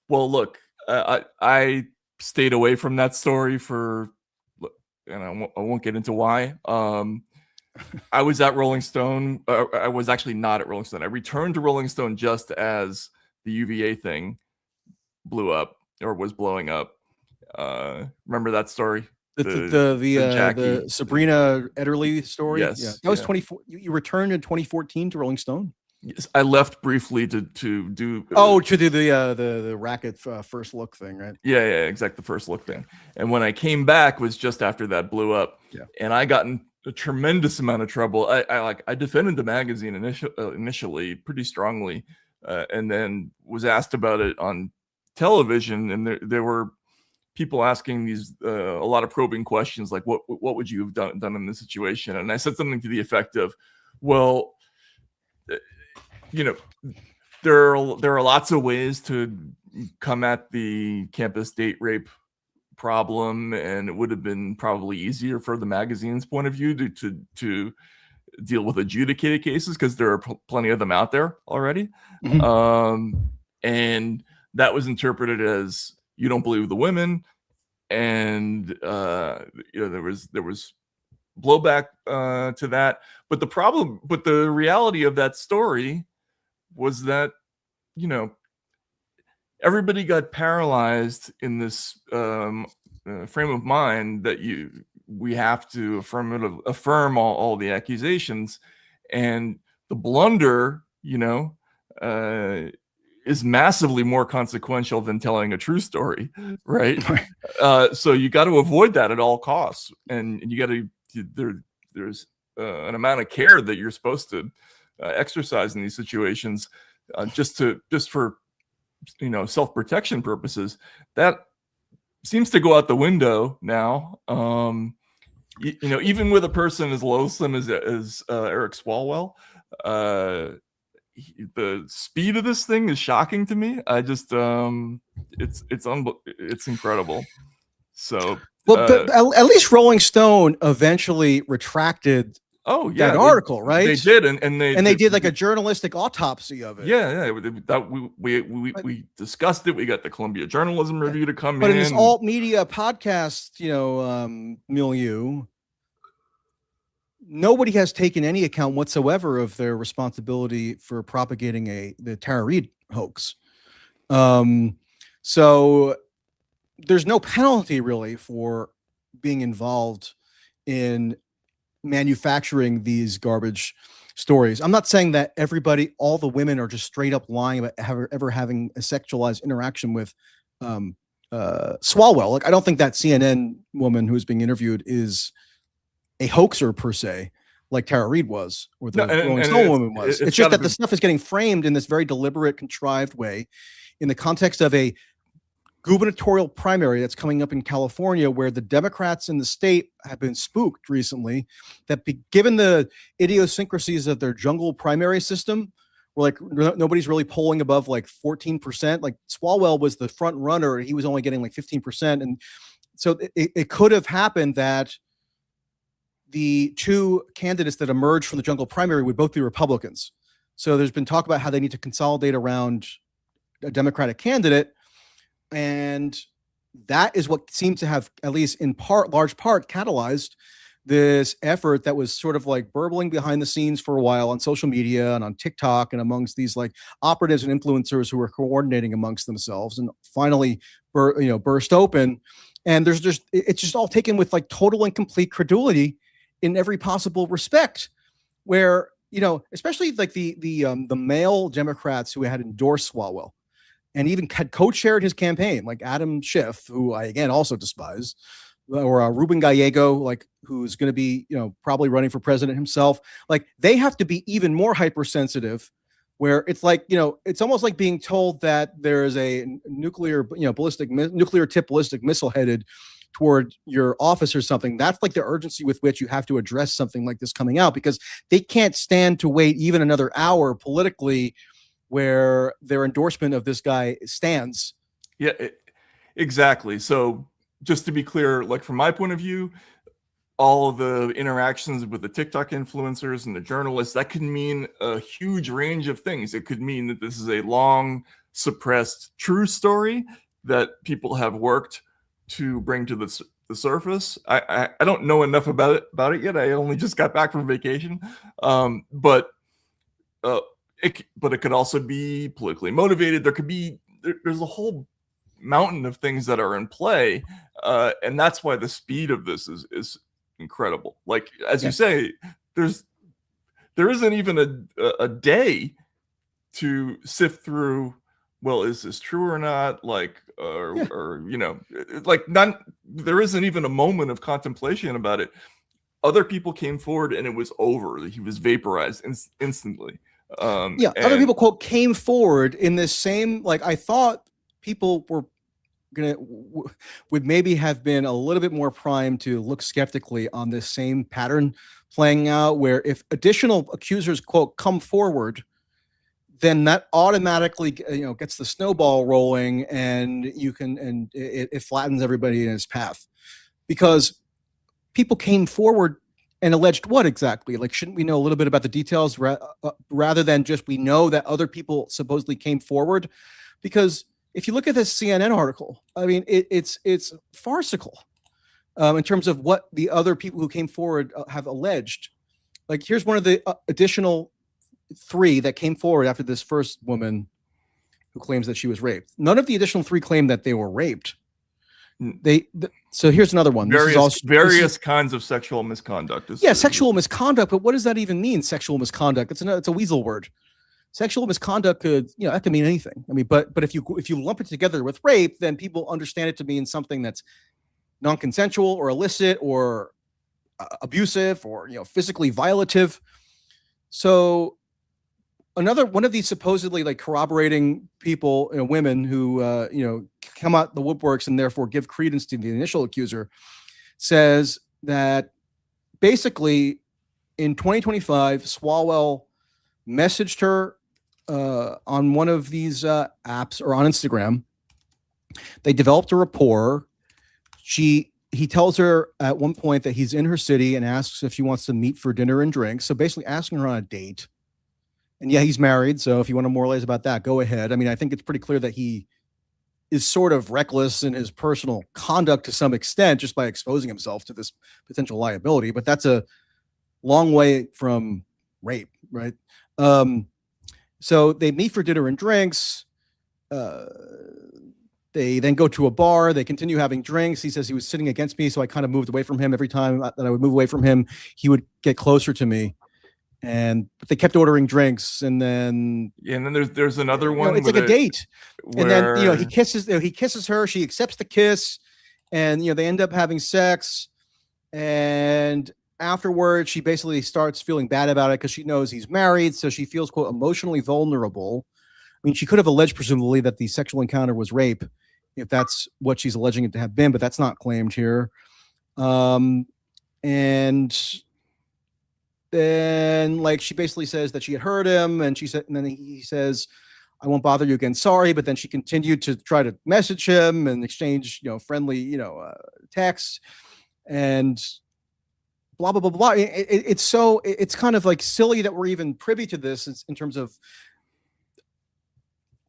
Well, look, I stayed away from that story and I won't get into why. I was at Rolling Stone. I was actually not at Rolling Stone. I returned to Rolling Stone just as the UVA thing blew up or was blowing up. Remember that story? The Sabrina Ederle story. Yes, yeah. That was 24. You returned in 2014 to Rolling Stone. Yes, I left briefly to do. To do the racket first look thing, right? Yeah, exactly. The first look thing. And when I came back was just after that blew up. Yeah. And I got a tremendous amount of trouble. I defended the magazine initially pretty strongly, and then was asked about it on television, and there were people asking these a lot of probing questions, like what would you have done in this situation? And I said something to the effect of, well, you know, there are lots of ways to come at the campus date rape problem, and it would have been probably easier for the magazine's point of view to deal with adjudicated cases, because there are plenty of them out there already. And that was interpreted as, you don't believe the women, and you know, there was blowback to that. But the reality of that story was that, you know, everybody got paralyzed in this frame of mind that we have to affirm all the accusations, and the blunder, you know, is massively more consequential than telling a true story, right? So you got to avoid that at all costs, and you got to there's an amount of care that you're supposed to exercise in these situations, just for, you know, self-protection purposes. That seems to go out the window now. You know, even with a person as loathsome as Eric Swallwell, the speed of this thing is shocking to me. I just it's incredible. So well, but at least Rolling Stone eventually retracted that article, right? They did, and they did like a journalistic autopsy of it. Yeah. That we discussed it. We got the Columbia Journalism Review to come in. But in this alt media podcast, you know, milieu, nobody has taken any account whatsoever of their responsibility for propagating the Tara Reade hoax. So there's no penalty really for being involved in manufacturing these garbage stories. I'm not saying that all the women are just straight up lying about ever having a sexualized interaction with Swallwell. Like, I don't think that CNN woman who's being interviewed is a hoaxer per se, like Tara Reade was, or the Rolling Stone woman was. It's just that the stuff is getting framed in this very deliberate, contrived way in the context of a gubernatorial primary that's coming up in California, where the Democrats in the state have been spooked recently that given the idiosyncrasies of their jungle primary system, where like nobody's really polling above like 14%. Like Swalwell was the front runner. He was only getting like 15%. And so it could have happened that the two candidates that emerged from the jungle primary would both be Republicans. So there's been talk about how they need to consolidate around a Democratic candidate. And that is what seems to have, at least in large part, catalyzed this effort that was sort of like burbling behind the scenes for a while on social media and on TikTok and amongst these like operatives and influencers who were coordinating amongst themselves, and finally burst open. And it's just all taken with like total and complete credulity in every possible respect, where, you know, especially like the male Democrats who had endorsed Swalwell and even had co-chaired his campaign, like Adam Schiff, who I again also despise, or Ruben Gallego, like who's going to be, you know, probably running for president himself. Like, they have to be even more hypersensitive, where it's like, you know, it's almost like being told that there is a nuclear tip ballistic missile headed toward your office or something. That's like the urgency with which you have to address something like this coming out, because they can't stand to wait even another hour politically where their endorsement of this guy stands. Yeah, exactly. So just to be clear, like from my point of view, all of the interactions with the TikTok influencers and the journalists, that could mean a huge range of things. It could mean that this is a long suppressed true story that people have worked to bring to the surface. I don't know enough about it yet. I only just got back from vacation. But it could also be politically motivated. There's a whole mountain of things that are in play, and that's why the speed of this is incredible. Like, as you say, there isn't even a day to sift through, well, is this true or not? Like, or you know, like there isn't even a moment of contemplation about it. other people came forward and it was over. He was vaporized instantly. Yeah, other people, quote, came forward in this same, like, I thought people were would maybe have been a little bit more primed to look skeptically on this same pattern playing out, where if additional accusers, quote, come forward, then that automatically, gets the snowball rolling, and it flattens everybody in its path, because people came forward and alleged what exactly? Like, shouldn't we know a little bit about the details rather than just we know that other people supposedly came forward? Because if you look at this CNN article, I mean, it's farcical in terms of what the other people who came forward have alleged. Like, here's one of the additional 3 that came forward after this first woman who claims that she was raped. None of the additional 3 claim that they were raped. So here's another one. Various kinds of sexual misconduct. Sexual misconduct, but what does that even mean? Sexual misconduct. It's a weasel word. Sexual misconduct could, that could mean anything. I mean, but if you lump it together with rape, then people understand it to mean something that's non-consensual or illicit or abusive or physically violative. So another one of these supposedly like corroborating people, women who come out the woodworks and therefore give credence to the initial accuser, says that basically in 2025, Swallwell messaged her on one of these apps or on Instagram. They developed a rapport. He tells her at one point that he's in her city and asks if she wants to meet for dinner and drinks. So basically asking her on a date. And yeah, he's married. So if you want to moralize about that, go ahead. I mean, I think it's pretty clear that he is sort of reckless in his personal conduct to some extent, just by exposing himself to this potential liability. But that's a long way from rape, right? So they meet for dinner and drinks. They then go to a bar. They continue having drinks. He says he was sitting against me, so I kind of moved away from him. Every time that I would move away from him, he would get closer to me. But they kept ordering drinks, and then there's another one. It's like a date, and then he kisses her. She accepts the kiss, and they end up having sex. And afterwards, she basically starts feeling bad about it because she knows he's married, so she feels, quote, emotionally vulnerable. I mean, she could have alleged presumably that the sexual encounter was rape, if that's what she's alleging it to have been, but that's not claimed here. And then, like, she basically says that she had heard him, and then he says, "I won't bother you again, sorry." But then she continued to try to message him and exchange, friendly, texts, and blah blah blah blah. It's kind of like silly that we're even privy to this in terms of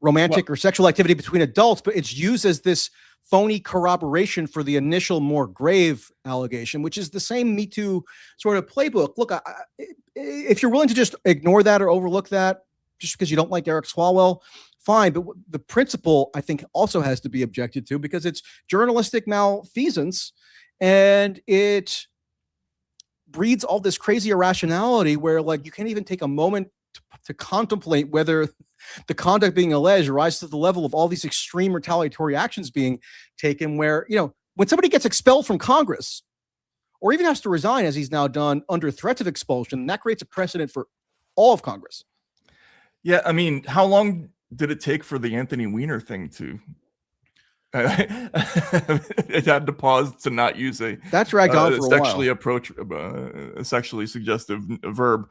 romantic or sexual activity between adults, but it's used as this phony corroboration for the initial, more grave allegation, which is the same Me Too sort of playbook. Look, if you're willing to just ignore that or overlook that just because you don't like Eric Swalwell, fine. But the principle, I think, also has to be objected to, because it's journalistic malfeasance, and it breeds all this crazy irrationality where, like, you can't even take a moment to contemplate whether the conduct being alleged rises to the level of all these extreme retaliatory actions being taken, where, when somebody gets expelled from Congress or even has to resign, as he's now done, under threat of expulsion, that creates a precedent for all of Congress. Yeah, I mean, how long did it take for the Anthony Weiner thing to... it had to pause to not use a that dragged on for a sexually suggestive verb.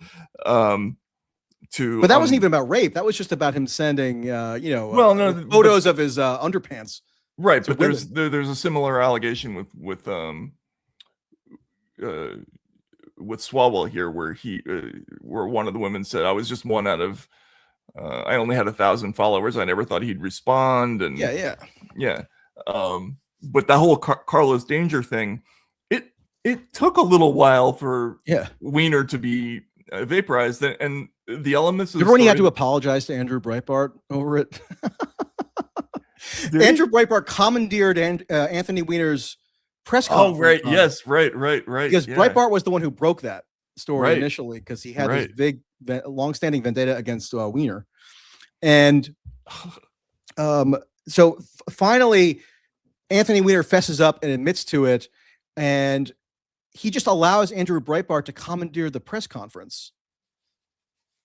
But that wasn't even about rape. That was just about him sending, photos of his underpants. Right, but there's a similar allegation with Swallwell here, where one of the women said, "I was just one out of, I only had 1,000 followers. I never thought he'd respond." And yeah. But that whole Carlos Danger thing, it took a little while for Weiner to be vaporized, and the elements of remember when he had to apologize to Andrew Breitbart over it? Andrew Breitbart commandeered Anthony Weiner's press conference. Oh, right. Yes. Right. Because Breitbart was the one who broke that story initially, because he had this big, long-standing vendetta against Weiner. And so finally, Anthony Weiner fesses up and admits to it. And he just allows Andrew Breitbart to commandeer the press conference.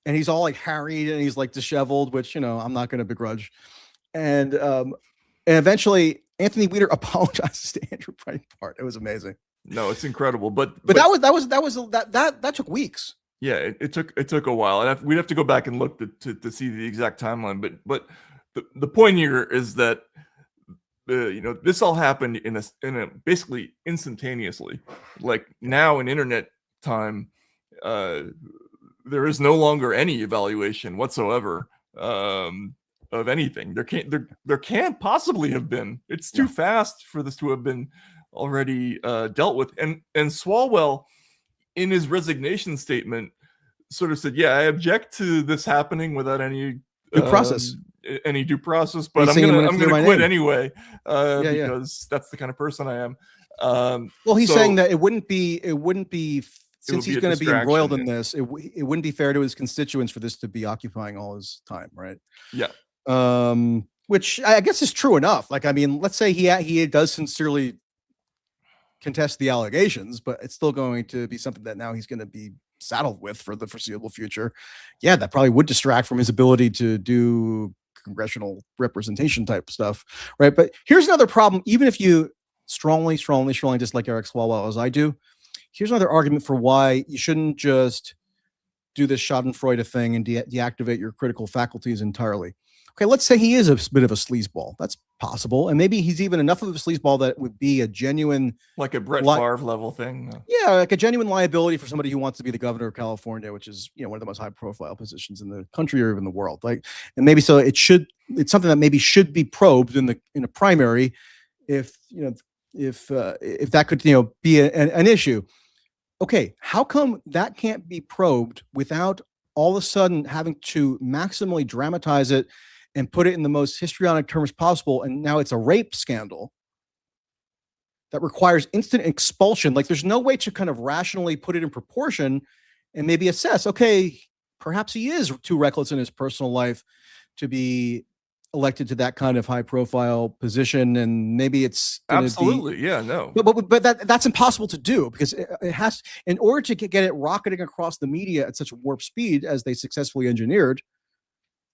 And he's all like harried and he's like disheveled, which, you know, I'm not going to begrudge. And eventually Anthony Weiner apologizes to Andrew Breitbart. It was amazing. No, it's incredible. But that took weeks. Yeah, it took a while. And we'd have to go back and look to see the exact timeline. But the point here is that you know, this all happened in a basically instantaneously. Like now in internet time, there is no longer any evaluation whatsoever of anything. There can't possibly have been. It's too fast for this to have been already dealt with. And Swallwell, in his resignation statement, sort of said, "Yeah, I object to this happening without any due process." Any due process, but I'm gonna quit anyway because that's the kind of person I am. Well, he's saying that it wouldn't be since he's going to be embroiled in this, it wouldn't be fair to his constituents for this to be occupying all his time, right? Yeah. Which I guess is true enough. Like, I mean, let's say he does sincerely contest the allegations, but it's still going to be something that now he's going to be saddled with for the foreseeable future. Yeah, that probably would distract from his ability to do congressional representation type stuff, right? But here's another problem. Even if you strongly dislike Eric Swalwell as I do, here's another argument for why you shouldn't just do this schadenfreude thing and deactivate your critical faculties entirely. Okay, let's say he is a bit of a sleazeball. That's possible. And maybe he's even enough of a sleazeball that it would be a genuine... Like a Brett Favre level thing. Yeah, like a genuine liability for somebody who wants to be the governor of California, which is, you know, one of the most high profile positions in the country or even the world. Like, and maybe so it's something that maybe should be probed in a primary if that could, you know, be an issue. Okay, how come that can't be probed without all of a sudden having to maximally dramatize it and put it in the most histrionic terms possible? And now it's a rape scandal that requires instant expulsion. Like, there's no way to kind of rationally put it in proportion and maybe assess, okay, perhaps he is too reckless in his personal life to be elected to that kind of high profile position. And maybe it's absolutely, yeah, no, but that's impossible to do because it has, in order to get it rocketing across the media at such a warp speed as they successfully engineered,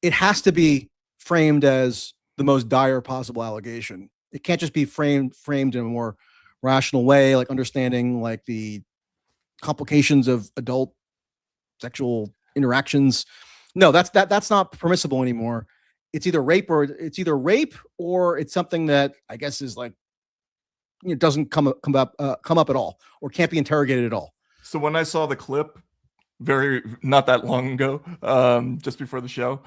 it has to be framed as the most dire possible allegation. It can't just be framed in a more rational way, like understanding like the complications of adult sexual interactions. No, that's not permissible anymore. It's either rape or it's something that I guess is like, you know, doesn't come up at all or can't be interrogated at all. So when I saw the clip not that long ago, just before the show,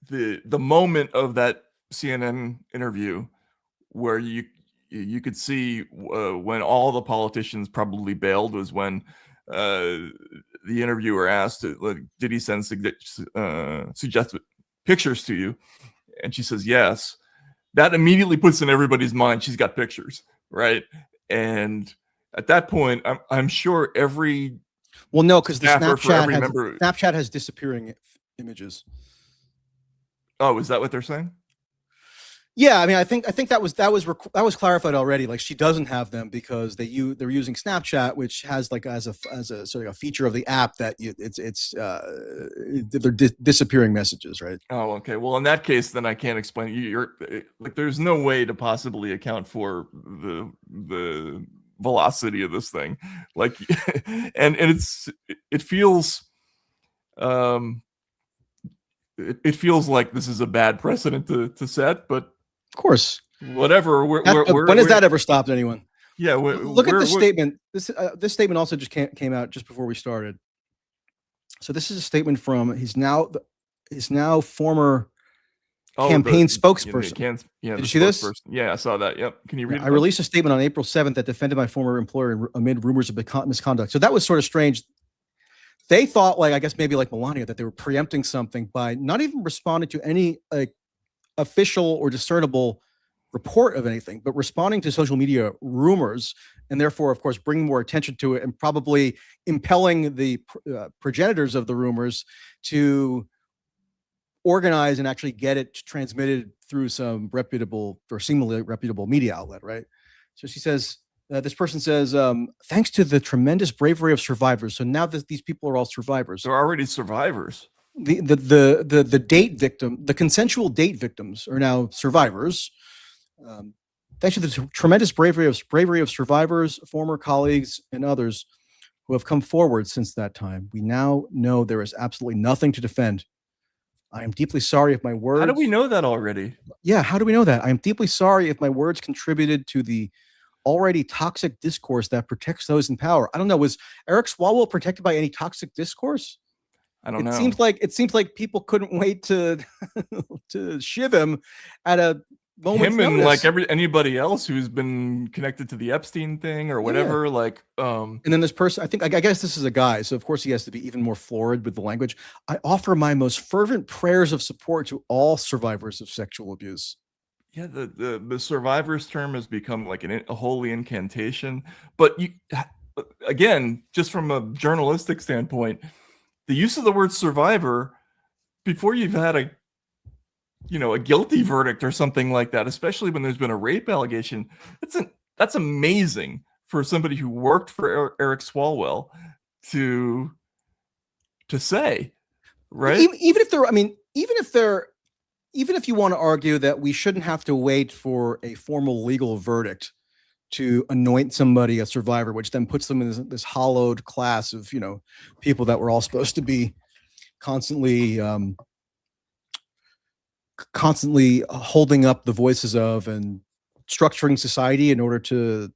the moment of that CNN interview where you could see when all the politicians probably bailed was when the interviewer asked, did he send suggested pictures to you? And she says, yes. That immediately puts in everybody's mind she's got pictures, right? And at that point, I'm sure every... Well, no, because the Snapchat has disappearing images. Oh, is that what they're saying? Yeah, I mean, I think that was clarified already. Like, she doesn't have them because they're using Snapchat, which has like as a sort of a feature of the app that they're disappearing messages, right? Oh, okay. Well, in that case, then I can't explain. You're like, there's no way to possibly account for the velocity of this thing. Like, and it feels. It feels like this is a bad precedent to set, but of course, whatever. When has that ever stopped anyone? Yeah. Look at this statement. This statement also just came out just before we started. So this is a statement from his now former campaign spokesperson. Did you see this? Yeah, I saw that. Yep. Can you read it? I released a statement on April 7th that defended my former employer amid rumors of misconduct. So that was sort of strange. They thought, like, I guess maybe like Melania, that they were preempting something by not even responding to any like official or discernible report of anything, but responding to social media rumors, and therefore, of course, bringing more attention to it and probably impelling the progenitors of the rumors to organize and actually get it transmitted through some reputable or seemingly reputable media outlet, right? So she says, this person says, thanks to the tremendous bravery of survivors. So now that these people are all survivors. They're already survivors. The date victim, the consensual date victims are now survivors. Thanks to the tremendous bravery of survivors, former colleagues, and others who have come forward since that time, we now know there is absolutely nothing to defend. I am deeply sorry if my words... How do we know that already? Yeah, how do we know that? I am deeply sorry if my words contributed to the already toxic discourse that protects those in power. I don't know. Was Eric Swallwell protected by any toxic discourse? I don't know. It seems like people couldn't wait to to shiv him at a moment's him and notice. like anybody else who's been connected to the Epstein thing or whatever. Yeah. Like, and then this person, I guess this is a guy, so of course he has to be even more florid with the language. I offer my most fervent prayers of support to all survivors of sexual abuse. yeah, the survivors term has become like a holy incantation. But you, again, just from a journalistic standpoint, the use of the word survivor before you've had a guilty verdict or something like that, especially when there's been a rape allegation, that's amazing for somebody who worked for Eric Swallwell to say, right? Even if you want to argue that we shouldn't have to wait for a formal legal verdict to anoint somebody a survivor, which then puts them in this hollowed class of, people that we're all supposed to be constantly holding up the voices of and structuring society in order to,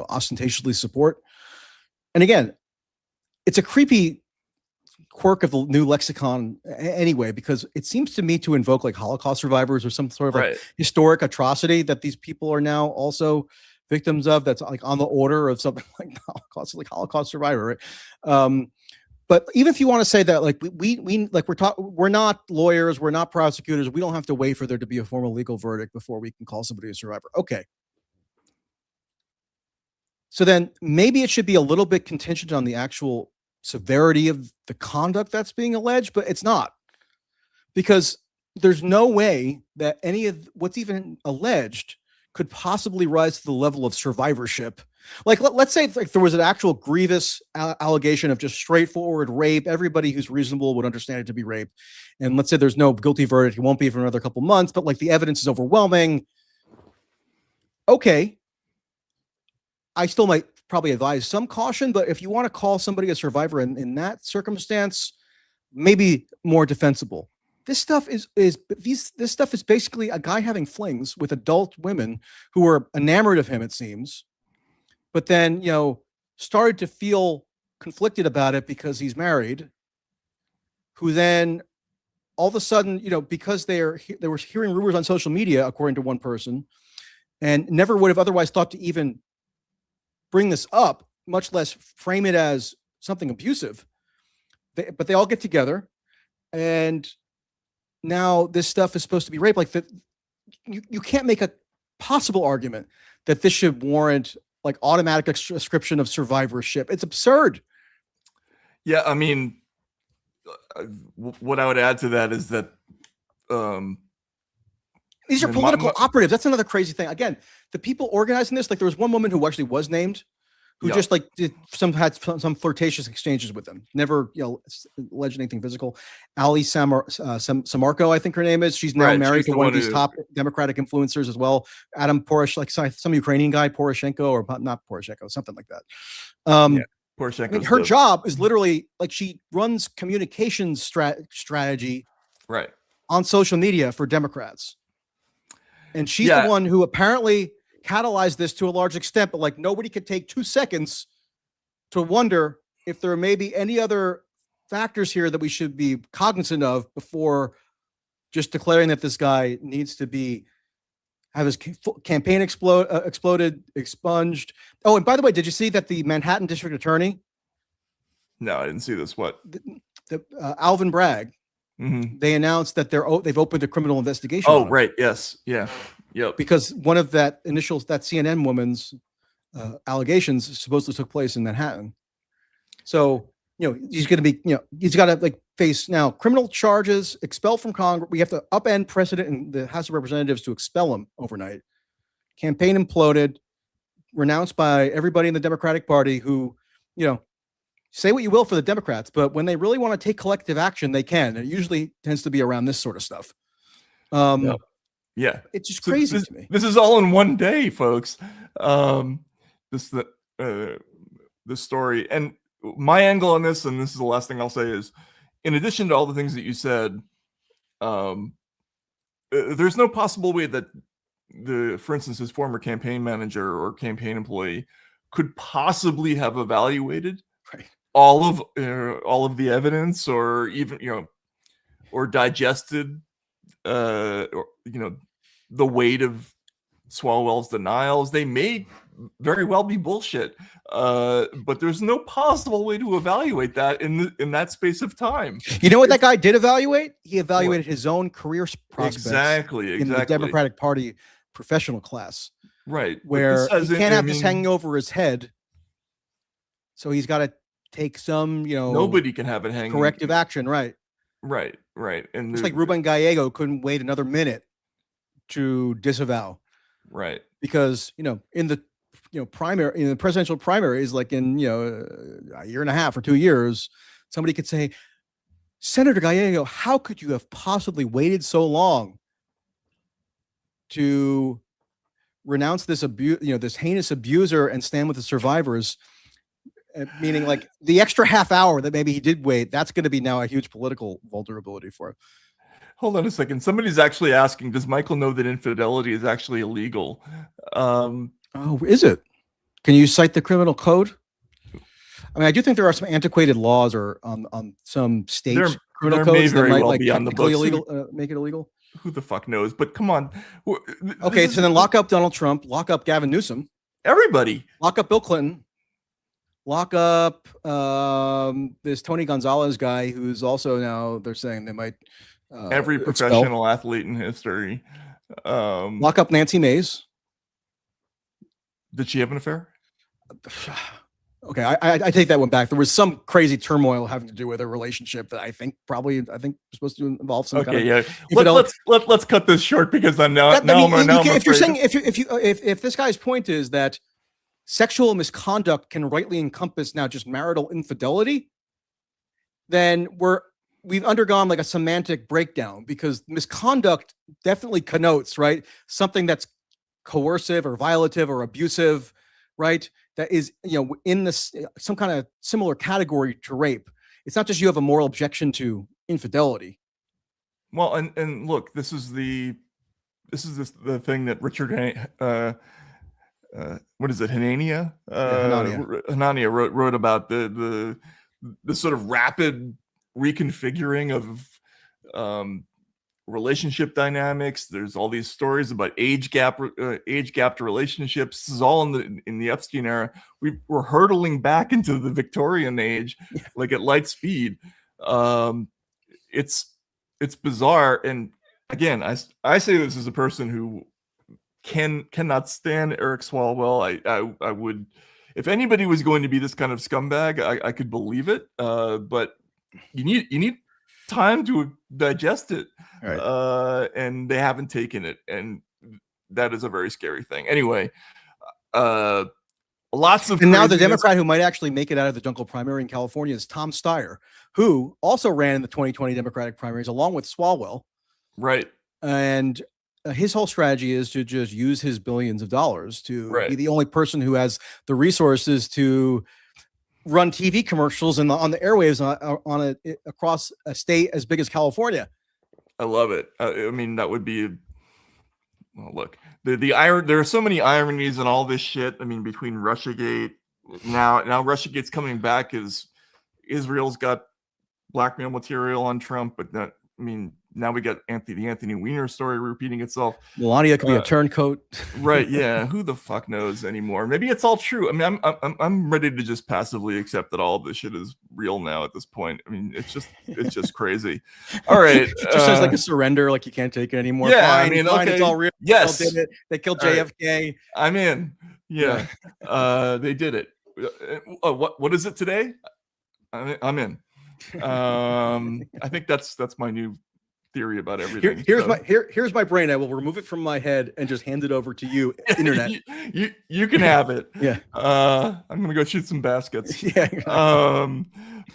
ostentatiously support. And again, it's a creepy quirk of the new lexicon anyway, because it seems to me to invoke like Holocaust survivors or some sort of like historic atrocity that these people are now also victims of. That's like on the order of something like Holocaust survivor, right? But even if you want to say that, like we're not lawyers, we're not prosecutors, we don't have to wait for there to be a formal legal verdict before we can call somebody a survivor. Okay. So then maybe it should be a little bit contingent on the actual severity of the conduct that's being alleged, but it's not, because there's no way that any of what's even alleged could possibly rise to the level of survivorship. Like, let's say like there was an actual grievous allegation of just straightforward rape. Everybody who's reasonable would understand it to be rape. And let's say there's no guilty verdict. It won't be for another couple months, but like the evidence is overwhelming. Okay. I still might probably advise some caution, but if you want to call somebody a survivor in that circumstance, maybe more defensible. This stuff is basically a guy having flings with adult women who are enamored of him, it seems, but then, started to feel conflicted about it because he's married, who then all of a sudden, because they were hearing rumors on social media, according to one person, and never would have otherwise thought to even bring this up, much less frame it as something abusive. But they all get together, and now this stuff is supposed to be rape. Like that, you can't make a possible argument that this should warrant like automatic ascription of survivorship. It's absurd. Yeah, I mean, what I would add to that is that these are political operatives. That's another crazy thing. Again, the people organizing this, like there was one woman who actually was named, who just like had some flirtatious exchanges with them. Never, alleged anything physical. Ali Samarko, I think her name is. She's now married to one of these top Democratic influencers as well. Adam Poroshenko, like some Ukrainian guy, Poroshenko, or not Poroshenko, something like that. Poroshenko. I mean, her job is literally like she runs communications strategy, on social media for Democrats. And she's the one who apparently catalyzed this to a large extent, but like nobody could take 2 seconds to wonder if there may be any other factors here that we should be cognizant of before just declaring that this guy needs to have his campaign exploded, expunged. Oh, and by the way, did you see that the Manhattan District Attorney? No, I didn't see this. What? Alvin Bragg. Mm-hmm. They announced that they've opened a criminal investigation. Oh, right. Yes. Yeah. Yep. Because one of that CNN woman's allegations supposedly took place in Manhattan. So, he's going to be, he's got to like face now criminal charges, expelled from Congress. We have to upend precedent in the House of Representatives to expel him overnight. Campaign imploded. renounced by everybody in the Democratic Party who, you know, say what you will for the Democrats, but when they really want to take collective action, they can. It usually tends to be around this sort of stuff. Yeah, it's just crazy to me. This is all in one day, folks. This story, and my angle on this, and this is the last thing I'll say, is in addition to all the things that you said, there's no possible way that for instance, his former campaign manager or campaign employee could possibly have evaluated all of the evidence, or even or digested the weight of Swallwell's denials. They may very well be bullshit, but there's no possible way to evaluate that in that space of time. You know what that guy did evaluate? He evaluated his own career prospects exactly in the Democratic Party professional class, right? Where he can't have this hanging over his head, so he's got to take some, nobody can have it hanging. Corrective action, right? And it's like Ruben Gallego couldn't wait another minute to disavow, right? Because in the primary, in the presidential primaries, like in a year and a half or 2 years, somebody could say, Senator Gallego, how could you have possibly waited so long to renounce this abuse, this heinous abuser, and stand with the survivors? Meaning, like, the extra half hour that maybe he did wait, that's going to be now a huge political vulnerability for him. Hold on a second. Somebody's actually asking, does Michael know that infidelity is actually illegal? Oh, is it? Can you cite the criminal code? I mean, I do think there are some antiquated laws or on some states' criminal codes that might be on the books. Illegal, make it illegal. Who the fuck knows? But come on. Okay, so then lock up Donald Trump, lock up Gavin Newsom, everybody, lock up Bill Clinton, lock up this Tony Gonzalez guy, who's also now they're saying they might every professional athlete in history. Lock up Nancy Mace. Did she have an affair? Okay, I take that one back. There was some crazy turmoil having to do with a relationship that I think was supposed to involve some kind of. Let's cut this short, because I'm now. If you're saying if this guy's point is that sexual misconduct can rightly encompass now just marital infidelity, then we've undergone like a semantic breakdown, because misconduct definitely connotes, right, something that's coercive or violative or abusive, right? That is, in this some kind of similar category to rape. It's not just you have a moral objection to infidelity. Well, and look, this is the thing that Richard what is it, Hanania? Hanania wrote about the sort of rapid reconfiguring of relationship dynamics. There's all these stories about age gapped relationships. This is all in the Epstein era. We're hurtling back into the Victorian age, like at light speed. It's bizarre. And again, I say this as a person who cannot stand Eric Swalwell. I would, if anybody was going to be this kind of scumbag, I could believe it. But you need time to digest it, right. And they haven't taken it, and that is a very scary thing. Anyway, lots of, and now the Democrat who might actually make it out of the jungle primary in California is Tom Steyer, who also ran in the 2020 Democratic primaries along with Swalwell, right? And his whole strategy is to just use his billions of dollars to be the only person who has the resources to run TV commercials on the airwaves across a state as big as California. I love it. I mean, that would be. Well, look, there are so many ironies in all this shit. I mean, between Russiagate, now Russiagate's coming back as Israel's got blackmail material on Trump, but that, I mean, now we got the Anthony Weiner story repeating itself. Melania could be a turncoat, right? Yeah, who the fuck knows anymore? Maybe it's all true. I mean, I'm ready to just passively accept that all of this shit is real now at this point. I mean, it's just crazy. All right, it just says like a surrender, like you can't take it anymore. Yeah, fine, I mean, fine, okay. It's all real. Yes, they did it. They killed JFK. Right. I'm in. Yeah, they did it. What is it today? I'm in. I think that's my new theory about everything. Here's my brain. I will remove it from my head and just hand it over to you, internet. you can have it. Yeah. I'm gonna go shoot some baskets. Yeah.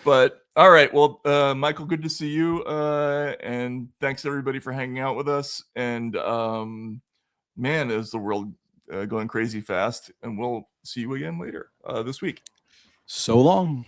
But all right. Well, Michael, good to see you. And thanks everybody for hanging out with us. And man, is the world going crazy fast. And we'll see you again later this week. So long.